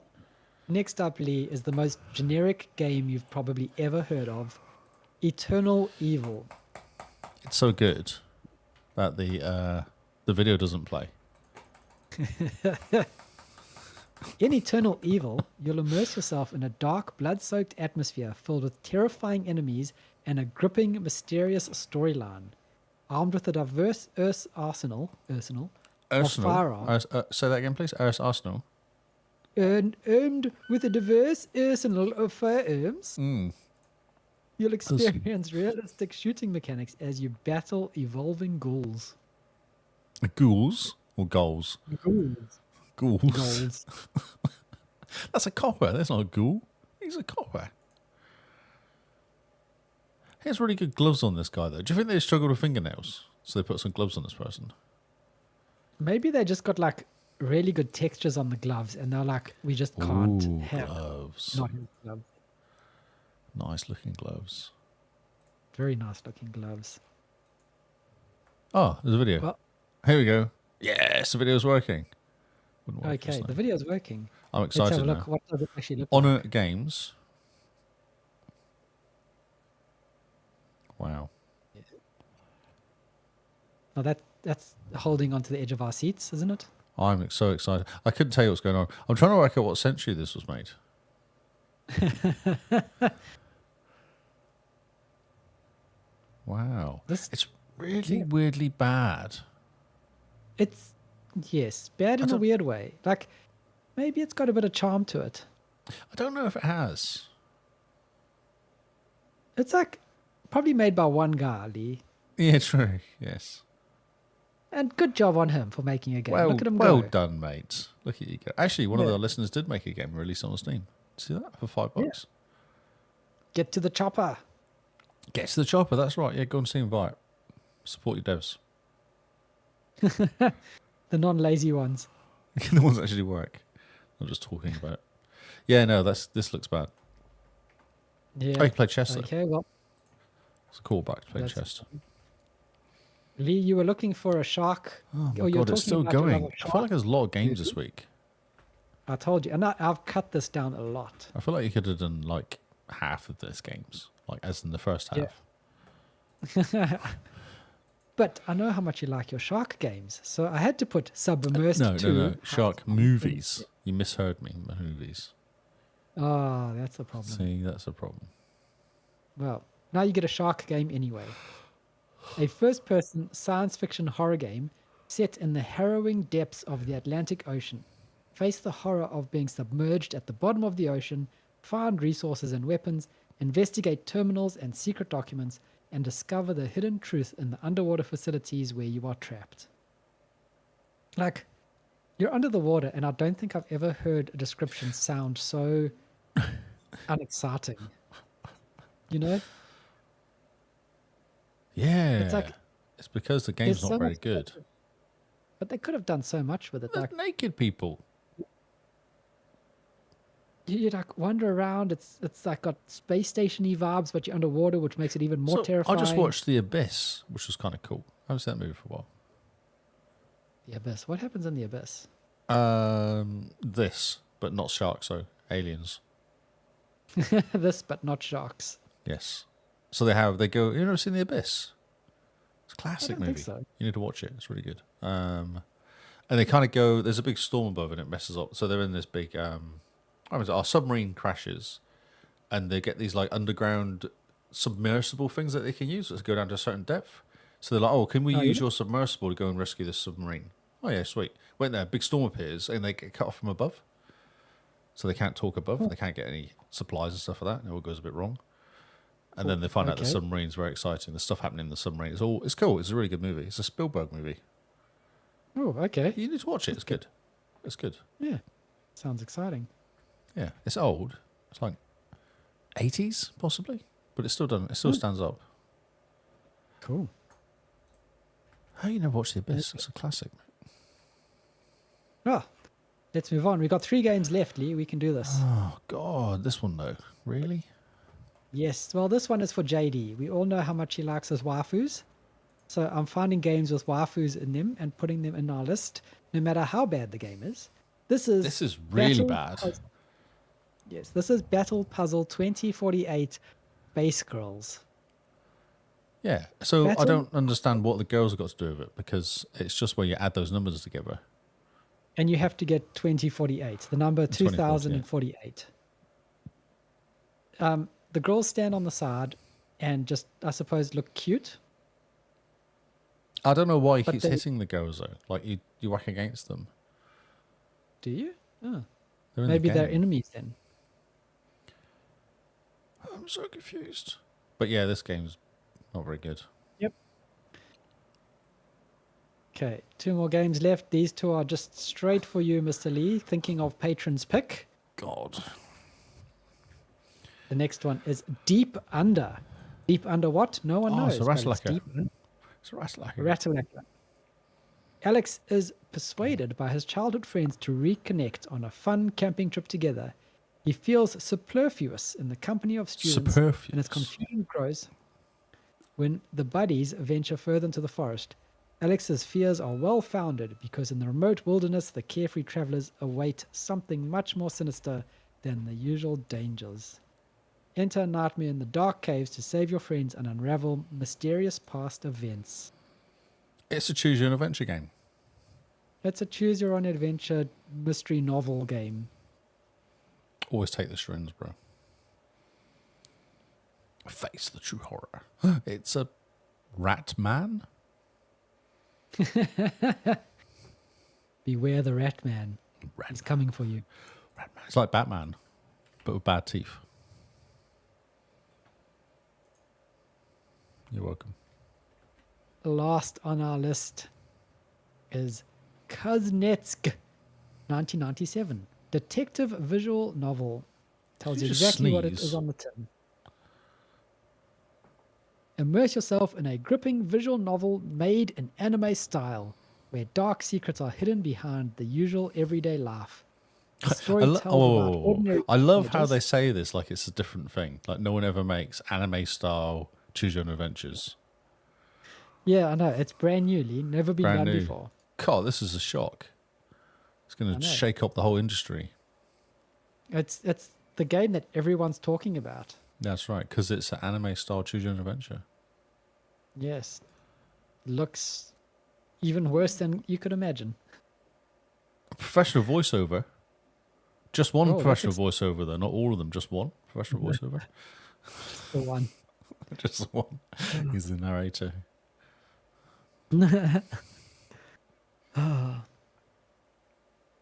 Next up, Lee, is the most generic game you've probably ever heard of. Eternal Evil. It's so good that the video doesn't play. In Eternal Evil, you'll immerse yourself in a dark, blood-soaked atmosphere filled with terrifying enemies and a gripping, mysterious storyline. Armed with a diverse arsenal of firearms. Say that again, please. Arsenal. Armed with a diverse arsenal of firearms, you'll experience realistic shooting mechanics as you battle evolving ghouls. Ghouls or goals? Ghouls. Ghouls. Ghouls. That's a copper. That's not a ghoul. He's a copper. He has really good gloves on, this guy, though. Do you think they struggle with fingernails? So they put some gloves on this person. Maybe they just got like really good textures on the gloves, and they're like, we just can't Ooh, have gloves. not have gloves. Nice looking gloves. Very nice looking gloves. Oh, there's a video. Well, Here we go. Yes, the video's working. Wouldn't work okay, just the now. video's working. I'm Let's have excited a look. now. What does it actually look Honor like? Games. Wow. Now that's holding onto the edge of our seats, isn't it? I'm so excited. I couldn't tell you what's going on. I'm trying to work out what century this was made. Wow. This It's really weirdly bad. it's yes, bad in a don't- weird way. Like maybe it's got a bit of charm to it. I don't know if it has. It's like probably made by one guy, Lee. Yeah, true. Yes. And good job on him for making a game. Well, Look at him well go. done, mate. Look at you go. Actually, one of Yeah. our listeners did make a game and release it on Steam. See that for $5? Get to the chopper. Get to the chopper. That's right. Yeah, go and see invite. Support your devs. The non-lazy ones. The ones that actually work. I'm just talking about it. Yeah, no, this looks bad. Yeah. Oh, you play chess though. Okay, well, It's a callback to play That's- chess. Lee, you were looking for a shark. Oh my Oh, you're god, it's talking still about your going. love of I feel like there's a lot of games this Really? week. I told you, and I've cut this down a lot. I feel like you could have done like half of these games, like as in the first half. Yeah. But I know how much you like your shark games, so I had to put Submersed No, 2. no, no. Shark movies. You misheard me. Movies. Oh, that's the problem. See, that's a problem. Well, now you get a shark game anyway. A first-person science fiction horror game set in the harrowing depths of the Atlantic Ocean. Face the horror of being submerged at the bottom of the ocean, find resources and weapons, investigate terminals and secret documents, and discover the hidden truth in the underwater facilities where you are trapped. Like, you're under the water, and I don't think I've ever heard a description sound so unexciting. You know? Yeah. like- it's because the game's There's not so very much good. But they could have done so much with it. There's Like, naked people. you like wander around. It's like got space station-y vibes, but you're underwater, which makes it even more So, terrifying. I just watched The Abyss, which was kind of cool. I haven't seen that movie for a while. The Abyss. What happens in the Abyss? This, but not sharks, so aliens. This, but not sharks. Yes. So they go. You never seen The Abyss? It's a classic don't movie. think so. You need to watch it. It's really good. And they kind of go. There's a big storm above, and it messes up. So they're in this big. Our submarine crashes, and they get these like underground submersible things that they can use that go down to a certain depth. So they're like, "Oh, can we use your submersible to go and rescue this submarine?" Oh yeah, sweet. Went there. Big storm appears, and they get cut off from above. So they can't talk above. They can't get any supplies and stuff like that. And it all goes a bit wrong. And then they find out the okay. submarine's very exciting. The stuff happening in the submarine. It's cool. It's a really good movie. It's a Spielberg movie. Oh, okay. You need to watch it. It's good. It's good. Yeah. Sounds exciting. Yeah. It's old. It's like 80s possibly, but it's still done. It still stands up. Cool. How you never watched The Abyss? It's a classic. Ah, let's move on. We've got 3 games left, Lee. We can do this. Oh God, this one though. Really? Yes. Well, this one is for JD. We all know how much he likes his waifus. So I'm finding games with waifus in them and putting them in our list, no matter how bad the game is. This is really Battle bad. Yes, this is Battle Puzzle 2048 Base Girls. Yeah. So I Battle- don't understand what the girls have got to do with it because it's just where you add those numbers together. And you have to get 2048, the number 2048. 2048. The girls stand on the side and just, I suppose, look cute. I don't know why he But keeps they- hitting the girls though. Like you whack against them. Do you? Oh. They're in Maybe the they're game. enemies then. I'm so confused. But yeah, this game's not very good. Okay, 2 more games left. These 2 are just straight for you, Mr. Lee. Thinking of patron's pick. God. The next one is Deep Under. Deep Under what? No one Oh, knows. so but that's it's like a- Deep Under. It's a Ratalaika. Ratalaika. Alex is persuaded by his childhood friends to reconnect on a fun camping trip together. He feels superfluous in the company of students, and his Superfluous. confusion grows when the buddies venture further into the forest. Alex's fears are well founded because in the remote wilderness, the carefree travelers await something much more sinister than the usual dangers. Enter a nightmare in the dark caves to save your friends and unravel mysterious past events. It's a choose your own adventure game. It's a choose your own adventure mystery novel game. Always take the shrooms, bro. Face the true horror. It's a rat man. Beware the rat man. Rat He's coming for you. man. It's like Batman, but with bad teeth. You're welcome. Last on our list is Kuznetsk, 1997. Detective visual novel. Tells Did you you just exactly what it sneeze? is on the tin. Immerse yourself in a gripping visual novel made in anime style, where dark secrets are hidden behind the usual everyday life. The story tells about ordinary I love how teenagers. they say this like it's a different thing. Like no one ever makes anime style choose your own adventures. Yeah, I know. It's brand newly, never been Brand done new. before. God, this is a shock. It's going I to know. shake up the whole industry. It's the game that everyone's talking about. That's right, because it's an anime style choose your own adventure. Yes. Looks even worse than you could imagine. Professional voiceover. Just one Oh, that's professional voiceover, though. Not all of them, just one professional voiceover. The one. Just one. He's the narrator.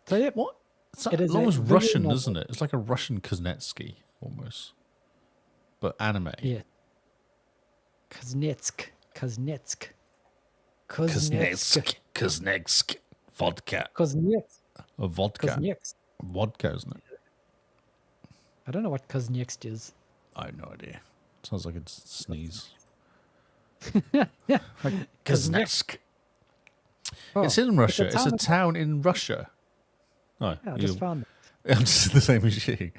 So yeah, What? It's It is almost a visual Russian, novel. isn't it? It's like a Russian Kuznetsky, almost. But anime. yeah. Kuznetsk. Kuznetsk. Kuznetsk. Vodka. Kuznetsk. A vodka. Kuznetsk. Vodka, isn't it? I don't know what Kuznetsk is. I have no idea. Sounds like a sneeze. Yeah. Kuznetsk. Oh, It's in Russia. It's a town- town in Russia. Oh, Yeah, I just you- found it. I'm just the same as you.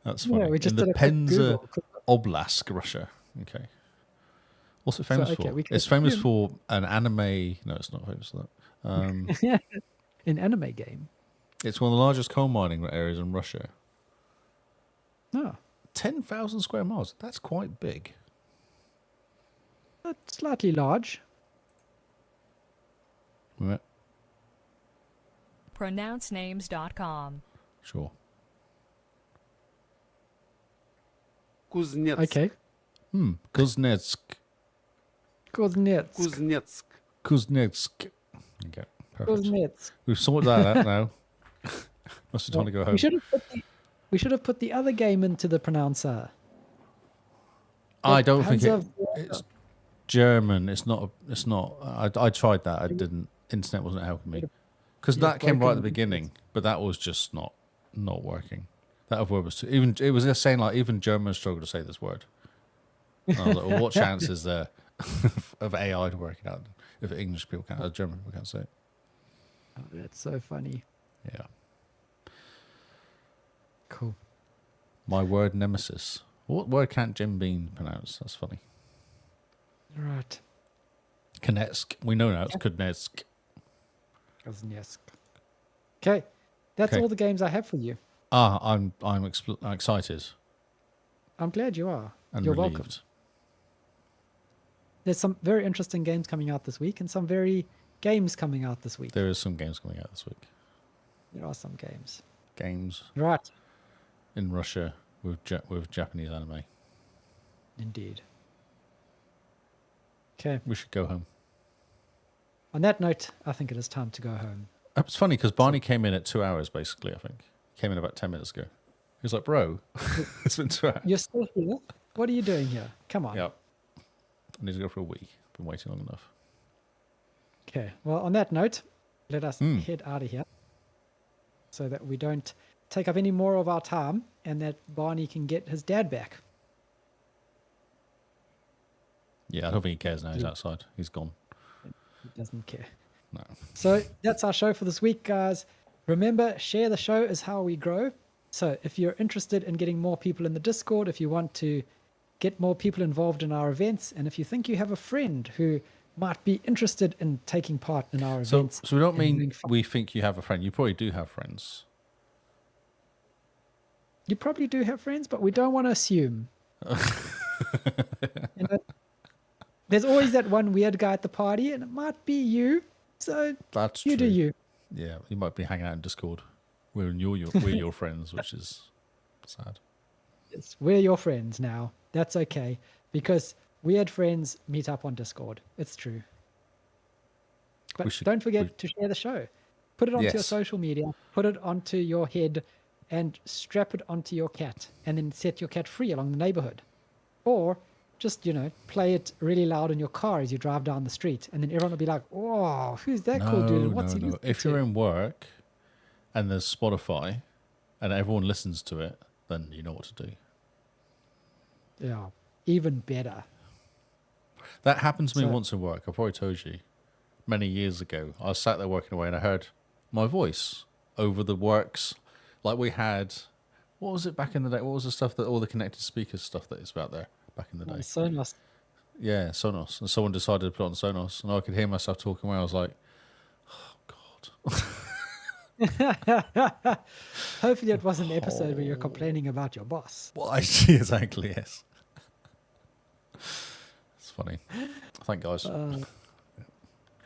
That's funny. Yeah, we just in the did a quick Penza Google. Oblast, Russia. Okay. What's it famous okay, for? we can It's famous assume- for an anime. No, it's not famous for that. An anime game. It's one of the largest coal mining areas in Russia. Oh, 10,000 square miles. That's quite big. that's slightly large. Yeah, pronouncenames.com. sure. Kuznetsk. Okay. Kuznetsk. Kuznetsk. Kuznetsk. Kuznetsk. Okay, perfect. Kuznetsk. We've sorted that out now. Must be time to go home. We should have put the other game into the pronouncer. I don't think Hands it's German. It's not. It's not. I tried that. I didn't. Internet wasn't helping me because you'd that came right at the broken- beginning, but that was just not working. That other word was too, even. It was just saying like even Germans struggle to say this word. And I was like, well, what chance is there of AI to work it out if English people can't, German people can't say it? Oh, that's so funny. Yeah. Cool. My word nemesis. What word can't Jim Bean pronounce? That's funny. All right. Knetsk. We know now it's Knetsk. Kuznetsk. Okay. That's Okay. all the games I have for you. I'm excited I'm glad you are. and You're relieved. welcome. There's some very interesting games coming out this week and some very games coming out this week. There is some games coming out this week. There are some games. Games Right. in Russia with Japanese anime. Indeed. Okay. We should go home. On that note, I think it is time to go home. It's funny because Barney came in at 2 hours, basically, I think. He came in about 10 minutes ago. He was like, bro, it's been 2 hours. You're still here? What are you doing here? Come on. Yep. I need to go for a wee. Been waiting long enough. Okay. Well, on that note, let us Hmm. head out of here so that we don't take up any more of our time and that Barney can get his dad back. Yeah, I don't think he cares now. He's outside. He's gone. He doesn't care. No. So that's our show for this week, guys. Remember, share the show is how we grow. So if you're interested in getting more people in the Discord, if you want to get more people involved in our events, and if you think you have a friend who might be interested in taking part in our So, events. so we don't and mean doing fun- we think you have a friend. You probably do have friends. You probably do have friends, but we don't want to assume. You know, there's always that one weird guy at the party, and it might be you. So That's you true. do you. Yeah, you might be hanging out in Discord. We're your friends, which is sad. Yes, we're your friends now. That's okay, because weird friends meet up on Discord. It's true. But don't forget to share the show. Put it onto your Yes. social media. Put it onto your head, and strap it onto your cat, and then set your cat free along the neighborhood. Or just, play it really loud in your car as you drive down the street, and then everyone will be like, "Oh, who's that cool dude? And what's he listening If to?" you're in work and there's Spotify and everyone listens to it, then you know what to do. Yeah, even better. That happened to me So- once in work. I probably told you many years ago. I was sat there working away and I heard my voice over the works. Like we had, what was it back in the day? What was the stuff that all the connected speakers stuff that is about there back in the day? Sonos. Yeah, Sonos. And someone decided to put on Sonos, and I could hear myself talking away. I was like, oh, God. Hopefully, it wasn't an episode where you're complaining about your boss. Well, I see exactly, yes. It's funny. Thank guys.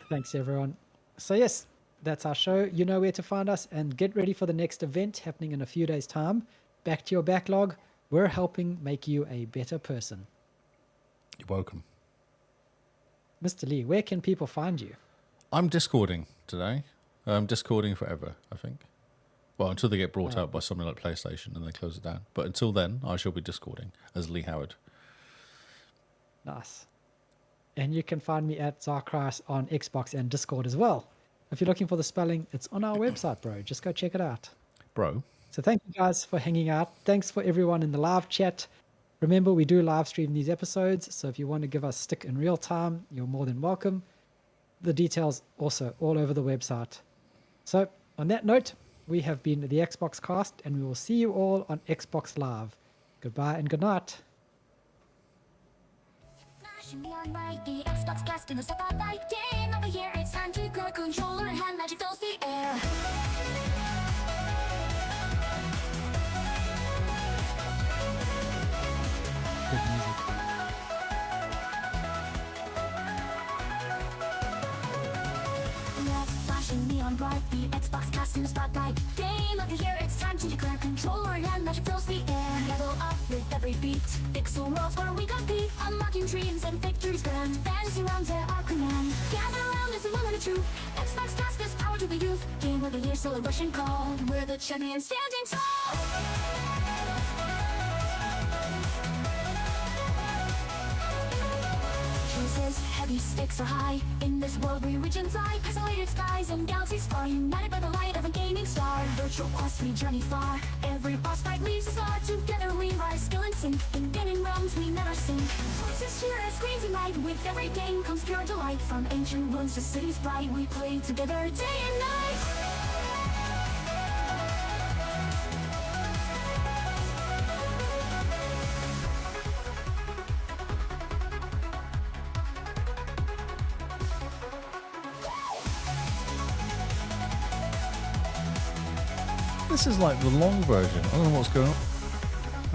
Thanks, everyone. So, yes, that's our show. You know where to find us, and get ready for the next event happening in a few days' time. Back to your backlog. We're helping make you a better person. You're welcome. Mr. Lee, where can people find you? I'm Discording today. I'm Discording forever, I think. Well, until they get brought out by something like PlayStation and they close it down. But until then, I shall be Discording as Lee Howard. Nice. And you can find me at Zarkras on Xbox and Discord as well. If you're looking for the spelling, it's on our website, bro. Just go check it out. Bro. So thank you guys for hanging out. Thanks for everyone in the live chat. Remember, we do live stream these episodes, so if you want to give us stick in real time, you're more than welcome. The details also all over the website. So on that note, we have been the Xbox Cast, and we will see you all on Xbox Live. Goodbye and good night. Flashing neon light, the Xbox cast in the spotlight. Game over here, it's time to grab a controller and hand magic fills the air. Good music. Red flashing neon bright, the Xbox cast in the spotlight. Game over here, it's time to declare controller and magic fills the air. Level up with every beat, pixel worlds where we compete, unlocking dreams and victories grand. Fantasy realms at our command. Gather around as a moment of truth. Xbox cast is power to the youth. Game of the year celebration called. We're the champions standing tall. Choices, heavy stakes are high. In this world we reach and fly. Pixelated skies and galaxies far, united by the light of a gaming star. Virtual quest we journey far. Every boss fight leaves a scar. Together we rise, skill and sync. In gaming realms we never sink. Voices cheer as screens ignite. With every game comes pure delight. From ancient ruins to cities bright, we play together day and night. This is like the long version. I don't know what's going on.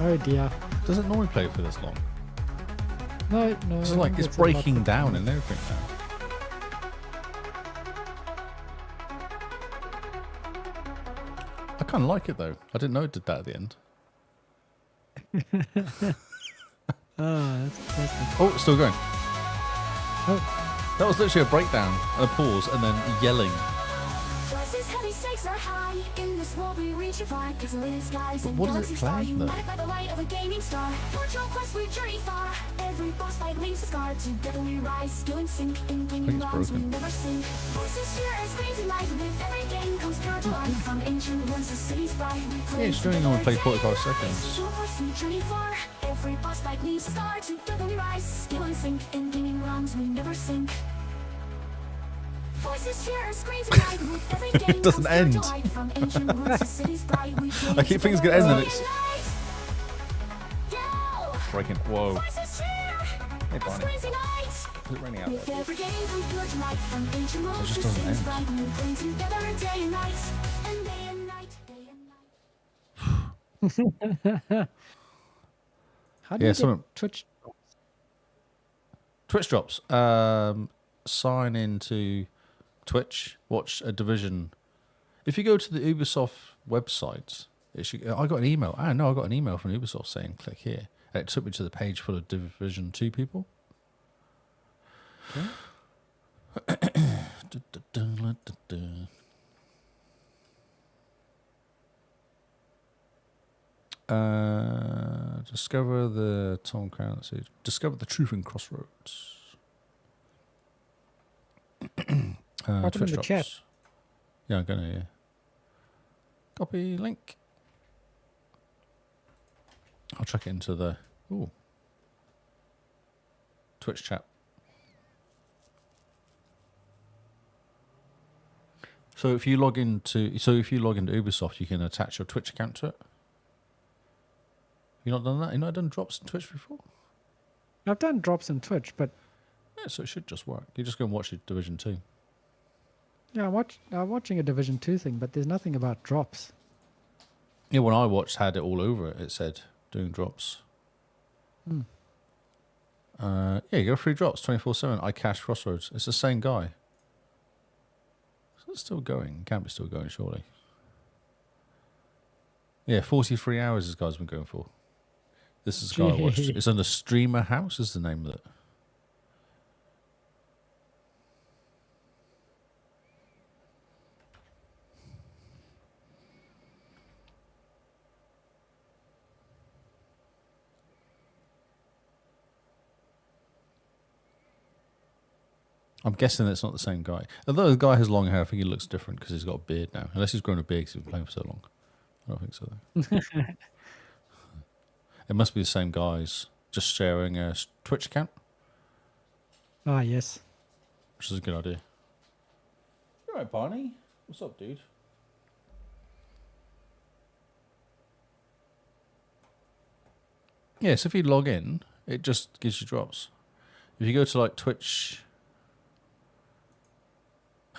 Oh dear. Does it normally play for this long? No. It's I like think it's a lot breaking quicker. down and everything now. I kind of like it though. I didn't know it did that at the end. That's interesting. Oh, it's still going. Oh, That was literally a breakdown and a pause and then yelling. Choices, heavy stakes are high. In this world we reach and fly. Pixelated skies and What is it galaxies far. playing, though? United by the light of a gaming star. Virtual quest we journey far. Every boss fight leaves a scar. Together we rise, skill and sync. In gaming it's realms we broken. never sink. Voices cheer as screens ignite. With every game comes pure delight. From ancient ruins to cities bright, we play Yeah, it's doing only play together 45 day and night. seconds. Virtual quest we journey far. Every boss fight leaves a scar. Together we rise, skill and sync. In gaming realms we never sink. Voices share screens and light with every game. It doesn't comes end. joy from ancient roots to cities bright. We I keep thinking it's gonna end and it's Go! breaking. Whoa. Voices share Hey, Barney. screens and light. Is it raining out With there? every game comes pure light from ancient It roots just to doesn't cities end. bright. We bring together day and night. And day and night, day and night. How do Yeah, you some- get Twitch? Twitch drops. Sign into Twitch. Watch a Division. If you go to the Ubisoft website, I got an email. I got an email from Ubisoft saying click here. And it took me to the page full of Division 2 people. Discover the Tom Clancy. Discover the truth in Crossroads. Pop it in Twitch the drops. chat. Yeah, I'm gonna. Yeah. Copy link. I'll chuck it into the Twitch chat. So if you log into Ubisoft, you can attach your Twitch account to it. You not done that? You not done drops in Twitch before? I've done drops in Twitch, but Yeah, so it should just work. You just go and watch Division 2. yeah, I'm watching a Division 2 thing, but there's nothing about drops. Yeah, when I watched, had it all over it. It said doing drops. Yeah, you go free drops 24/7. I cash Crossroads. It's the same guy. So it's still going. It can't be still going, surely. Yeah, 43 hours this guy's been going for. This is the guy I watched. Jeez. It's under Streamer House is the name of it. I'm guessing it's not the same guy. Although the guy has long hair, I think he looks different because he's got a beard now. Unless he's grown a beard because he's been playing for so long. I don't think so, though. It must be the same guys, just sharing a Twitch account, Ah, yes. which is a good idea. You alright, Barney? What's up, dude? Yeah, so if you log in, it just gives you drops. If you go to like Twitch,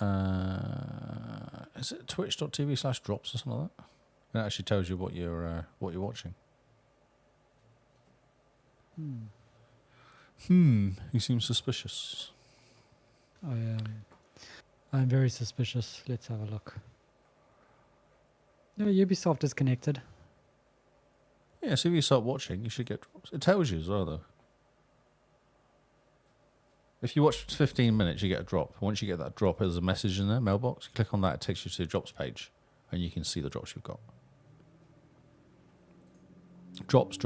is it twitch.tv/drops or something like that? It actually tells you what you're watching. He seems suspicious. I'm very suspicious. Let's have a look. No, Ubisoft is connected. Yeah, so if you start watching, you should get drops. It tells you as well, though. If you watch 15 minutes, you get a drop. Once you get that drop, there's a message in there, mailbox. You click on that, it takes you to the drops page, and you can see the drops you've got. Drops.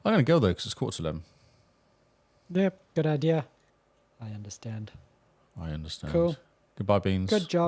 I'm going to go, though, because it's 11:15. Yep, good idea. I understand. I understand. Cool. Goodbye, Beans. Good job.